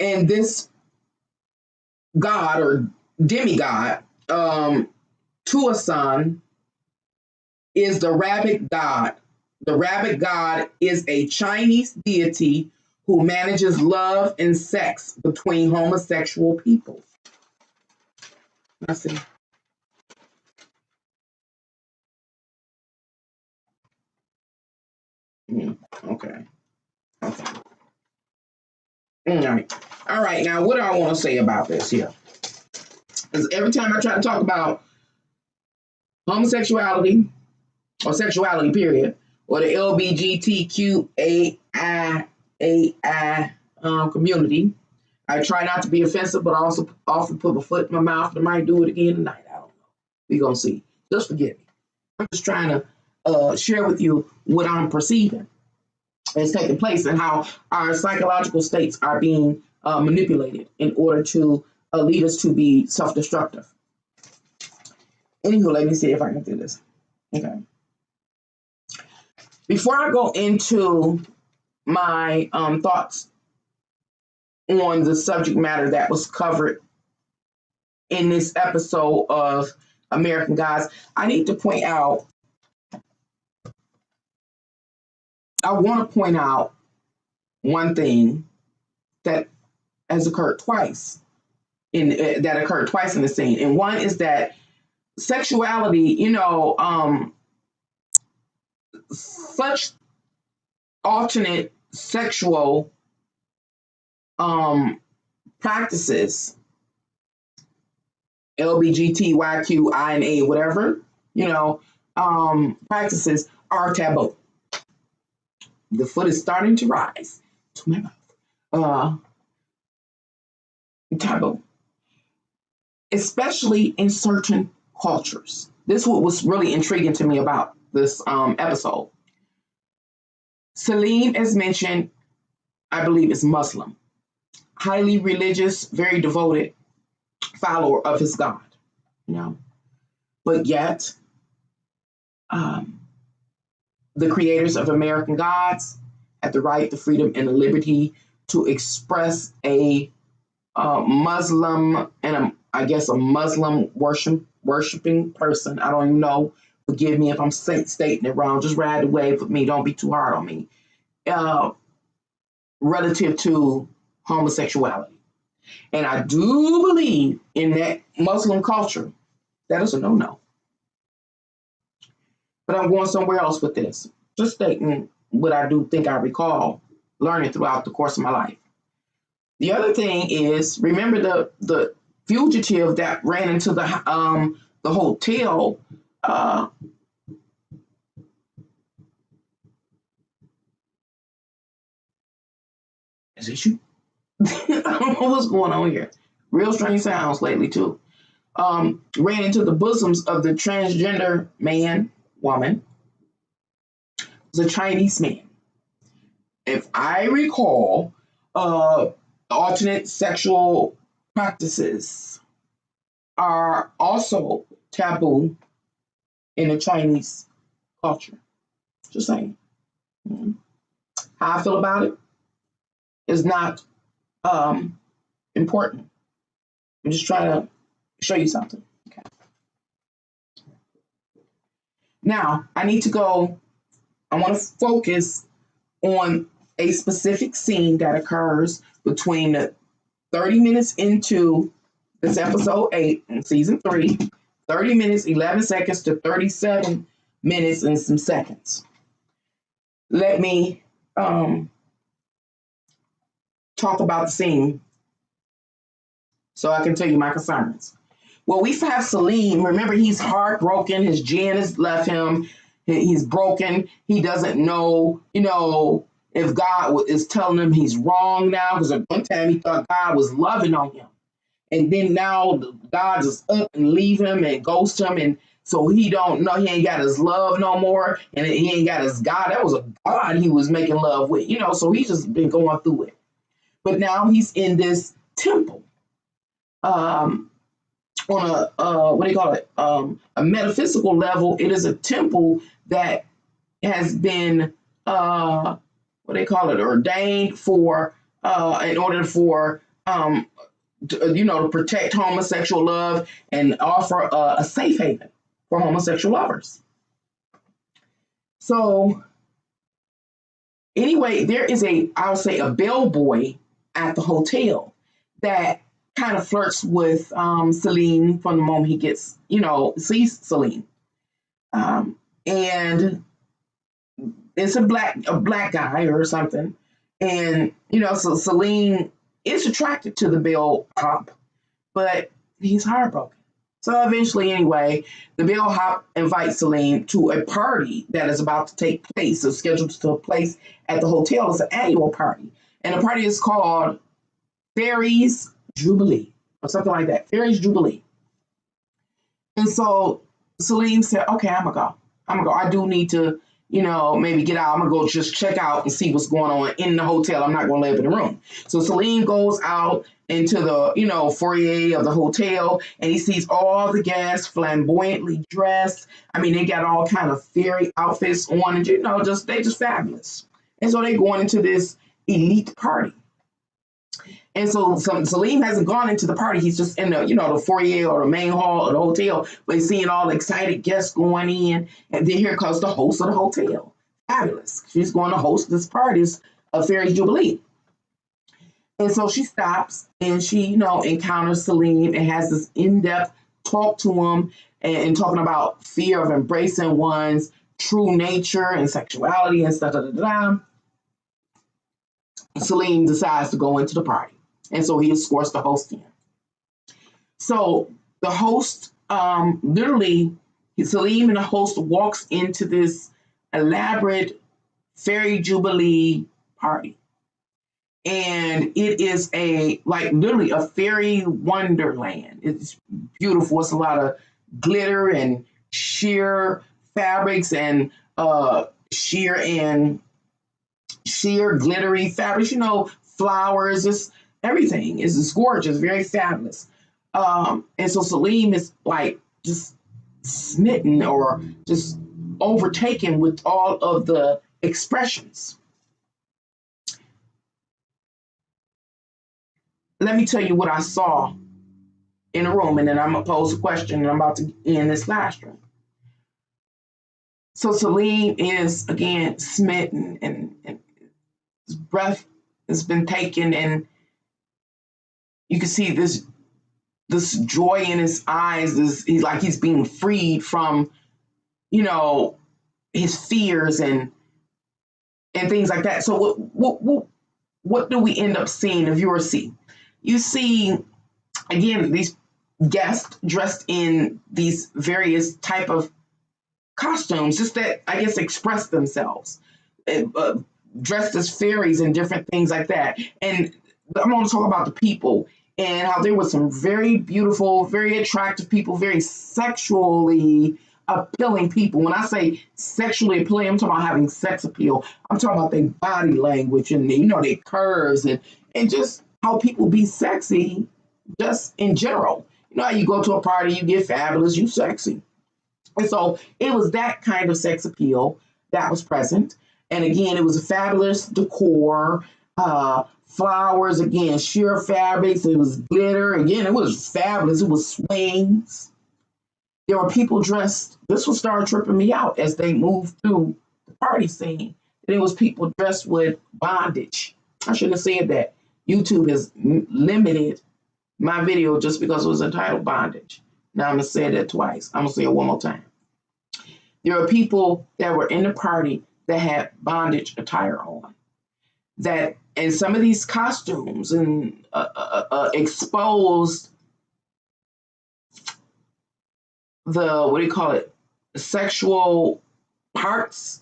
And this god or demigod, Tuasan, is the rabbit god. The rabbit god is a Chinese deity who manages love and sex between homosexual people. I see. Okay. All right. Now, what do I want to say about this here? Because every time I try to talk about homosexuality or sexuality, period, or the LGBTQAI community, I try not to be offensive, but I also often put my foot in my mouth and I might do it again tonight. I don't know. We're going to see. Just forgive me. I'm just trying to share with you what I'm perceiving is taking place and how our psychological states are being manipulated in order to lead us to be self-destructive. Anywho, let me see if I can do this. Okay. Before I go into my thoughts on the subject matter that was covered in this episode of American Gods, I want to point out one thing that has occurred twice in the scene. And one is that sexuality, such alternate sexual practices, LGBTQIA, whatever, practices are taboo. The foot is starting to rise to my mouth. Taboo. Especially in certain cultures. This is what was really intriguing to me about this episode. Salim, as mentioned, I believe is Muslim. Highly religious, very devoted follower of his God. But yet, the creators of American Gods had the right, the freedom, and the liberty to express a Muslim and I guess a Muslim worshiping person. I don't even know. Forgive me if I'm stating it wrong. Just ride the wave with me. Don't be too hard on me. Relative to homosexuality. And I do believe in that Muslim culture, that is a no-no. But I'm going somewhere else with this. Just stating what I do think I recall learning throughout the course of my life. The other thing is, remember the fugitive that ran into the hotel. Is it you? I don't know what's going on here. Real strange sounds lately too. Ran into the bosoms of the transgender woman. It was a Chinese man. If I recall, alternate sexual practices are also taboo in the Chinese culture. Just saying. Mm-hmm. How I feel about it is not important. I'm just trying to show you something. Okay. Now, I need to go, I want to focus on a specific scene that occurs between the 30 minutes into this episode 8 in season 3, 30 minutes, 11 seconds to 37 minutes and some seconds. Let me talk about the scene so I can tell you my concerns. Well, we have Salim. Remember, he's heartbroken. His Jen has left him. He's broken. He doesn't know, if God is telling him he's wrong now. Because at one time he thought God was loving on him. And then now God just up and leave him and ghost him. And so he don't know, he ain't got his love no more. And he ain't got his God. That was a God he was making love with, so he's just been going through it. But now he's in this temple. On a metaphysical level, it is a temple that has been ordained for in order for to protect homosexual love and offer a safe haven for homosexual lovers. So anyway, there is a bellboy at the hotel that kind of flirts with Celine from the moment he gets, sees Celine. And it's a black guy or something. And, so Celine is attracted to the bellhop, but he's heartbroken. So eventually, anyway, the bellhop invites Celine to a party that is about to take place, so scheduled to take place at the hotel. It's an annual party. And the party is called Fairies Jubilee or something like that. Fairies Jubilee. And so Celine said, okay, I'm gonna go. I do need to, maybe get out. I'm gonna go just check out and see what's going on in the hotel. I'm not gonna live in the room. So Celine goes out into the, foyer of the hotel, and he sees all the guests flamboyantly dressed. I mean, they got all kind of fairy outfits on, and they just fabulous. And so they going into this elite party. And so Salim hasn't gone into the party. He's just in the, the foyer or the main hall of the hotel, but he's seeing all the excited guests going in. And then here comes the host of the hotel. Fabulous. She's going to host this party of Fairies Jubilee. And so she stops and she, encounters Salim and has this in-depth talk to him and talking about fear of embracing one's true nature and sexuality and stuff. Salim decides to go into the party. And so he escorts the host in. So the host, literally, Salim and the host walks into this elaborate Fairy Jubilee party. And it is literally a fairy wonderland. It's beautiful. It's a lot of glitter and sheer fabrics and sheer glittery fabrics, flowers, just everything is gorgeous, very fabulous. And so Salim is just smitten or just overtaken with all of the expressions. Let me tell you what I saw in the room, and then I'm going to pose a question, and I'm about to end this live stream. So Salim is, again, smitten, and his breath has been taken, and you can see this joy in his eyes. He's being freed from, his fears and things like that. So what do we end up seeing, the viewer see? You see, again, these guests dressed in these various type of costumes, just that I guess express themselves, dressed as fairies and different things like that. And I'm going to talk about the people and how there was some very beautiful, very attractive people, very sexually appealing people. When I say sexually appealing, I'm talking about having sex appeal. I'm talking about their body language and their curves and just how people be sexy, just in general. You know how you go to a party, you get fabulous, you sexy. And so it was that kind of sex appeal that was present. And again, it was a fabulous decor, flowers, again, sheer fabrics. It was glitter. Again, it was fabulous. It was swings. There were people dressed. This will start tripping me out as they moved through the party scene. And it was people dressed with bondage. I shouldn't have said that. YouTube has limited my video just because it was entitled bondage. Now I'm going to say that twice. I'm going to say it one more time. There are people that were in the party that had bondage attire on. That, and some of these costumes and exposed the, what do you call it, sexual parts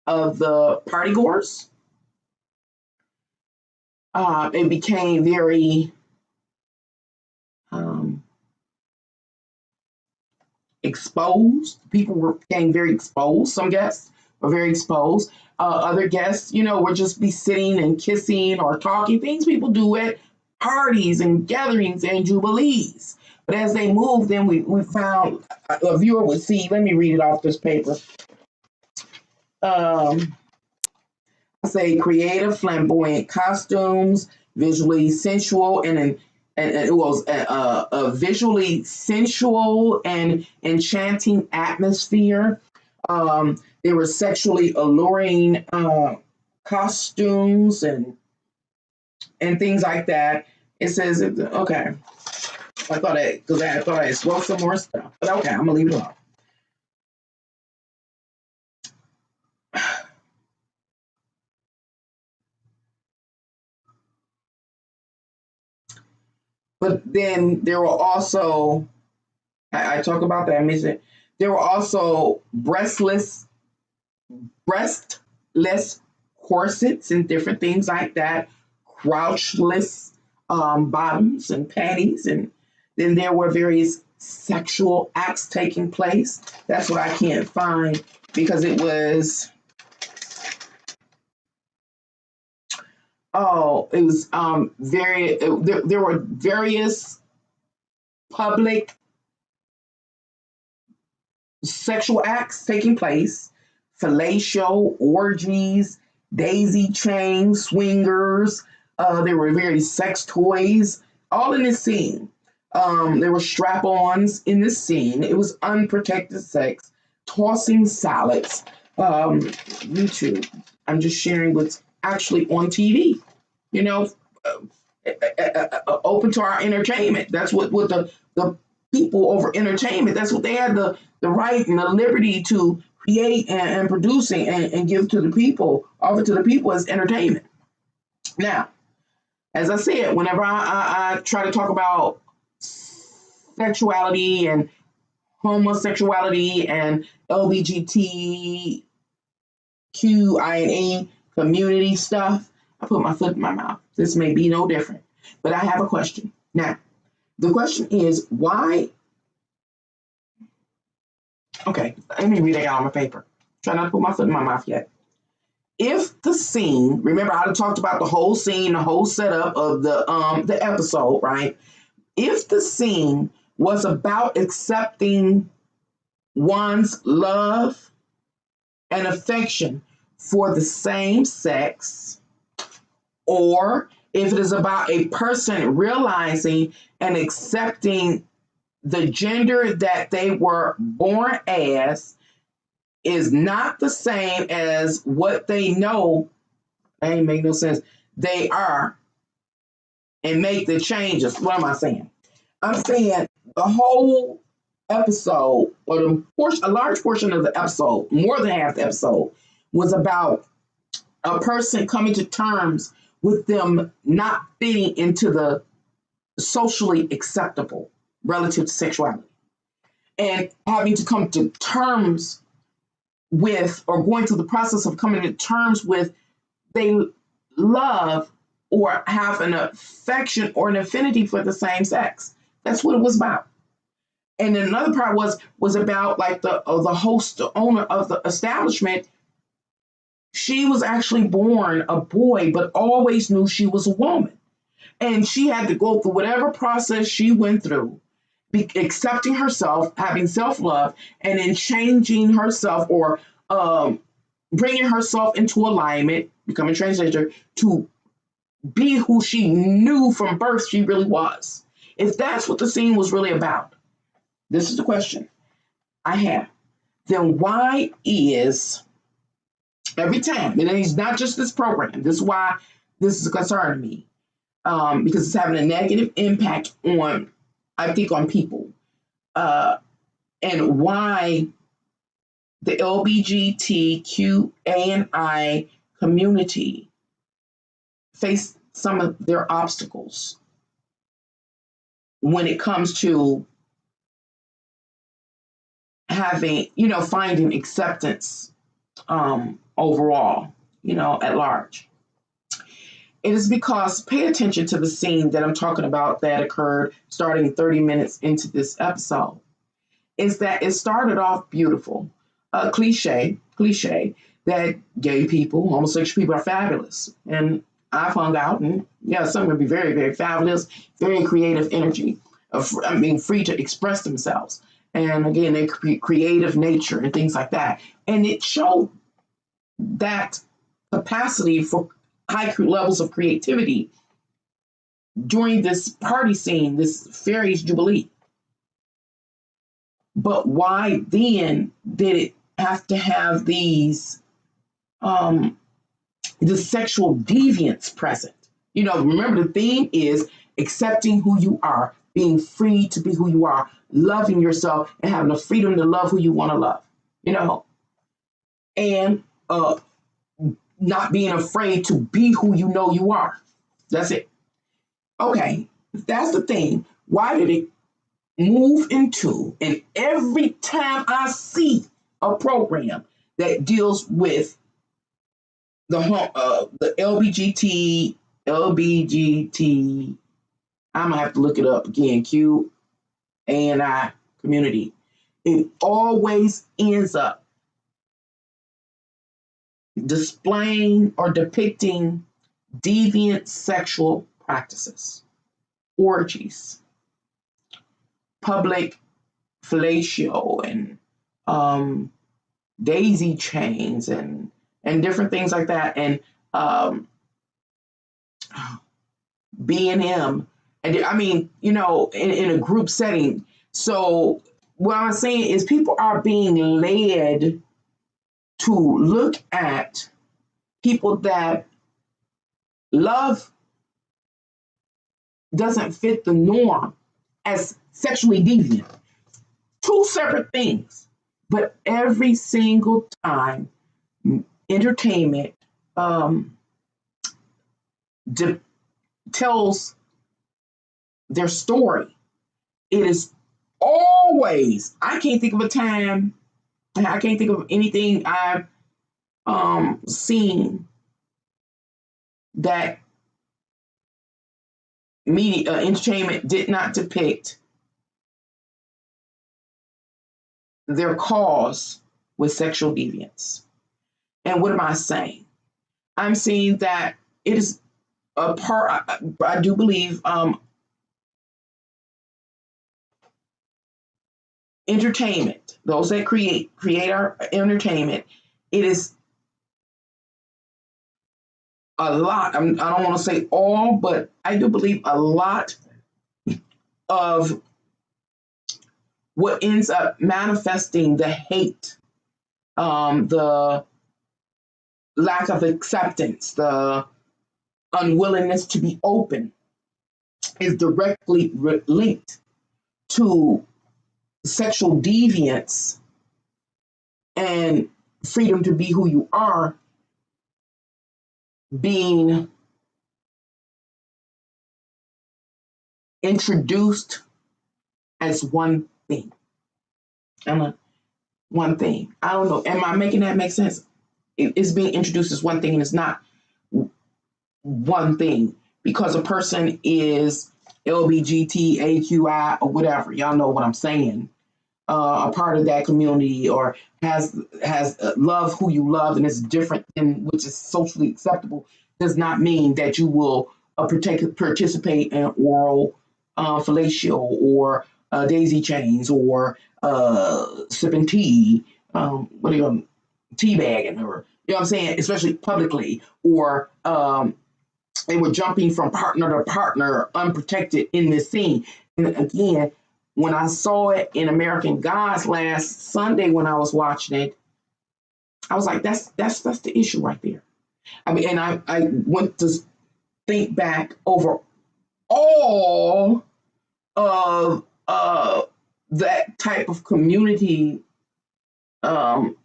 of the partygoers. It became very exposed. People became very exposed. Some guests were very exposed. Other guests, would just be sitting and kissing or talking, things people do at parties and gatherings and jubilees. But as they moved, then we found a viewer would see, let me read it off this paper. I say creative, flamboyant costumes, visually sensual, and it was a visually sensual and enchanting atmosphere. There were sexually alluring costumes and things like that. It says, okay. I thought I wrote some more stuff, but okay, I'm gonna leave it alone. But then there were also, I talk about that, I mentioned it. There were also breastless corsets and different things like that, crouchless bottoms and panties, and then there were various sexual acts taking place. That's what I can't find because it was, there were various public sexual acts taking place, fellatio, orgies, daisy chains, swingers. There were various sex toys, all in this scene. There were strap-ons in this scene. It was unprotected sex, tossing salads. YouTube. I'm just sharing what's actually on TV. Open to our entertainment. That's what the people over entertainment. That's what they had the right and the liberty to create and producing and give to the people, offer to the people as entertainment. Now, as I said, whenever I try to talk about sexuality and homosexuality and LGBTQIA community stuff, I put my foot in my mouth. This may be no different, but I have a question. Now, the question is why? Okay, let me read it out on my paper. Try not to put my foot in my mouth yet. If the scene, remember I talked about the whole scene, the whole setup of the episode, right? If the scene was about accepting one's love and affection for the same sex, or if it is about a person realizing and accepting the gender that they were born as is not the same as what they know, that ain't make no sense, they are, and make the changes. What am I saying? I'm saying the whole episode, or a large portion of the episode, more than half the episode, was about a person coming to terms with them not fitting into the socially acceptable relative to sexuality, and having to come to terms with, or going through the process of coming to terms with, they love or have an affection or an affinity for the same sex. That's what it was about. And then another part was about like the host, the owner of the establishment. She was actually born a boy, but always knew she was a woman. And she had to go through whatever process she went through, accepting herself, having self-love, and then changing herself, or bringing herself into alignment, becoming transgender, to be who she knew from birth she really was. If that's what the scene was really about, this is the question I have. Then why is every time, and it's not just this program, this is why this is a concern to me, because it's having a negative impact on, I think, on people, and why the LGBTQANI community face some of their obstacles when it comes to having, finding acceptance overall, at large. It is because, pay attention to the scene that I'm talking about that occurred starting 30 minutes into this episode, is that it started off beautiful. Cliche that gay people, homosexual people are fabulous. And I've hung out, and some would be very, very fabulous, very creative energy, free to express themselves. And again, their creative nature and things like that. And it showed that capacity for high levels of creativity during this party scene, this Fairies Jubilee. But why then did it have to have these the sexual deviance present? Remember, the theme is accepting who you are, being free to be who you are, loving yourself, and having the freedom to love who you want to love, and not being afraid to be who you know you are. That's it. Okay, if that's the thing, why did it move into, and every time I see a program that deals with the LBGT, I'm gonna have to look it up again, Q and I community, it always ends up displaying or depicting deviant sexual practices, orgies, public fellatio, and daisy chains, and different things like that, and B&M, and I mean, in a group setting. So what I'm saying is, people are being led to look at people that love doesn't fit the norm as sexually deviant. Two separate things. But every single time entertainment tells their story, it is always, I can't think of a time, I can't think of anything I've seen that media entertainment did not depict their cause with sexual deviance. And what am I saying? I'm saying that it is a part, I do believe, entertainment, those that create our entertainment, it is a lot. I don't want to say all, but I do believe a lot of what ends up manifesting the hate, the lack of acceptance, the unwillingness to be open, is directly linked to sexual deviance and freedom to be who you are being introduced as one thing. One thing. I don't know. Am I making that make sense? It's being introduced as one thing, and it's not one thing because a person is LBGTAQI or whatever. Y'all know what I'm saying. A part of that community, or has love who you love, and it's different than which is socially acceptable, does not mean that you will participate in oral fellatio or daisy chains or sipping tea, what are you teabagging, or you know what I'm saying, especially publicly, or they were jumping from partner to partner unprotected in this scene. And again, when I saw it in American Gods last Sunday when I was watching it, I was like, that's the issue right there. I mean, and I went to think back over all of that type of community, the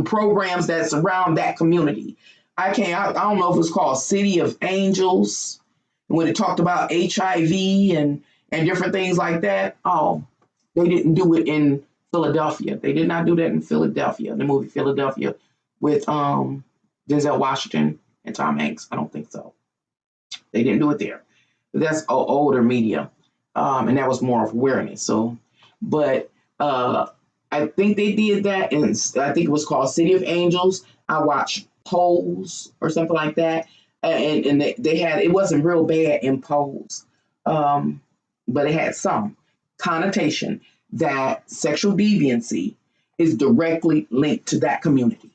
programs that surround that community. I don't know if it's called City of Angels, when it talked about HIV and different things like that. Oh, they didn't do it in Philadelphia. They did not do that in Philadelphia, the movie Philadelphia with Denzel Washington and Tom Hanks. I don't think so. They didn't do it there. But that's older media, and that was more of awareness. So, but I think they did that, and I think it was called City of Angels. I watched Pose or something like that, and they had, it wasn't real bad in Pose, but it had some connotation that sexual deviancy is directly linked to that community.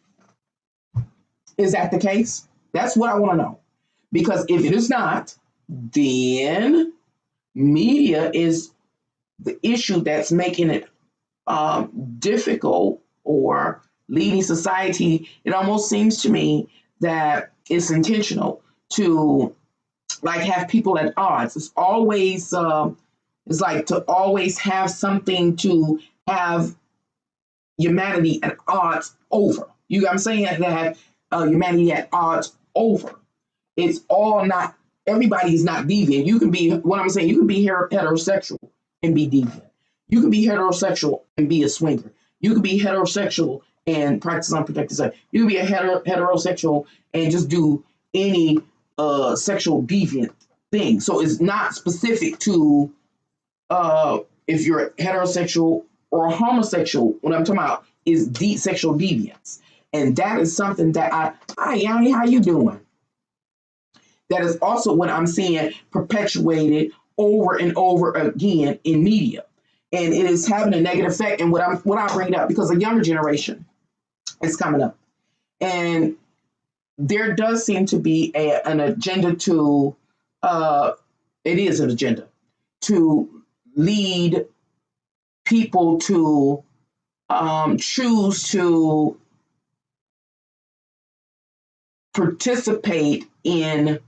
Is that the case? That's what I want to know. Because if it is not, then media is the issue that's making it difficult or leading society. It almost seems to me that it's intentional to like have people at odds. It's always it's like to always have something to have humanity at odds over. You know what I'm saying? To have humanity at odds over. It's all not, everybody is not deviant. You can be, what I'm saying, you can be heterosexual and be deviant. You can be heterosexual and be a swinger. You can be heterosexual and practice unprotected sex. You can be a heterosexual and just do any sexual deviant thing. So it's not specific to if you're heterosexual or homosexual. What I'm talking about is sexual deviance. And that is something that hi Yanni, how you doing? That is also what I'm seeing perpetuated over and over again in media. And it is having a negative effect. And what I bring it up, because the younger generation is coming up. And there does seem to be an agenda to, it is an agenda, to lead people to choose to participate in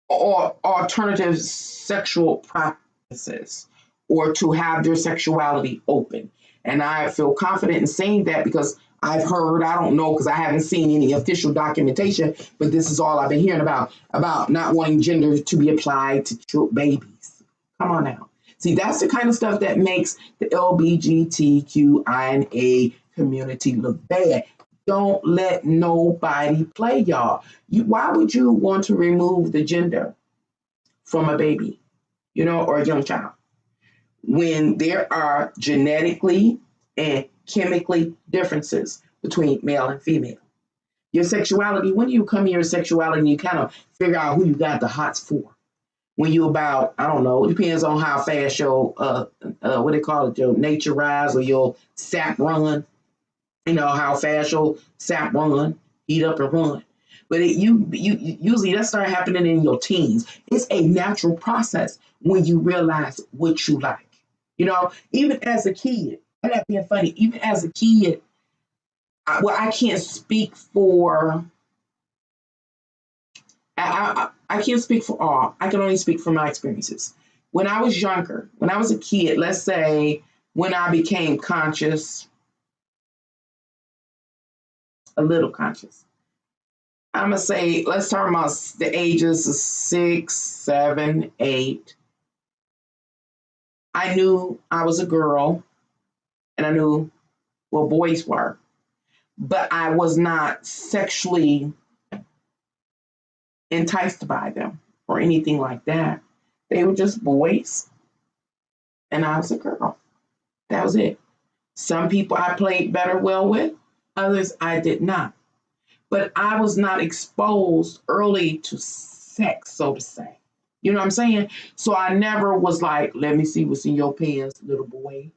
or alternative sexual practices, or to have their sexuality open. And I feel confident in saying that because I've heard, I don't know, because I haven't seen any official documentation, but this is all I've been hearing about not wanting gender to be applied to babies. Come on now. See, that's the kind of stuff that makes the LGBTQIA community look bad. Don't let nobody play y'all. Why would you want to remove the gender from a baby, or a young child, when there are genetically and chemically differences between male and female? Your sexuality, when you come here, sexuality, you kind of figure out who you got the hots for. When you about, I don't know, it depends on how fast your, what they call it, your nature rise or your sap run. How fast your sap run, heat up and run. But you usually that start happening in your teens. It's a natural process when you realize what you like. Even as a kid, and that being funny, even as a kid, I can't speak for, I can't speak for all. I can only speak from my experiences. When I was younger, when I was a kid, let's say when I became conscious, a little conscious, I'm going to say, let's talk about the ages of 6, 7, 8, I knew I was a girl and I knew what boys were, but I was not sexually enticed by them or anything like that. They were just boys and I was a girl. That was it. Some people I played better well with, others I did not. But I was not exposed early to sex, so to say. You know what I'm saying? So I never was like, let me see what's in your pants, little boy.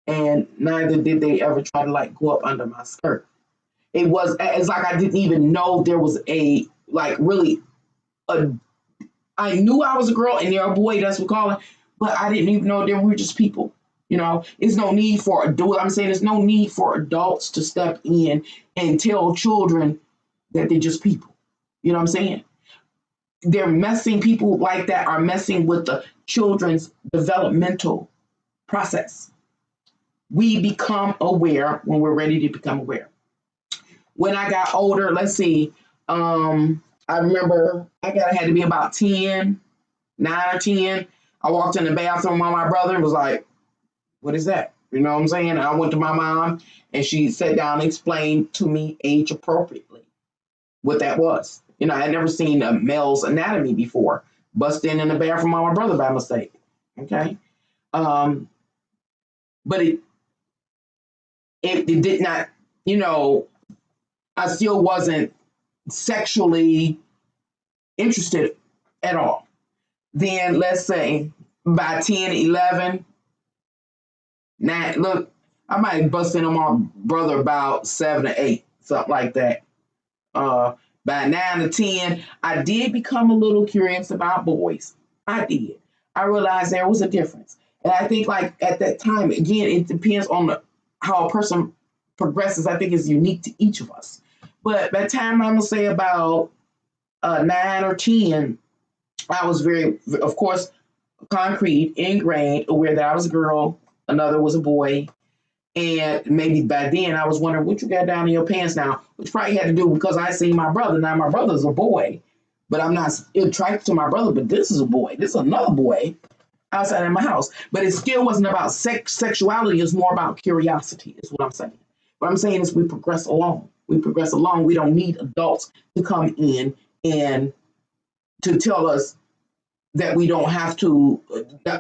And neither did they ever try to like go up under my skirt. It's like I didn't even know there was a, like really, a, I knew I was a girl and they're a boy, that's what we call it, but I didn't even know they were just people. You know, there's no need for I'm saying there's no need for adults to step in and tell children that they're just people. You know what I'm saying? People like that are messing with the children's developmental process. We become aware when we're ready to become aware. When I got older, let's see, I remember I had to be about 10, 9 or 10. I walked in the bathroom with my brother and was like, what is that? You know what I'm saying? I went to my mom and she sat down and explained to me age appropriately what that was. You know, I had never seen a male's anatomy before. Busted in the bathroom with my brother by mistake. Okay. But it did not, you know, I still wasn't sexually interested at all. Then let's say by 10, 11, 9, look, I might bust in on my brother about 7 or 8, something like that. By 9 or 10, I did become a little curious about boys. I did. I realized there was a difference. And I think like at that time, again, it depends on how a person progresses. I think it's unique to each of us. But by the time I'm going to say about 9 or 10, I was very, of course, concrete, ingrained, aware that I was a girl, another was a boy. And maybe by then I was wondering what you got down in your pants now, which probably had to do because I seen my brother. Now my brother's a boy, but I'm not attracted to my brother, but this is a boy. This is another boy outside of my house. But it still wasn't about sexuality. It's more about curiosity is what I'm saying. What I'm saying is we progress along. We progress along. We don't need adults to come in and to tell us that we don't have to,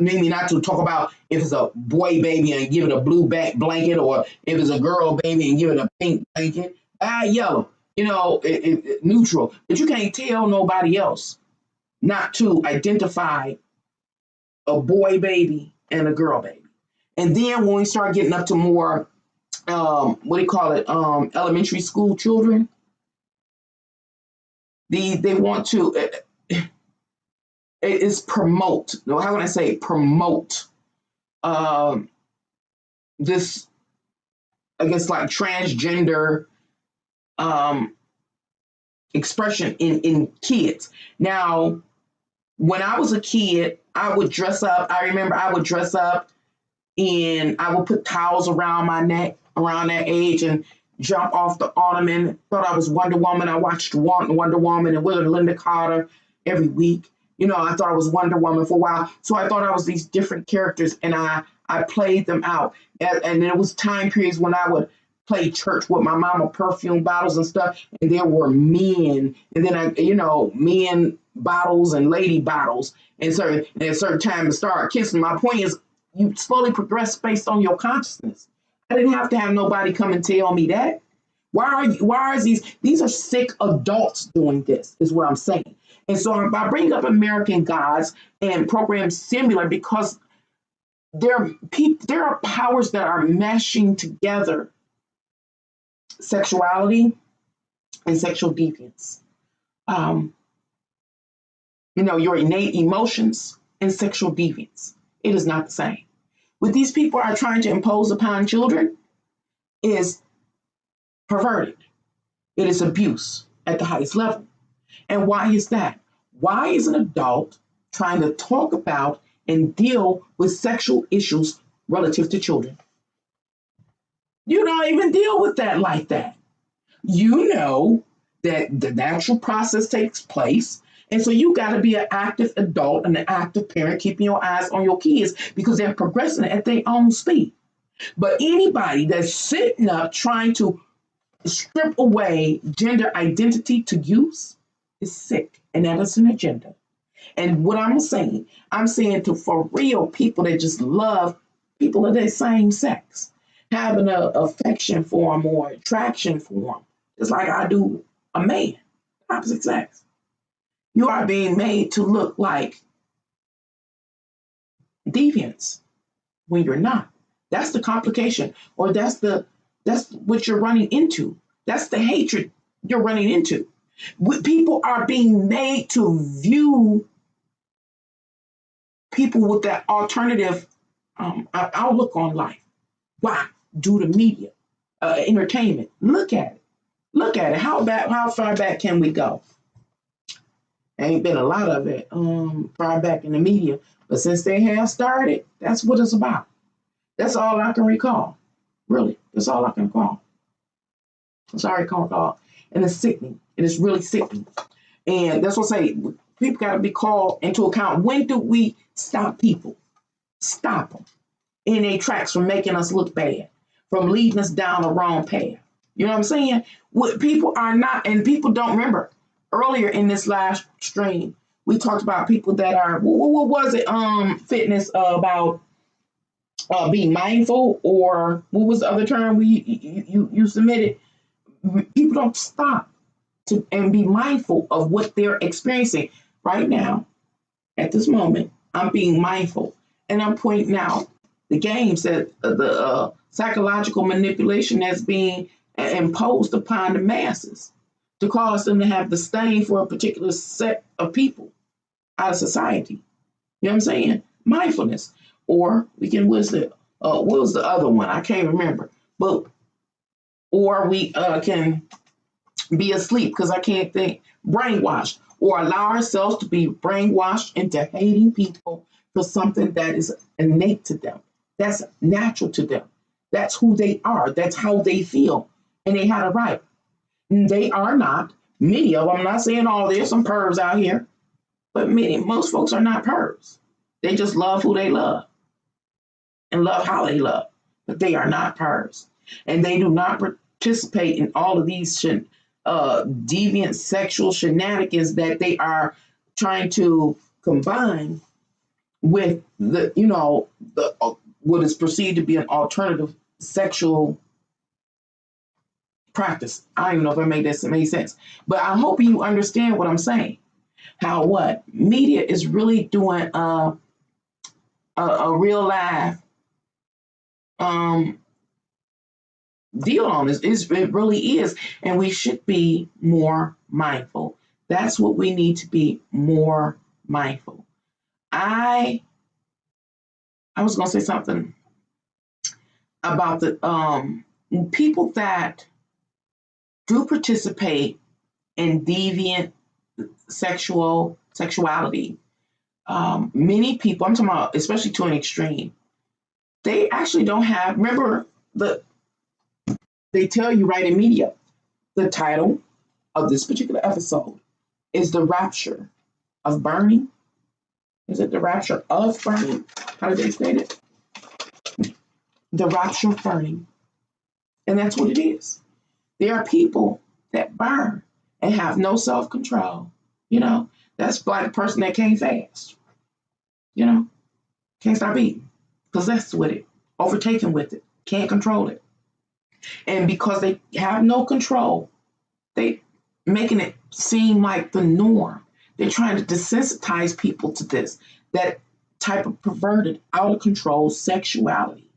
maybe not to talk about if it's a boy baby and give it a blue back blanket, or if it's a girl baby and give it a pink blanket, yellow, you know, neutral. But you can't tell nobody else not to identify a boy baby and a girl baby. And then when we start getting up to more, what do you call it, elementary school children, they want to, it is promote. No, how can I say promote this? I guess like transgender expression in kids. Now, when I was a kid, I would dress up. I remember I would dress up and I would put towels around my neck around that age and jump off the ottoman. Thought I was Wonder Woman. I watched Wonder Woman and Willard Linda Carter every week. You know, I thought I was Wonder Woman for a while. So I thought I was these different characters and I played them out. And there was time periods when I would play church with my mama, perfume bottles and stuff. And there were men. And then men bottles and lady bottles. And so at a certain time to start kissing. My point is you slowly progress based on your consciousness. I didn't have to have nobody come and tell me that. Why are these are sick adults doing this, is what I'm saying. And so I bring up American Gods and programs similar because there are powers that are meshing together sexuality and sexual deviance. Your innate emotions and sexual deviance. It is not the same. What these people are trying to impose upon children is perverted. It is abuse at the highest level. And why is that? Why is an adult trying to talk about and deal with sexual issues relative to children? You don't even deal with that like that. You know that the natural process takes place And so you got to be an active adult and an active parent, keeping your eyes on your kids because they're progressing at their own speed. But anybody that's sitting up trying to strip away gender identity to use is sick, and that is an agenda. And what I'm saying to for real people that just love people of their same sex, having a affection for them or attraction for them, just like I do a man, opposite sex. You are being made to look like deviants when you're not. That's the complication, or that's what you're running into. That's the hatred you're running into. People are being made to view people with that alternative outlook on life. Why? Due to media, entertainment. Look at it. Look at it. How far back can we go? Ain't been a lot of it far back in the media, but since they have started, that's what it's about. That's all I can recall. Really, that's all I can recall. Sorry, I can't recall. And it's sickening. It is really sickening. And that's what I say. People got to be called into account. When do we stop people? Stop them in their tracks from making us look bad, from leading us down the wrong path. You know what I'm saying? What people are not, and people don't remember. Earlier in this last stream, we talked about people that are, what was it? Fitness about being mindful, or what was the other term you submitted? People don't stop and be mindful of what they're experiencing right now. At this moment, I'm being mindful, and I'm pointing out the games that the psychological manipulation that's being imposed upon the masses to cause them to have disdain for a particular set of people out of society. You know what I'm saying? Mindfulness. Or we can, what was the other one? I can't remember. But, or we can be asleep because I can't think. Brainwashed. Or allow ourselves to be brainwashed into hating people for something that is innate to them. That's natural to them. That's who they are. That's how they feel. And they had a right. They are not. Many of them, I'm not saying all, there's some pervs out here, but most folks are not pervs. They just love who they love and love how they love, but they are not pervs. And they do not participate in all of these deviant sexual shenanigans that they are trying to combine with what is perceived to be an alternative sexual practice. I don't even know if I made sense, but I hope you understand what I'm saying. How what media is really doing a real live deal on this. It really is, and we should be more mindful. That's what we need to be more mindful. I was going to say something about the people that do participate in deviant sexuality. Many people, I'm talking about, especially to an extreme, they actually don't have. Remember, they tell you right in media, the title of this particular episode is "The Rapture of Burning." Is it the rapture of burning? How did they state it? The rapture of burning. And that's what it is. There are people that burn and have no self-control. That's like a person that can't fast. Can't stop eating. Possessed with it. Overtaken with it. Can't control it. And because they have no control, they making it seem like the norm. They're trying to desensitize people to that type of perverted, out of control sexuality.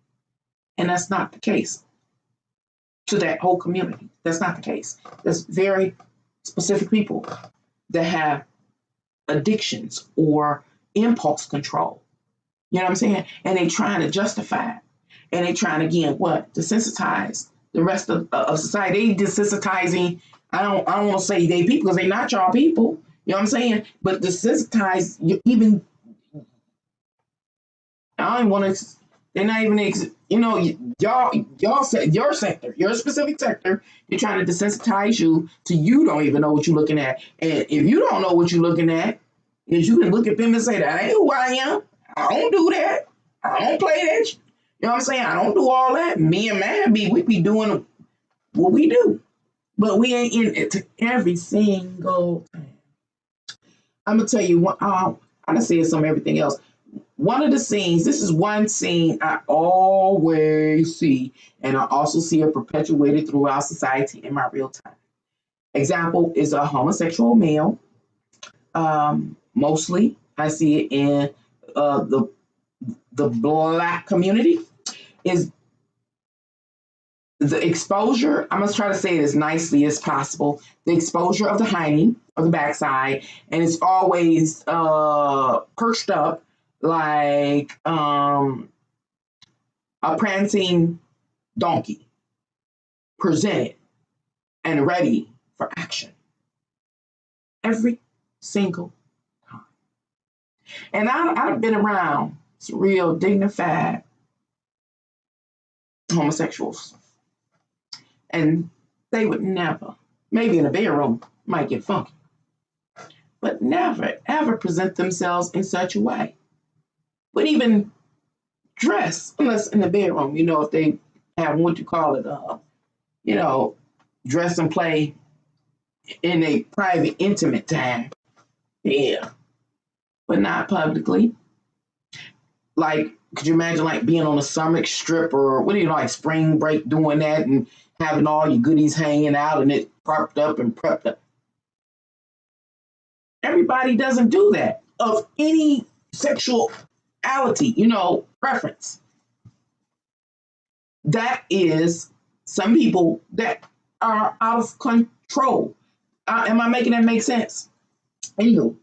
And that's not the case to that whole community. That's not the case. There's very specific people that have addictions or impulse control. You know what I'm saying? And they trying to justify it. And they trying to, again, what? Desensitize the rest of society. They desensitizing, I don't want to say they people because they not y'all people. You know what I'm saying? But desensitize, even, I don't want to They're not even, your sector, your specific sector, they're trying to desensitize you to you don't even know what you're looking at. And if you don't know what you're looking at, is you can look at them and say, that ain't who I am. I don't do that. I don't play that. You know what I'm saying? I don't do all that. Me and Manby, we be doing what we do. But we ain't in it to every single time. I'm going to tell you what, I done said some everything else. One of the scenes, this is one scene I always see, and I also see it perpetuated throughout society in my real time. Example is a homosexual male. Mostly, I see it in the Black community. Is the exposure, I'm going to try to say it as nicely as possible, the exposure of the hiney, or the backside, and it's always perched up like a prancing donkey, presented and ready for action. Every single time. And I've been around some real dignified homosexuals. And they would never, maybe in a bedroom, might get funky, but never, ever present themselves in such a way. Would even dress, unless in the bedroom, if they have what you call it, dress and play in a private, intimate time. Yeah. But not publicly. Like, could you imagine like being on a summer strip or like spring break doing that and having all your goodies hanging out and it propped up and prepped up? Everybody doesn't do that of any sexuality, preference. That is some people that are out of control. Am I making that make sense? Anywho,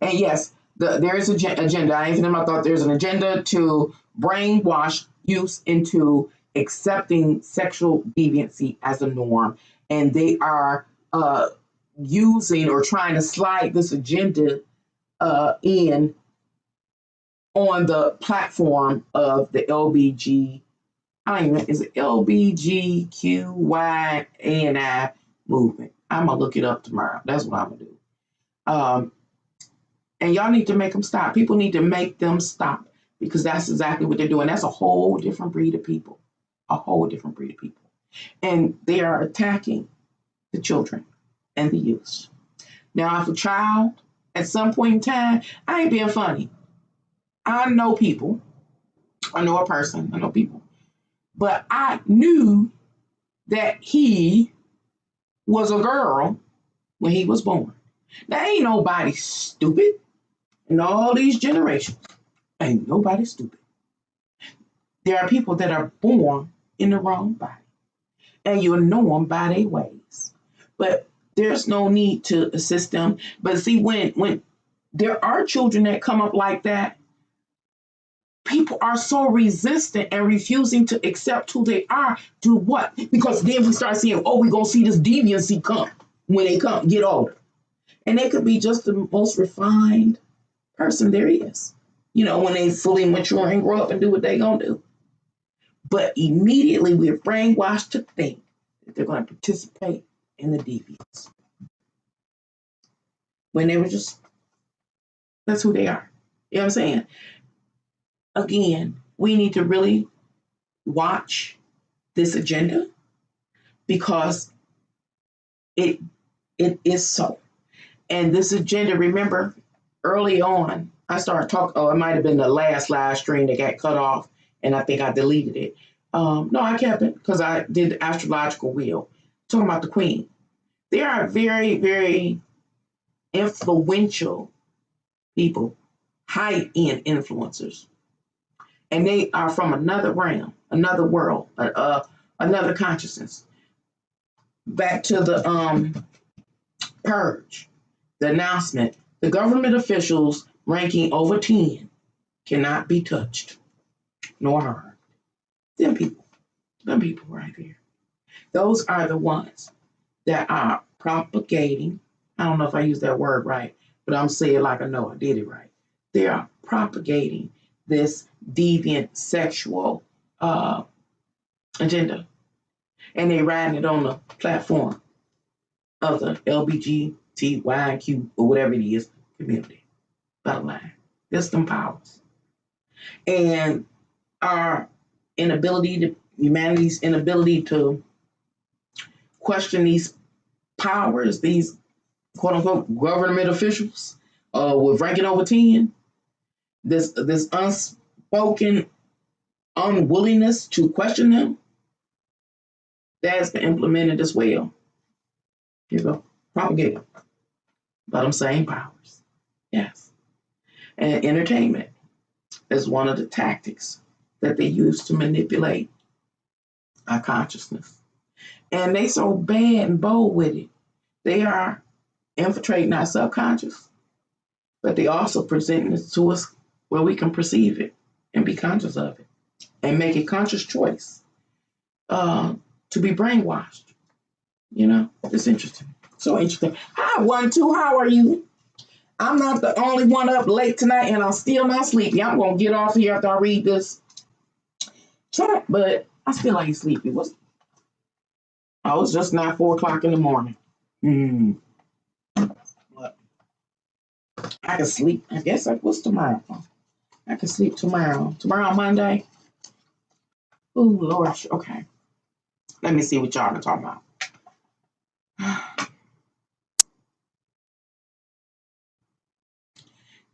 and yes, there is an agenda. I even thought there's an agenda to brainwash youth into accepting sexual deviancy as a norm. And they are using or trying to slide this agenda in on the platform of the is it LBGQYANI movement? I'm going to look it up tomorrow. That's what I'm going to do. And y'all need to make them stop. People need to make them stop because that's exactly what they're doing. That's a whole different breed of people. A whole different breed of people. And they are attacking the children and the youth. Now, if a child, at some point in time, I ain't being funny. I know people. I know a person. I know people. But I knew that he was a girl when he was born. Now, ain't nobody stupid. In all these generations, ain't nobody stupid. There are people that are born in the wrong body. And you'll know them by their ways. But there's no need to assist them. But see, when there are children that come up like that, people are so resistant and refusing to accept who they are. Do what? Because then we start seeing, we're going to see this deviancy come when they get older. And they could be just the most refined person there is. When they fully mature and grow up and do what they're going to do. But immediately we're brainwashed to think that they're going to participate in the deviance. When they were that's who they are. You know what I'm saying? Again, we need to really watch this agenda because it is so. And this agenda, remember, early on, I started talking, it might have been the last live stream that got cut off, and I think I deleted it. No, I kept it because I did the astrological wheel, talking about the queen. They are very, very influential people, high-end influencers. And they are from another realm, another world, another consciousness. Back to the Purge, the announcement, the government officials ranking over 10 cannot be touched nor harmed. Them people right there. Those are the ones that are propagating. I don't know if I used that word right, but I'm saying like I know I did it right. They are propagating this deviant sexual agenda. And they riding it on the platform of the LBGTYQ or whatever it is community. Bottom line. There's some powers. And our humanity's inability to question these powers, these quote unquote government officials with ranking over 10, this unspoken unwillingness to question them, that's been implemented as well. Here you go. Propagate. But them same powers. Yes. And entertainment is one of the tactics that they use to manipulate our consciousness. And they so bad and bold with it. They are infiltrating our subconscious, but they also present it to us where we can perceive it and be conscious of it and make a conscious choice to be brainwashed. You know, it's interesting. So interesting. Hi, 1-2, how are you? I'm not the only one up late tonight, and I'm still not sleepy. I'm going to get off here after I read this chat, but I still ain't sleepy. I was just not 4 o'clock in the morning. But I can sleep. I guess what's tomorrow? I can sleep tomorrow. Tomorrow, Monday. Oh, Lord. Okay. Let me see what y'all are talking about.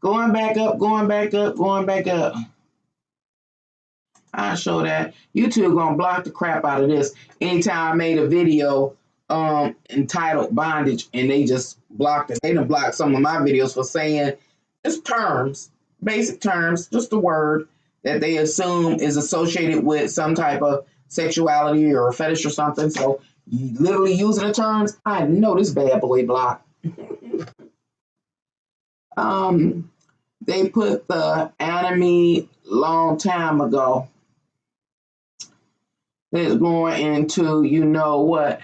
Going back up, going back up, going back up. I'll show that. YouTube gonna block the crap out of this. Anytime I made a video entitled Bondage, and they just blocked it. They done blocked some of my videos for saying just terms, basic terms, just a word that they assume is associated with some type of sexuality or a fetish or something. So you literally using the terms, I know this bad boy blocked. They put the anime long time ago. It's going into, you know what?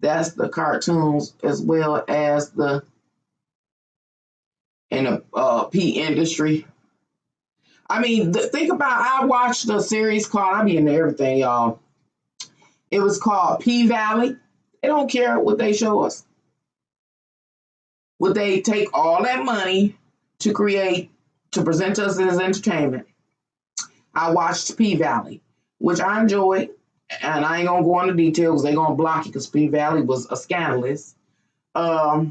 That's the cartoons as well as the P industry. I mean, think about, I watched a series called, I be into everything, y'all. It was called P Valley. They don't care what they show us. Would they take all that money to present us as entertainment? I watched P Valley, which I enjoyed, and I ain't gonna go into details. They're gonna block it because P Valley was a scandalous. But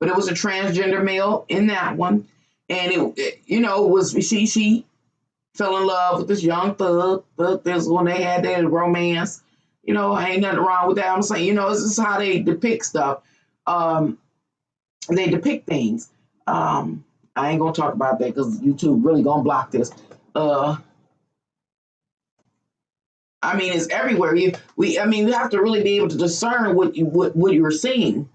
it was a transgender male in that one, and it was she fell in love with this young thug. But this when they had their romance. Ain't nothing wrong with that. I'm saying, this is how they depict stuff. They depict things. I ain't gonna talk about that because YouTube really gonna block this. I mean, it's everywhere. You have to really be able to discern what you're seeing.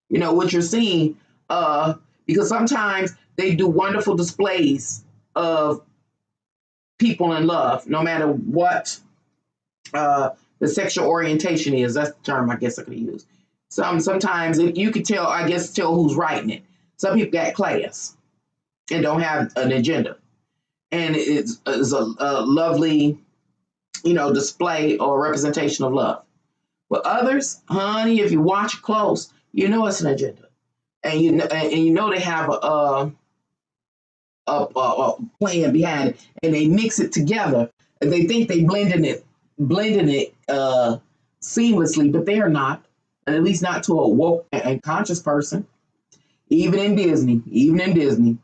What you're seeing, because sometimes they do wonderful displays of people in love, no matter what the sexual orientation is. That's the term I guess I could use. Sometimes you can tell who's writing it. Some people got class and don't have an agenda. And it's a lovely, display or representation of love. But others, honey, if you watch it close, it's an agenda. And they have a plan behind it, and they mix it together. And they think they blending it seamlessly, but they are not. And at least not to a woke and conscious person. Even in Disney.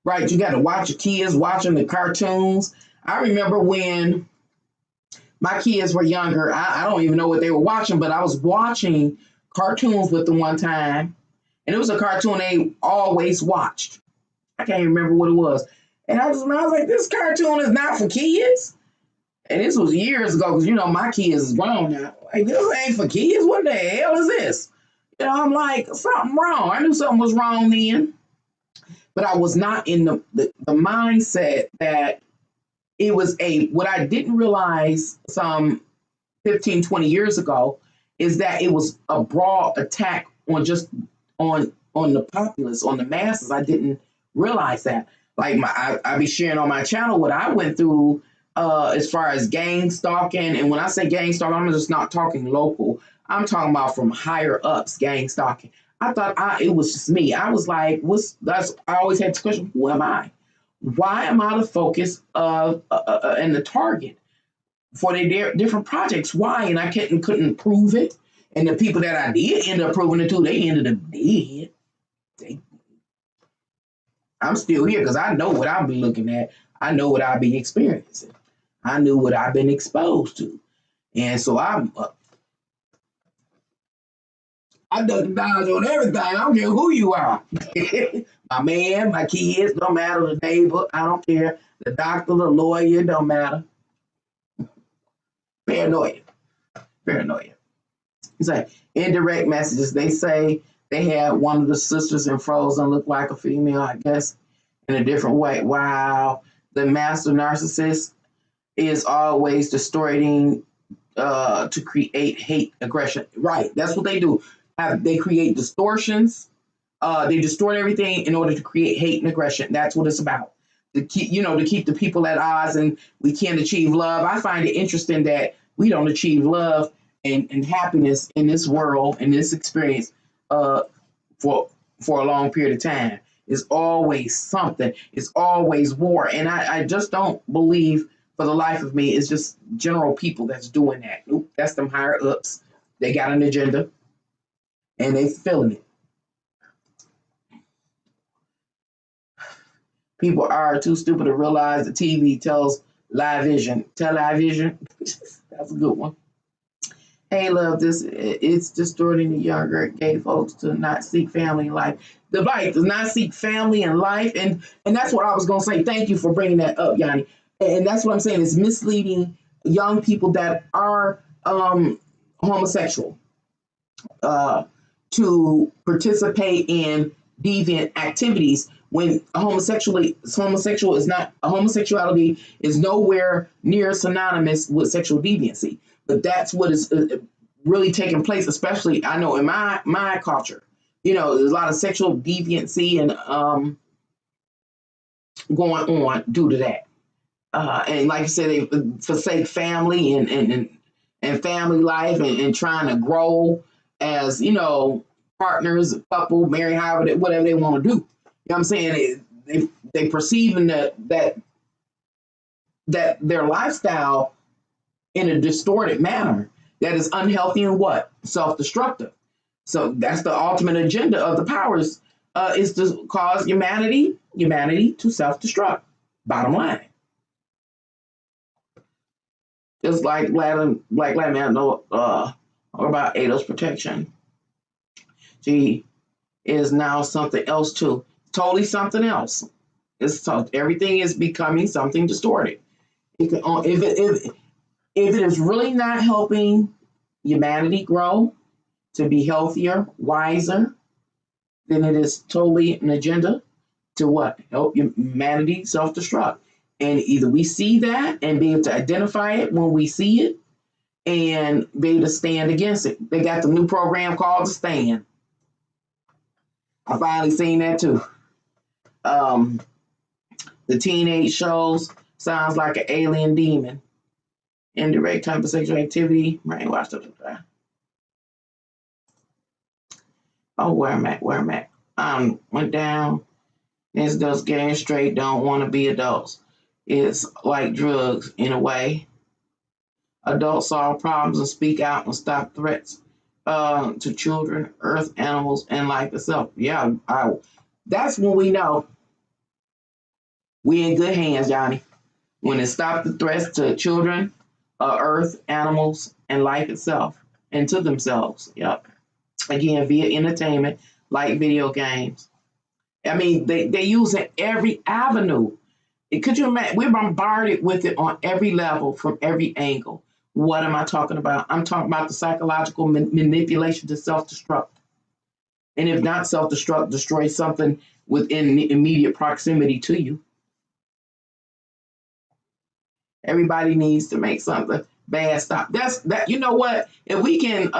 Right, you got to watch your kids watching the cartoons. I remember when my kids were younger, I don't even know what they were watching, but I was watching cartoons with them one time, and it was a cartoon they always watched. I can't remember what it was. And I was like, this cartoon is not for kids. And this was years ago, because, my kids is grown now. Like, this ain't for kids? What the hell is this? I'm like, something wrong. I knew something was wrong then. But I was not in the mindset that it was what I didn't realize some 15, 20 years ago is that it was a broad attack on just on the populace, on the masses. I didn't realize that. Like I be sharing on my channel what I went through as far as gang stalking. And when I say gang stalking, I'm just not talking local. I'm talking about from higher ups gang stalking. I thought it was just me. I was like, I always had this question, who am I? Why am I the focus of and the target for their different projects? Why? And I couldn't prove it. And the people that I did end up proving it to, they ended up dead. I'm still here because I know what I'll be looking at. I know what I'll be experiencing. I knew what I've been exposed to. And so I duck and dodge on everything. I don't care who you are. My man, my kids, don't matter. The neighbor, I don't care. The doctor, the lawyer, don't matter. Paranoia. It's like indirect messages. They say they had one of the sisters in Frozen look like a female, I guess, in a different way. Wow. The master narcissist is always distorting to create hate, aggression. Right. That's what they do. They create distortions. They distort everything in order to create hate and aggression. That's what it's about. To keep the people at odds, and we can't achieve love. I find it interesting that we don't achieve love and happiness in this world, in this experience, for a long period of time. It's always something. It's always war. And I just don't believe for the life of me it's just general people that's doing that. Nope, that's them higher ups. They got an agenda and they feeling it. People are too stupid to realize the TV tells television. That's a good one. Hey, love, it's distorting the younger gay folks to not seek family and life. The life does not seek family and life, and that's what I was gonna say. Thank you for bringing that up, Yanni. And that's what I'm saying. It's misleading young people that are homosexual to participate in deviant activities when homosexuality is nowhere near synonymous with sexual deviancy. But that's what is really taking place, especially I know in my culture. There's a lot of sexual deviancy and going on due to that. And like you said, they forsake family and family life and trying to grow as partners, couple, marry, however, whatever they want to do. You know what I'm saying? They perceiving that their lifestyle in a distorted manner that is unhealthy and what? Self-destructive. So that's the ultimate agenda of the powers is to cause humanity to self-destruct. Bottom line. Just like Black Man know about Ada's protection. She is now something else too. Totally something else. Everything is becoming something distorted. If it is really not helping humanity grow to be healthier, wiser, then it is totally an agenda to what? Help humanity self-destruct. And either we see that and be able to identify it when we see it and be able to stand against it. They got the new program called The Stand. I finally seen that too. The teenage shows sounds like an alien demon. Indirect type of sexual activity. Brainwashed up to that. Oh, where I'm at. Went down. This does getting straight, don't want to be adults. It's like drugs in a way. Adults solve problems and speak out and stop threats to children, earth, animals, and life itself. Yeah, that's when we know we in good hands, Johnny. When it stops the threats to children, earth, animals, and life itself, and to themselves. Yep. Again, via entertainment, like video games. I mean, they use it every avenue. Could you imagine? We're bombarded with it on every level, from every angle. What am I talking about? I'm talking about the psychological manipulation to self-destruct. And if not self-destruct, destroy something within immediate proximity to you. Everybody needs to make something bad stop. That. You know what? If we can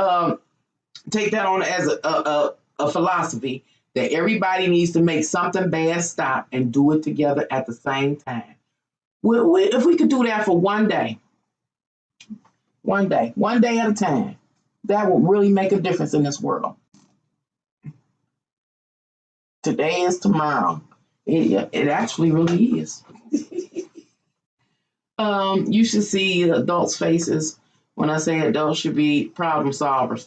take that on as a philosophy that everybody needs to make something bad stop and do it together at the same time. If we could do that for one day at a time, that would really make a difference in this world. Today is tomorrow. It actually really is. You should see adults' faces when I say adults should be problem solvers.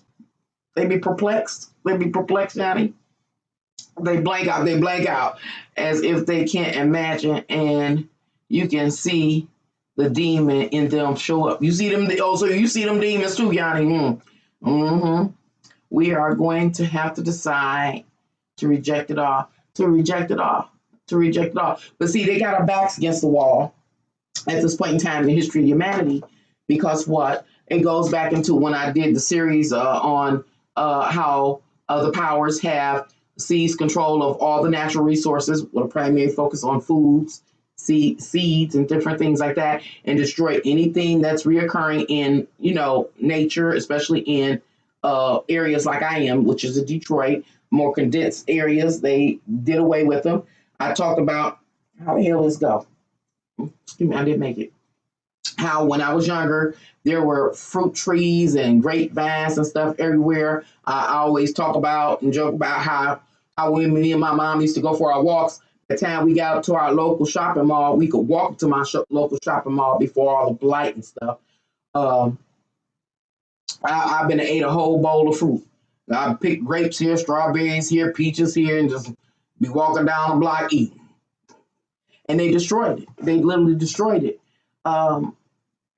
They be perplexed. Johnny. They blank out as if they can't imagine, and you can see the demon in them show up. You see them, so you see them demons too, Yanni. Mm-hmm. We are going to have to decide to reject it all. But see, they got our backs against the wall at this point in time in the history of humanity, because what? It goes back into when I did the series on how the powers have seized control of all the natural resources with a primary focus on foods, seeds, and different things like that, and destroy anything that's reoccurring in, nature, especially in areas like I am, which is in Detroit, more condensed areas. They did away with them. I talked about how the hell this go. Excuse me, I didn't make it. How when I was younger, there were fruit trees and grapevines and stuff everywhere. I always talk about and joke about how when me and my mom used to go for our walks. By the time we got up to our local shopping mall, we could walk to my local shopping mall before all the blight and stuff. I've been ate a whole bowl of fruit. I picked grapes here, strawberries here, peaches here, and just be walking down the block eating. And they destroyed it. They literally destroyed it.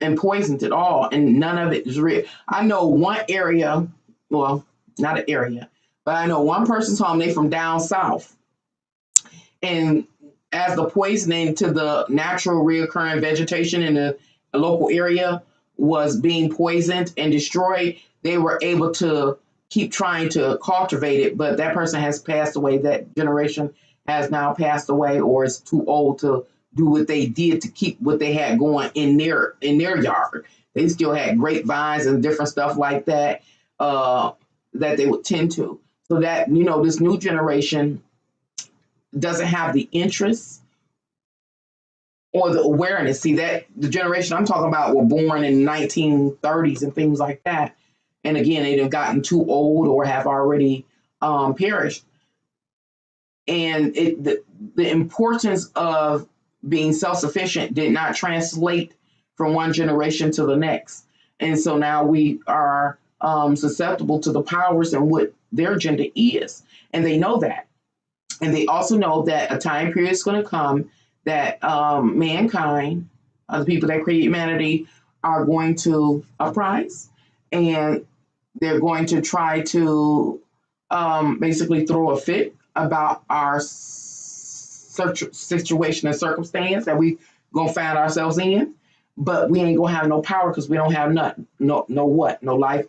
And poisoned it all, and none of it is real. I know one area, well, not an area, but I know one person's home, they from down south. And as the poisoning to the natural reoccurring vegetation in the local area was being poisoned and destroyed, they were able to keep trying to cultivate it, but that person has passed away. That generation has now passed away, or is too old to do what they did to keep what they had going in their yard. They still had grapevines and different stuff like that that they would tend to. So that, this new generation doesn't have the interest or the awareness. See, that the generation I'm talking about were born in the 1930s and things like that. And again, they'd have gotten too old or have already perished. And the importance of being self-sufficient did not translate from one generation to the next. And so now we are susceptible to the powers and what their agenda is. And they know that. And they also know that a time period is going to come that mankind, the people that create humanity, are going to uprise. And they're going to try to basically throw a fit about our situation and circumstance that we gonna find ourselves in, but we ain't gonna have no power because we don't have no life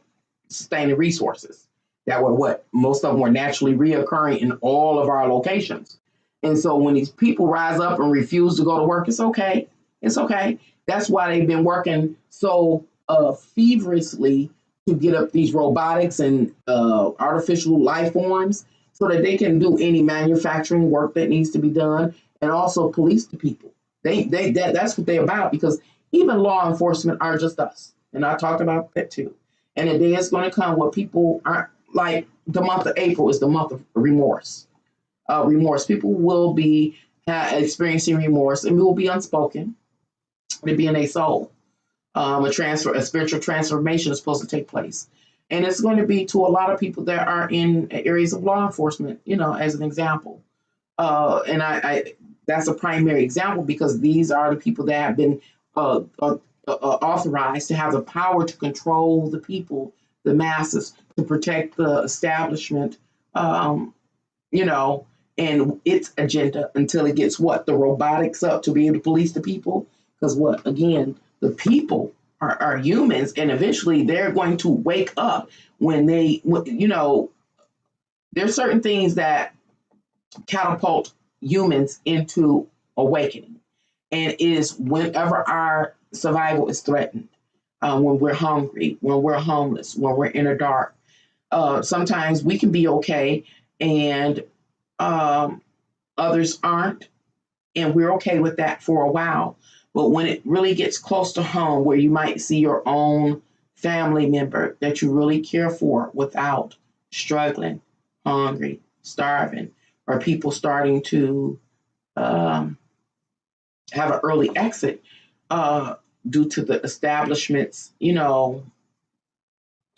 sustaining resources that were what most of them were naturally reoccurring in all of our locations. And so when these people rise up and refuse to go to work, it's okay. That's why they've been working so feverishly to get up these robotics and artificial life forms, so that they can do any manufacturing work that needs to be done, and also police the people. That's what they're about, because even law enforcement are just us. And I talked about that too. And a day is going to come where people aren't, like the month of April is the month of remorse. People will be experiencing remorse, and it will be unspoken. It'll be in their soul. A spiritual transformation is supposed to take place. And it's going to be to a lot of people that are in areas of law enforcement, as an example. And I that's a primary example, because these are the people that have been authorized to have the power to control the people, the masses, to protect the establishment, and its agenda until it gets the robotics up to be able to police the people. Because again, the people are humans, and eventually they're going to wake up when there's certain things that catapult humans into awakening. And it is whenever our survival is threatened, when we're hungry, when we're homeless, when we're in the dark. Sometimes we can be okay and others aren't, and we're okay with that for a while. But when it really gets close to home, where you might see your own family member that you really care for without, struggling, hungry, starving, or people starting to have an early exit due to the establishment's,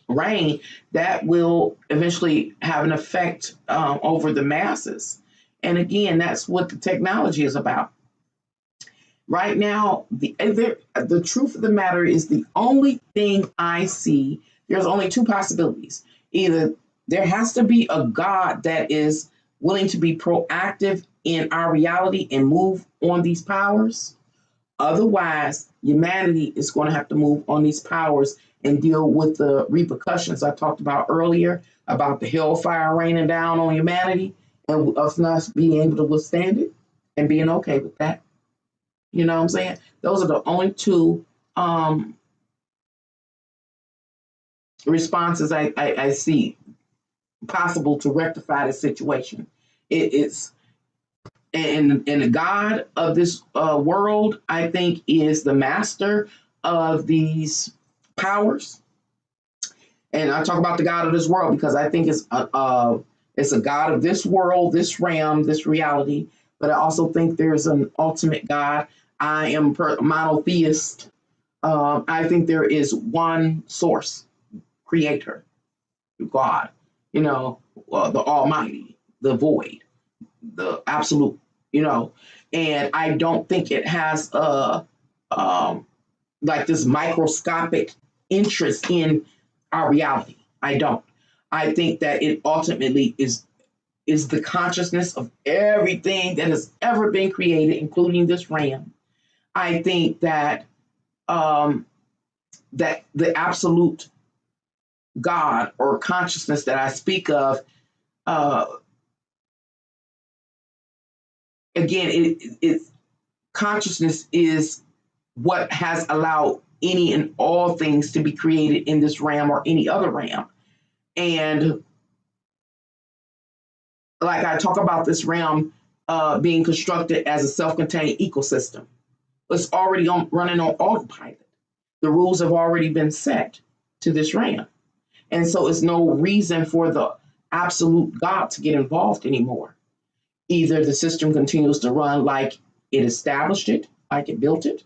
reign, that will eventually have an effect over the masses. And again, that's what the technology is about. Right now, the truth of the matter is the only thing I see, there's only two possibilities. Either there has to be a God that is willing to be proactive in our reality and move on these powers. Otherwise, humanity is going to have to move on these powers and deal with the repercussions I talked about earlier about the hellfire raining down on humanity and us not being able to withstand it and being okay with that. You know what I'm saying? Those are the only two responses I see possible to rectify the situation. It's and the God of this world, I think, is the master of these powers. And I talk about the God of this world because I think it's a God of this world, this realm, this reality. But I also think there's an ultimate God. I am monotheist. I think there is one source, creator, God, the Almighty, the void, the absolute, and I don't think it has like this microscopic interest in our reality. I don't. I think that it ultimately is the consciousness of everything that has ever been created, including this realm. I think that that the absolute God or consciousness that I speak of, again, it's consciousness is what has allowed any and all things to be created in this realm or any other realm. And like I talk about this realm being constructed as a self-contained ecosystem. It's already running on autopilot. The rules have already been set to this realm. And so it's no reason for the absolute God to get involved anymore. Either the system continues to run like it established it, like it built it,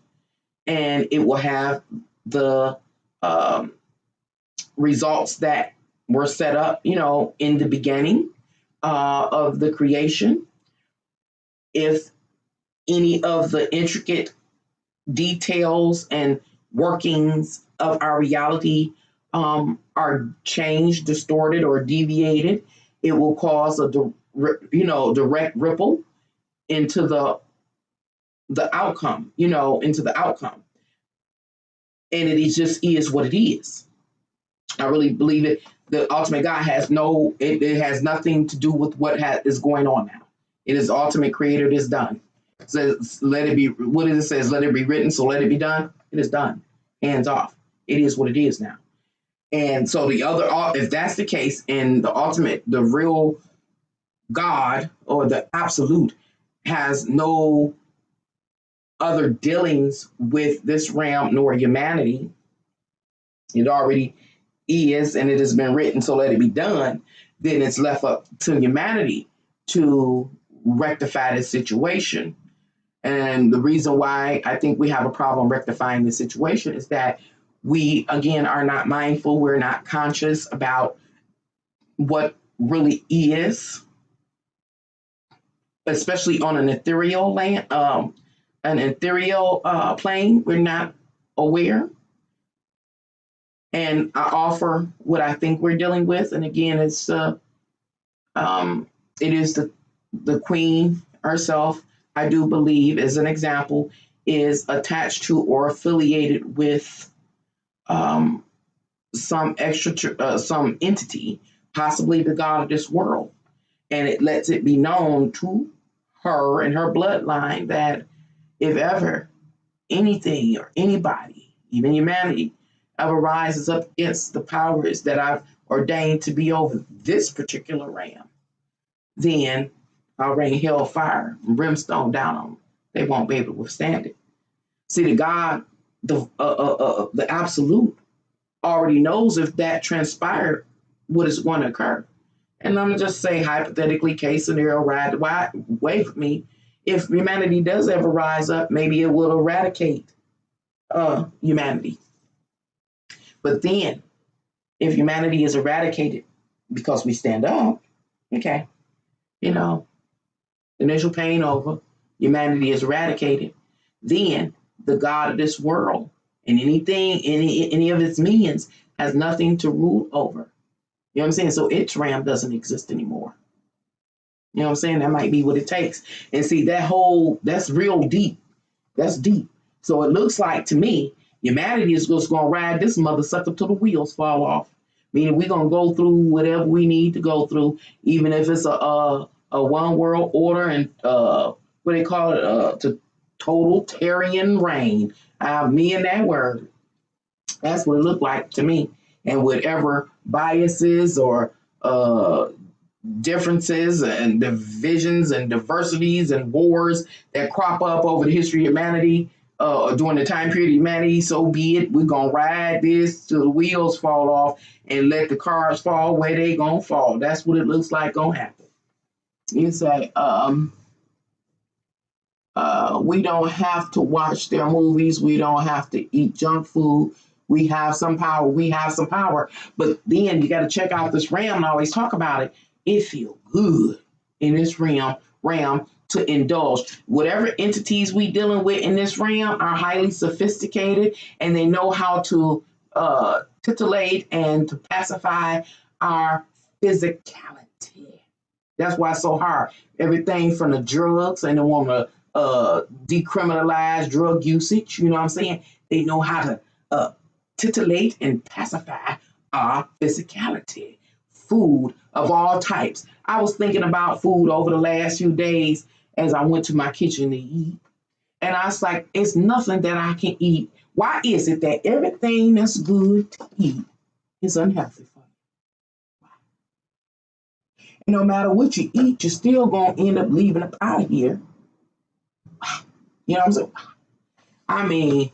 and it will have the results that were set up, in the beginning of the creation. If any of the intricate details and workings of our reality are changed, distorted, or deviated, it will cause a direct ripple into the outcome, into the outcome. And it is what it is. I really believe it. The ultimate God has it has nothing to do with what is going on now. It is the ultimate creator. It is done. It says, let it be, what it says, let it be written, so let it be done. It is done. Hands off. It is what it is now. And so if that's the case, and the real God or the absolute has no other dealings with this realm nor humanity, it already is, and it has been written, so let it be done, then it's left up to humanity to rectify this situation. And the reason why I think we have a problem rectifying the situation is that we, again, are not mindful. We're not conscious about what really is, especially on an ethereal plane. We're not aware. And I offer what I think we're dealing with. And again, it is the queen herself, I do believe, as an example, is attached to or affiliated with some entity, possibly the God of this world. And it lets it be known to her and her bloodline that if ever anything or anybody, even humanity, ever rises up against the powers that I've ordained to be over this particular realm, then I'll rain hellfire and brimstone down on them. They won't be able to withstand it. See, the God, the absolute, already knows if that transpired, what is going to occur. And I'm going to just say, hypothetically, case scenario, wait for me. If humanity does ever rise up, maybe it will eradicate humanity. But then, if humanity is eradicated because we stand up, okay, initial pain over, humanity is eradicated, then the God of this world and any of its minions has nothing to rule over. You know what I'm saying? So its realm doesn't exist anymore. You know what I'm saying? That might be what it takes. And see, that's real deep. That's deep. So it looks like to me, humanity is just going to ride this mother sucker till the wheels fall off. Meaning we're going to go through whatever we need to go through, even if it's a one world order and what they call it, to totalitarian reign. Me and that word. That's what it looked like to me. And whatever biases or differences and divisions and diversities and wars that crop up over the history of humanity during the time period of humanity, so be it. We're going to ride this till the wheels fall off and let the cars fall where they going to fall. That's what it looks like going to happen. You say, we don't have to watch their movies. We don't have to eat junk food. We have some power. We have some power. But then you got to check out this realm. I always talk about it. It feels good in this realm to indulge. Whatever entities we dealing with in this realm are highly sophisticated, and they know how to titillate and to pacify our physicality. That's why it's so hard. Everything from the drugs, and they want to decriminalize drug usage. You know what I'm saying? They know how to titillate and pacify our physicality. Food of all types. I was thinking about food over the last few days as I went to my kitchen to eat. And I was like, it's nothing that I can eat. Why is it that everything that's good to eat is unhealthy for you? And no matter what you eat, you're still going to end up leaving up out of here. You know what I'm saying? I mean,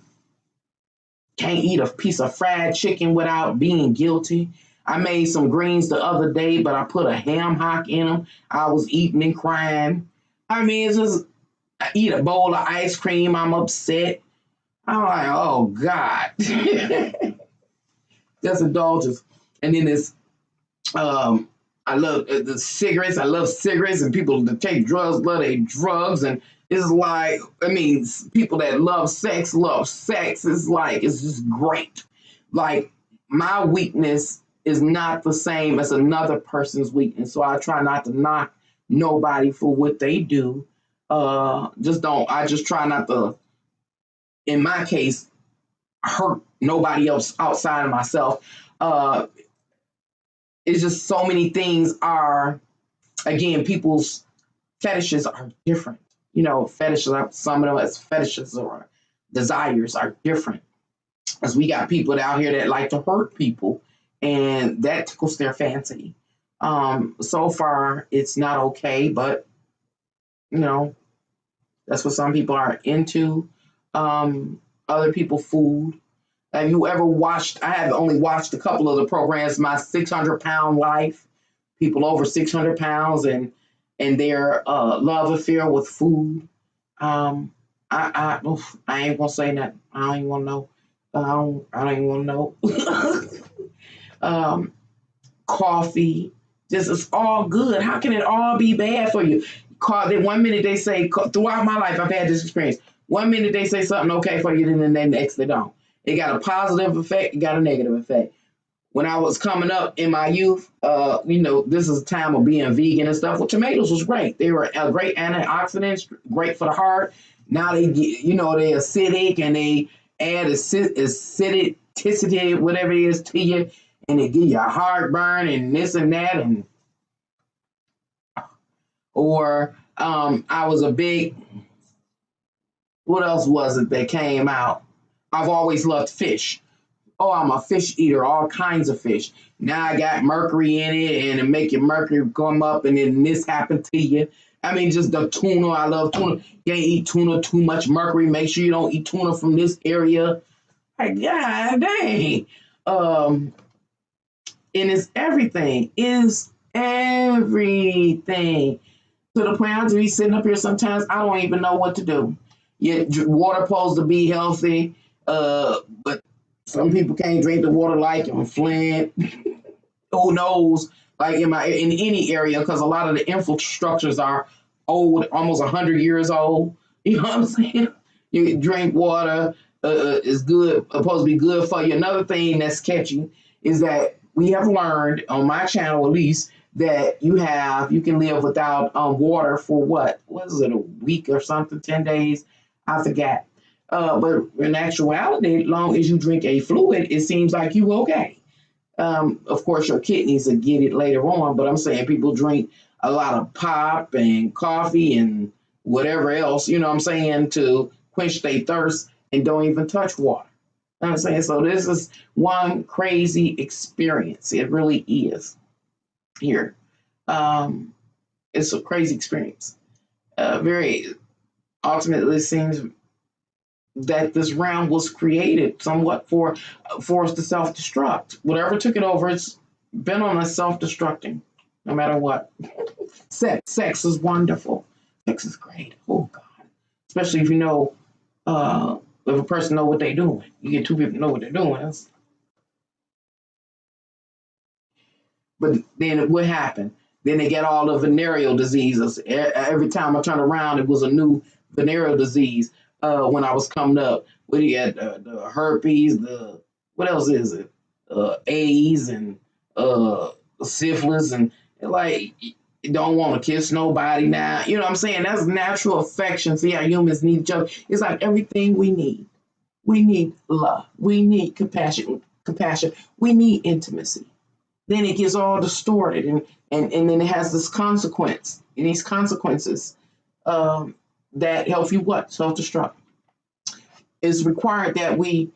can't eat a piece of fried chicken without being guilty. I made some greens the other day, but I put a ham hock in them. I was eating and crying. I mean, it's just, I eat a bowl of ice cream, I'm upset. I'm like, oh, God. That's indulgence. And then this, I love the cigarettes. I love cigarettes, and people that take drugs love their drugs. And it's like, I mean, people that love sex. It's like, it's just great. Like, my weakness is not the same as another person's weakness. So I try not to knock nobody for what they do. I just try not to, in my case, hurt nobody else outside of myself. It's just so many things are, again, people's fetishes are different. Fetishes, some of them as fetishes or desires are different. Because we got people out here that like to hurt people, and that tickles their fancy. So far, it's not okay, but, that's what some people are into. Other people, food. Have you ever watched, I have only watched a couple of the programs, My 600-Pound Life, people over 600 pounds and their love affair with food. I ain't gonna say that. I don't even want to know. I don't even want to know. Coffee, this is all good. How can it all be bad for you? One minute they say, throughout my life, I've had this experience. One minute they say something okay for you, and then the next they don't. It got a positive effect, it got a negative effect. When I was coming up in my youth, this is a time of being vegan and stuff. Well, tomatoes was great. They were a great antioxidants, great for the heart. Now they're acidic, and they add acidicity, whatever it is, to you, and they give you a heartburn and this and that. I was a big, what else was it that came out? I've always loved fish. Oh, I'm a fish eater, all kinds of fish. Now I got mercury in it, and it make your mercury come up, and then this happened to you. I mean, just the tuna. I love tuna. You can't eat tuna too much mercury. Make sure you don't eat tuna from this area. Like, God dang. Um, and it's everything. It's everything. To the point I have to be sitting up here sometimes, I don't even know what to do. Yeah, water supposed to be healthy, but some people can't drink the water like in Flint. Who knows? Like in any area, because a lot of the infrastructures are old, almost 100 years old. You know what I'm saying? You drink water is good, supposed to be good for you. Another thing that's catchy is that we have learned on my channel, at least, that you can live without water for what is it, a week or something, 10 days? I forgot. But in actuality, as long as you drink a fluid, it seems like you okay. Of course, your kidneys will get it later on, but I'm saying people drink a lot of pop and coffee and whatever else, you know what I'm saying, to quench their thirst and don't even touch water. You know what I'm saying? So this is one crazy experience. It really is here. Um, it's a crazy experience. Very ultimately, it seems that this realm was created somewhat for us to self-destruct. Whatever took it over, it's been on us self-destructing, no matter what. Sex is wonderful. Sex is great. Oh God, especially if you know, if a person know what they're doing. You get two people know what they're doing. But then what happened? Then they get all the venereal diseases. Every time I turn around, it was a new venereal disease. When I was coming up, what you got the herpes, the what else is it? AIDS and syphilis, and like you don't want to kiss nobody now. You know what I'm saying? That's natural affection. See how humans need each other. It's like everything we need. We need love. We need compassion. Compassion. We need intimacy. Then it gets all distorted, and then it has this consequence. And these consequences that help you what self destruct. It's required that we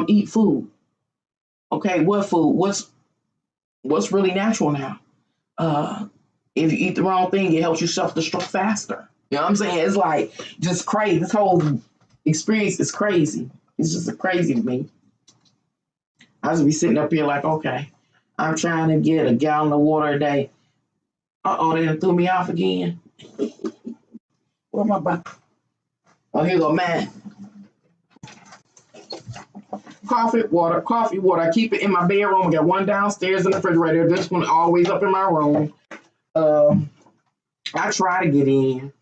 eat food. Okay, what food? What's really natural now? Uh, if you eat the wrong thing, it helps you self destruct faster. You know what I'm saying? It's like just crazy. This whole experience is crazy. It's just crazy to me. I just be sitting up here like, okay, I'm trying to get a gallon of water a day. Uh-oh, they done threw me off again. Where my bottle? Oh, here go, man. Coffee, water. I keep it in my bedroom. I got one downstairs in the refrigerator. This one always up in my room. I try to get in.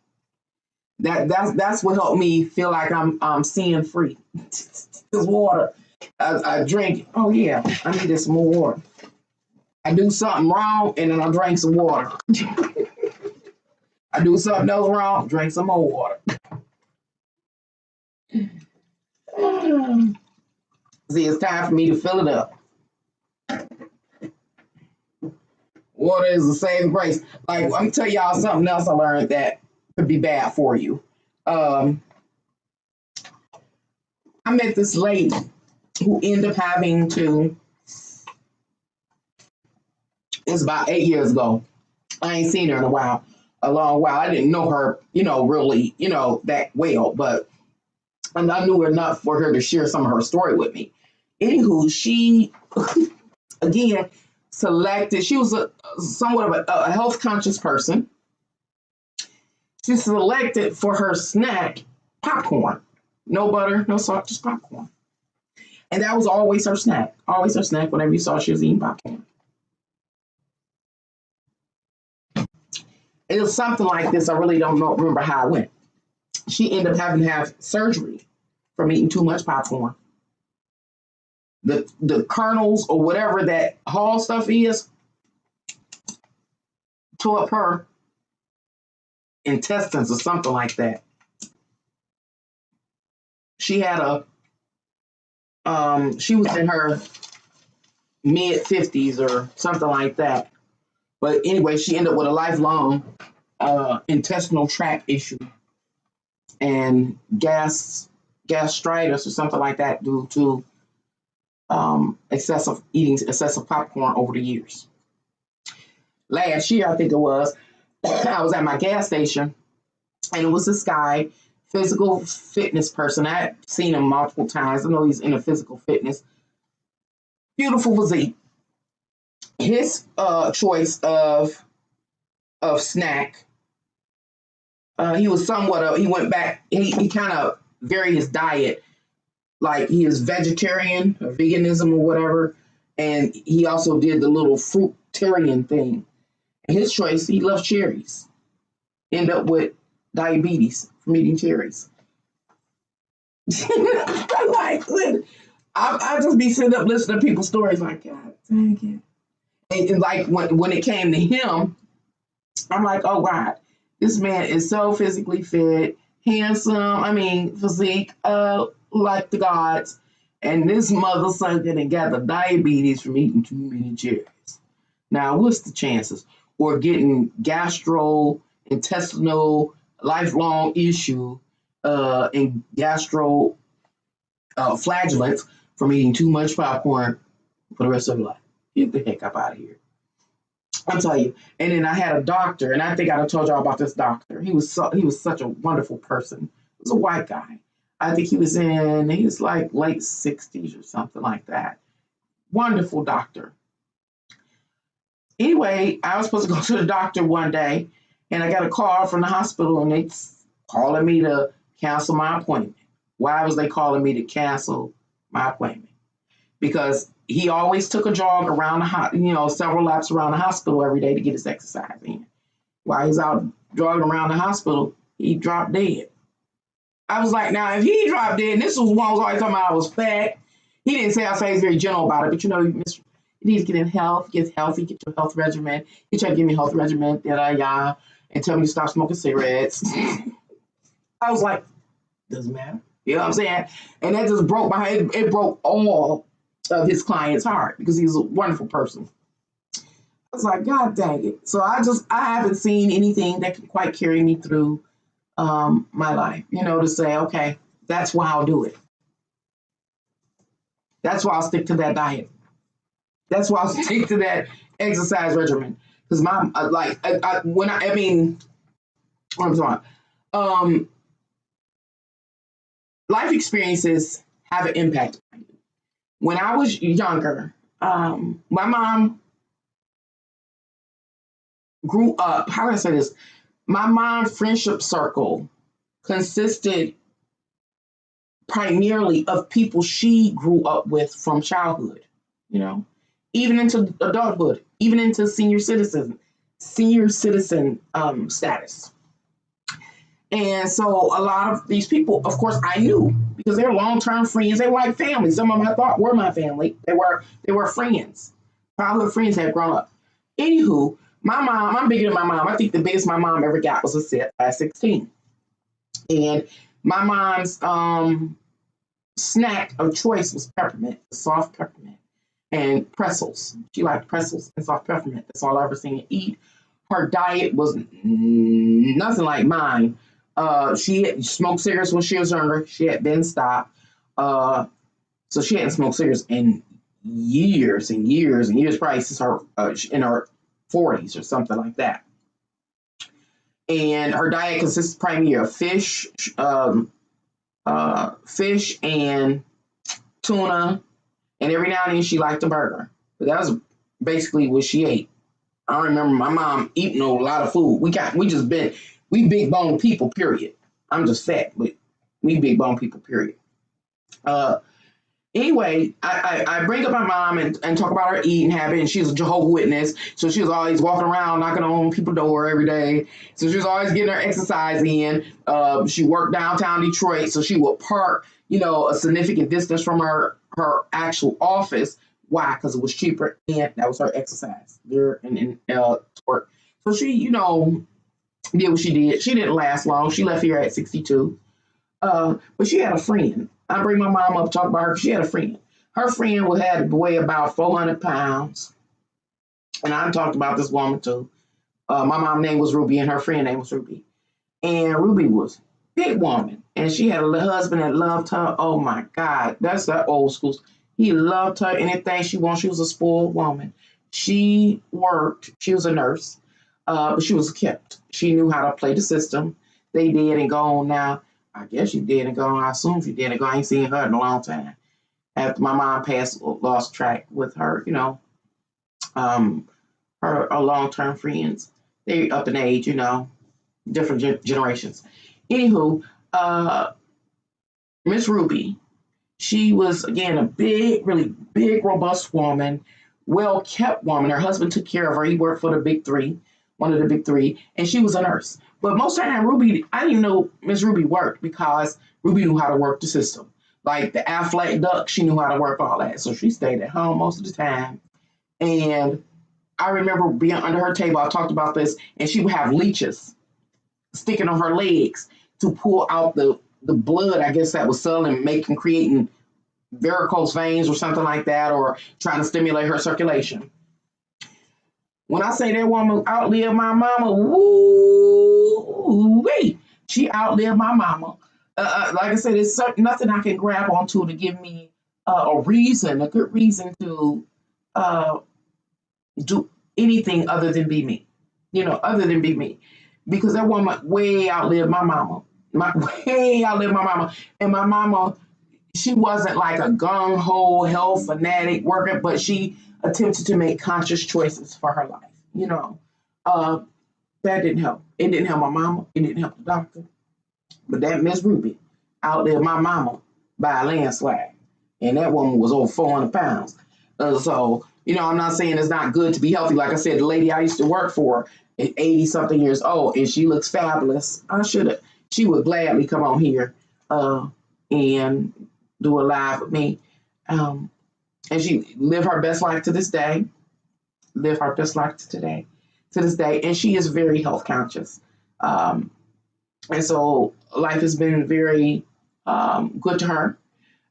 That's what helped me feel like I'm seeing free. This water. I drink. Oh yeah, I needed some more water. I do something wrong and then I drink some water. I do something else wrong, drink some more water. See, it's time for me to fill it up. Water is the saving grace. Like, I'm gonna tell y'all something else I learned that could be bad for you. I met this lady who ended up having to. It's about 8 years ago. I ain't seen her in a long while. I didn't know her, really, that well, but I knew her enough for her to share some of her story with me. Anywho, she again selected. She was somewhat of a health conscious person. She selected for her snack popcorn, no butter, no salt, just popcorn, and that was always her snack. Always her snack. Whenever you saw she was eating popcorn. It was something like this. I really don't remember how it went. She ended up having to have surgery from eating too much popcorn. The kernels or whatever that Hall stuff is tore up her intestines or something like that. She had she was in her mid 50s or something like that. But anyway, she ended up with a lifelong intestinal tract issue and gastritis or something like that due to eating excessive popcorn over the years. Last year, I think it was, I was at my gas station, and it was this guy, physical fitness person. I've seen him multiple times. I know he's into physical fitness. Beautiful physique. His choice of snack, he was somewhat he went back, he kind of varied his diet. Like, he is vegetarian or veganism or whatever, and he also did the little fruitarian thing. And his choice, he loves cherries. End up with diabetes from eating cherries. I'm like, I just be sitting up listening to people's stories like, God dang it. And like when it came to him, I'm like, oh God, this man is so physically fit, handsome, I mean, physique, like the gods. And this mother sucker and got the diabetes from eating too many cherries. Now, what's the chances? Or getting gastrointestinal lifelong issue and gastro flagellants from eating too much popcorn for the rest of your life. Get the heck up out of here. I'll tell you. And then I had a doctor, and I think I told y'all about this doctor. He was such a wonderful person. He was a white guy. I think he was like late 60s or something like that. Wonderful doctor. Anyway, I was supposed to go to the doctor one day, and I got a call from the hospital, and they calling me to cancel my appointment. Why was they calling me to cancel my appointment? Because he always took a jog around the several laps around the hospital every day to get his exercise in. While he's out jogging around the hospital, he dropped dead. I was like, now if he dropped dead, and this was one who was always talking about I was fat. He didn't say, I say he's very gentle about it, but you need to get in health, get healthy, get your health regimen. He tried to give me a health regimen, and tell me to stop smoking cigarettes. I was like, doesn't matter. You know what I'm saying? And that just broke my head. It broke all of his clients' heart because he's a wonderful person. I was like, God dang it. So I haven't seen anything that can quite carry me through my life, to say, okay, that's why I'll do it. That's why I'll stick to that diet. That's why I'll stick to that exercise regimen. Because what I'm talking, life experiences have an impact on you. When I was younger, my mom grew up, how can I say this? My mom's friendship circle consisted primarily of people she grew up with from childhood, even into adulthood, even into senior citizen status. And so a lot of these people, of course, I knew because they're long-term friends. They were like family. Some of them I thought were my family. They were friends. Childhood friends had grown up. Anywho, my mom, I'm bigger than my mom. I think the biggest my mom ever got was a set at 16. And my mom's snack of choice was peppermint, soft peppermint, and pretzels. She liked pretzels and soft peppermint. That's all I ever seen her eat. Her diet was nothing like mine. She had smoked cigarettes when she was younger. She had been stopped. So she hadn't smoked cigarettes in years and years and years, probably since her in her 40s or something like that. And her diet consists primarily of fish and tuna, and every now and then she liked a burger. But that was basically what she ate. I don't remember my mom eating a lot of food. We big bone people, period. I'm just fat, but we big bone people, period. Anyway, I bring up my mom and talk about her eating habit, and she's a Jehovah's Witness, so she was always walking around knocking on people's door every day. So she was always getting her exercise in. She worked downtown Detroit, so she would park, a significant distance from her actual office. Why? Because it was cheaper, and that was her exercise there in work. So she, did what she did. She didn't last long. She left here at 62. But she had a friend. I bring my mom up, talk about her. She had a friend. Her friend had to weigh about 400 pounds. And I talked about this woman too. My mom's name was Ruby and her friend name was Ruby. And Ruby was a big woman. And she had a husband that loved her. Oh my God. That's that old school. He loved her, anything she wanted. She was a spoiled woman. She worked, she was a nurse, but she was kept. She knew how to play the system. They did and gone now. I guess she did and gone. I assume she did and gone. I ain't seen her in a long time. After my mom passed, lost track with her, her long-term friends. They up in age, different generations. Anywho, Miss Ruby, she was again a big, really big, robust woman, well-kept woman. Her husband took care of her. He worked for the big three, one of the big three, and she was a nurse. But most of the time, Ruby, I didn't even know Miss Ruby worked because Ruby knew how to work the system. Like the Aflac duck, she knew how to work all that. So she stayed at home most of the time. And I remember being under her table, I talked about this, and she would have leeches sticking on her legs to pull out the blood, I guess that was selling, creating varicose veins or something like that, or trying to stimulate her circulation. When I say that woman outlived my mama, woo-wee, she outlived my mama. Like I said, it's nothing I can grab onto to give me a good reason to do anything other than be me. Other than be me. Because that woman way outlived my mama. Way outlived my mama. And my mama, she wasn't like a gung-ho health fanatic worker, but she attempted to make conscious choices for her life. That didn't help. It didn't help my mama. It didn't help the doctor. But that Miss Ruby outlived my mama by a landslide. And that woman was over 400 pounds. So, I'm not saying it's not good to be healthy. Like I said, the lady I used to work for is 80-something years old, and she looks fabulous. She would gladly come on here and do a live with me. And she lived her best life to this day. Live her best life to this day. And she is very health conscious. And so life has been very good to her.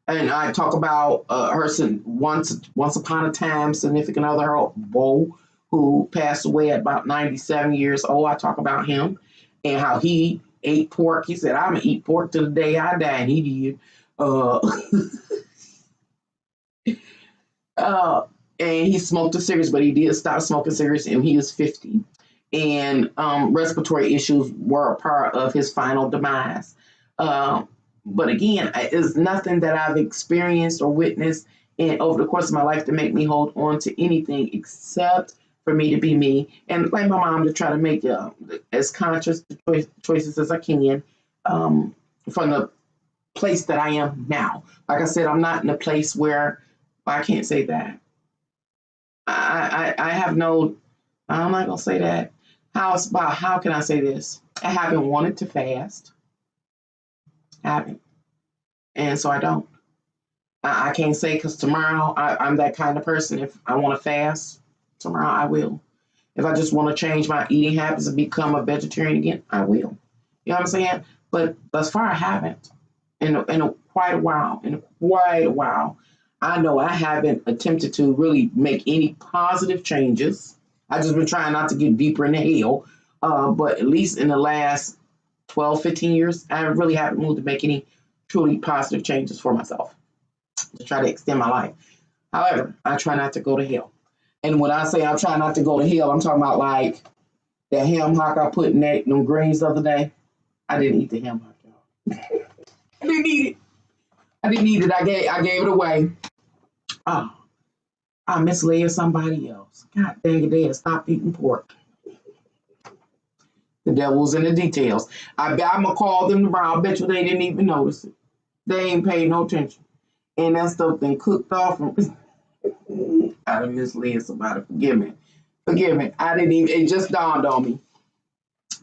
And I talk about her once upon a time significant other, her beau, who passed away at about 97 years old. I talk about him and how he ate pork. He said, "I'm going to eat pork till the day I die." And he did. And he smoked a cigarette, but he did stop smoking cigarettes, and he was 50. And respiratory issues were a part of his final demise. But again, it's nothing that I've experienced or witnessed over the course of my life to make me hold on to anything except for me to be me. And like my mom, to try to make as conscious choices as I can from the place that I am now. Like I said, I'm not in a place where I can't say that. I have no, I'm not going to say that. How can I say this? I haven't wanted to fast. Haven't. And so I don't. I can't say because tomorrow I'm that kind of person. If I want to fast, tomorrow I will. If I just want to change my eating habits and become a vegetarian again, I will. You know what I'm saying? But thus far, I haven't. In quite a while. I know I haven't attempted to really make any positive changes. I've just been trying not to get deeper in the hell. But at least in the last 12, 15 years, I really haven't moved to make any truly positive changes for myself to try to extend my life. However, I try not to go to hell. And when I say I'm trying not to go to hell, I'm talking about like that ham hock I put in them greens the other day. I didn't eat the ham hock, y'all. I didn't eat it. I gave it away. Oh, I misled somebody else. God dang it, they had stopped eating pork. The devil's in the details. I'm going to call them tomorrow. I bet you they didn't even notice it. They ain't paid no attention. And that stuff been cooked off. I done misled somebody. Forgive me. I didn't even, it just dawned on me.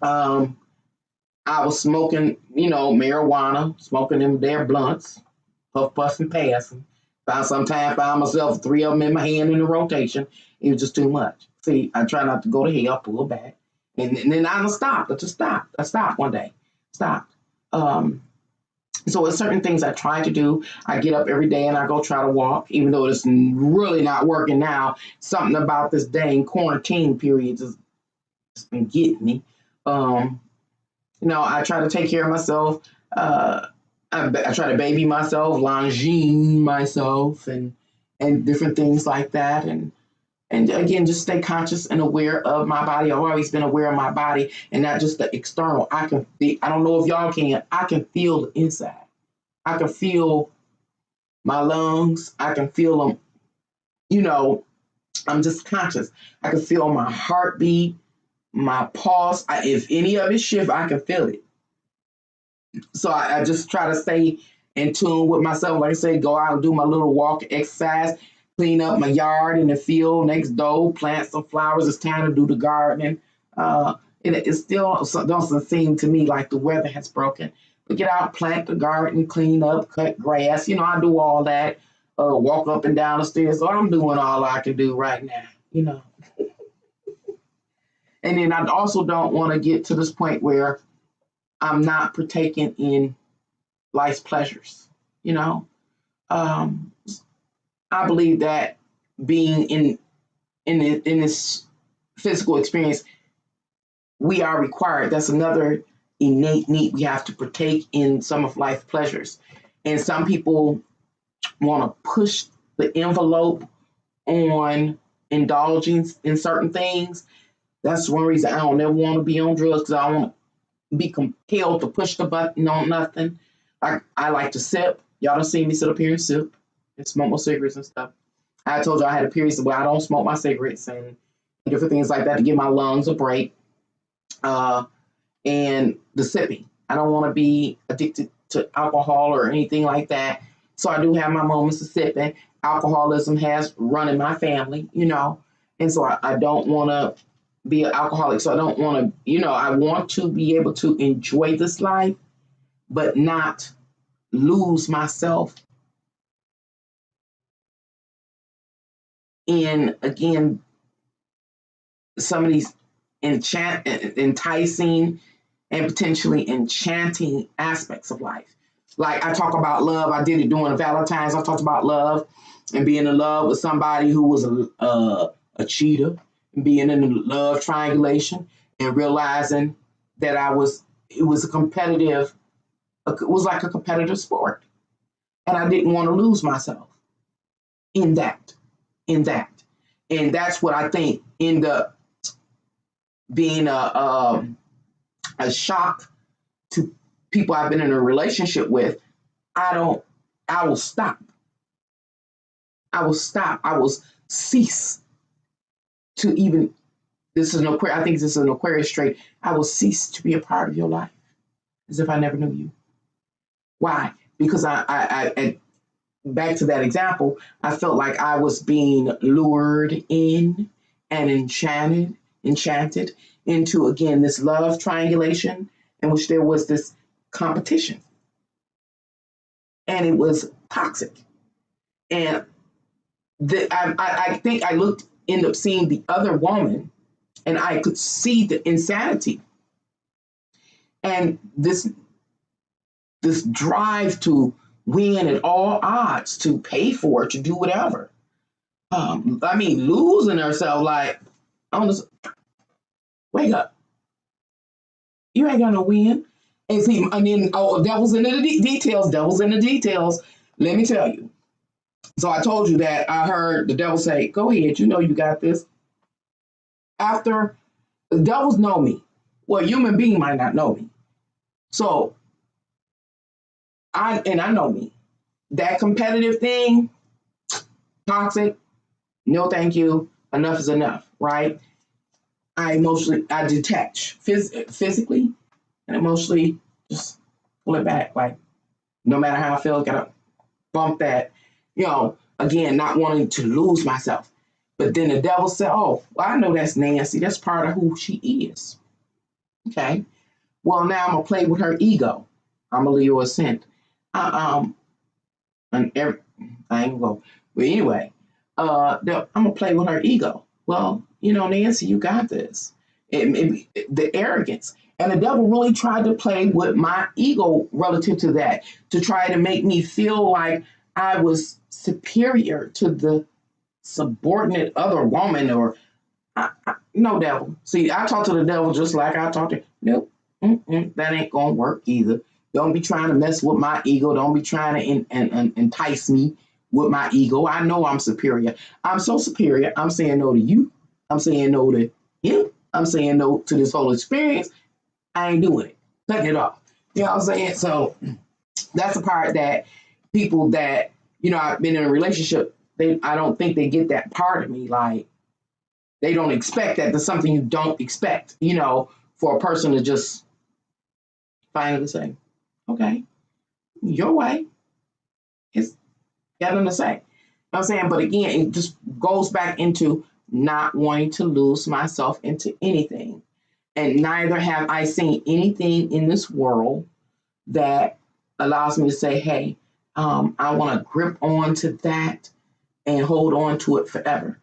I was smoking, marijuana, smoking them their blunts, puff and passing. Sometimes found myself 3 of them in my hand in a rotation. It was just too much. See, I try not to go to hell, pull back. And then I stopped. I stopped one day. Stopped. So it's certain things I try to do. I get up every day and I go try to walk, even though it's really not working now. Something about this dang quarantine period has been getting me. I try to take care of myself. I try to baby myself, longine myself, and and different things like that. And again, just stay conscious and aware of my body. I've always been aware of my body and not just the external. I don't know if y'all can, I can feel the inside. I can feel my lungs. I can feel them, I'm just conscious. I can feel my heartbeat, my pulse. If any of it shift, I can feel it. So I just try to stay in tune with myself. Like I say, go out and do my little walk exercise, clean up my yard in the field next door, plant some flowers. It's time to do the gardening. It still doesn't seem to me like the weather has broken. But get out, plant the garden, clean up, cut grass. I do all that. Walk up and down the stairs. So I'm doing all I can do right now. And then I also don't want to get to this point where I'm not partaking in life's pleasures. I believe that being in this physical experience, we are required. That's another innate need. We have to partake in some of life's pleasures. And some people want to push the envelope on indulging in certain things. That's one reason I don't ever want to be on drugs, because I don't want to be compelled to push the button on nothing. I like to sip. Y'all don't see me sit up here and sip and smoke my cigarettes and stuff. I told you I had a period where I don't smoke my cigarettes and different things like that to give my lungs a break. And the sipping. I don't want to be addicted to alcohol or anything like that. So I do have my moments of sipping. Alcoholism has run in my family, and so I don't want to be an alcoholic. So I don't want to, I want to be able to enjoy this life, but not lose myself in, again, some of these enticing and potentially enchanting aspects of life. Like I talk about love. I did it during Valentine's. I talked about love and being in love with somebody who was a cheater, and being in a love triangulation and realizing that it was like a competitive sport. And I didn't want to lose myself in that. And that's what I think ended up being a shock to people I've been in a relationship with. I will stop. I will cease to even, this is an Aquarius, I think this is an Aquarius trait. I will cease to be a part of your life as if I never knew you. Why? Because I back to that example, I felt like I was being lured in and enchanted into, again, this love triangulation in which there was this competition. And it was toxic. And I think I ended up seeing the other woman, and I could see the insanity. And this drive to win at all odds, to pay for it, to do whatever. Losing herself, like, wake up. You ain't gonna win. And see, devil's in the details. Let me tell you. So I told you that I heard the devil say, go ahead, you got this. After, the devils know me. Well, a human being might not know me. So, I know me. That competitive thing, toxic, no thank you, enough is enough, right? I detach physically and emotionally, just pull it back. Like, no matter how I feel, gotta bump that, again, not wanting to lose myself. But then the devil said, oh, well, I know that's Nancy. That's part of who she is. Okay. Well, now I'm going to play with her ego. I'm a Leo ascent. I ain't going to. But anyway, I'm going to play with her ego. Well, Nancy, you got this. The arrogance. And the devil really tried to play with my ego relative to that, to try to make me feel like I was superior to the subordinate other woman, or no, devil. See, I talk to the devil just like I talk to, nope, that ain't gonna work either. Don't be trying to mess with my ego. Don't be trying to entice me with my ego. I know I'm superior. I'm so superior. I'm saying no to you. I'm saying no to him. I'm saying no to this whole experience. I ain't doing it. Cutting it off. You know what I'm saying? So that's the part that people that, I've been in a relationship, I don't think they get that part of me. Like, they don't expect that. There's something you don't expect, for a person to just finally say, okay, your way. It's got them to say. You know what I'm saying? But again, it just goes back into not wanting to lose myself into anything. And neither have I seen anything in this world that allows me to say, hey, I want to grip on to that and hold on to it forever.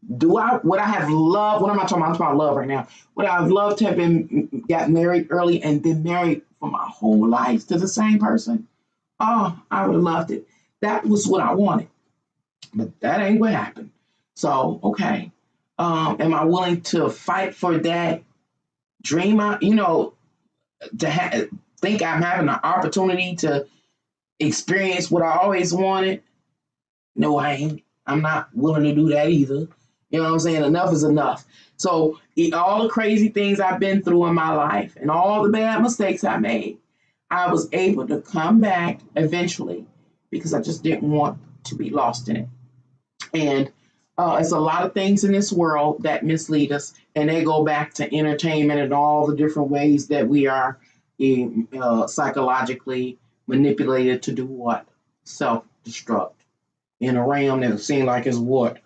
Would I have loved, what am I talking about? I'm talking about love right now. Would I have loved to have got married early and been married for my whole life to the same person? Oh, I would have loved it. That was what I wanted. But that ain't what happened. So, okay. Am I willing to fight for that dream? Think I'm having an opportunity to experience what I always wanted? No, I ain't. I'm not willing to do that either. You know what I'm saying? Enough is enough. So all the crazy things I've been through in my life and all the bad mistakes I made, I was able to come back eventually because I just didn't want to be lost in it. And it's a lot of things in this world that mislead us, and they go back to entertainment and all the different ways that we are psychologically manipulated to do what? Self-destruct in a realm that seems like it's what?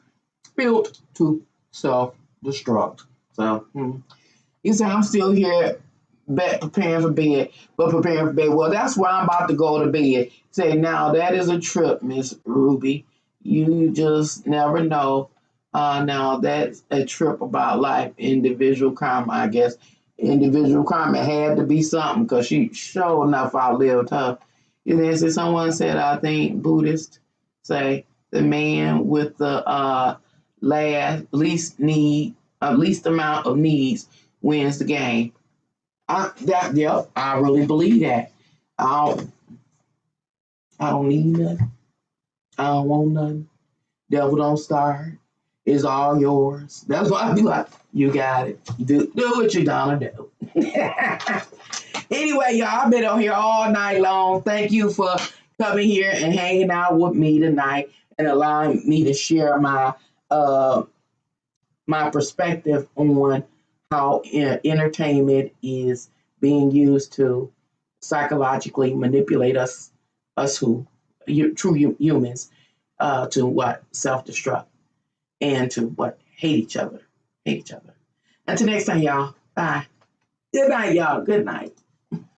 Built to self-destruct. So, you say I'm still here preparing for bed, but preparing for bed. Well, that's where I'm about to go to bed. Say, now that is a trip, Miss Ruby. You just never know. Now that's a trip about life. Individual karma, I guess. Individual karma had to be something because she sure enough outlived her. You know, so someone said, I think Buddhist say the man with the least amount of needs wins the game. I really believe that. I don't need nothing. I don't want nothing. Devil don't start. It's all yours. That's why I be like, you got it. Do what you're gonna do. Anyway, y'all, I've been on here all night long. Thank you for coming here and hanging out with me tonight and allowing me to share my my perspective on how entertainment is being used to psychologically manipulate us true humans, to what? Self-destruct and to what? Hate each other. Until next time, y'all. Bye. Good night, y'all. Good night.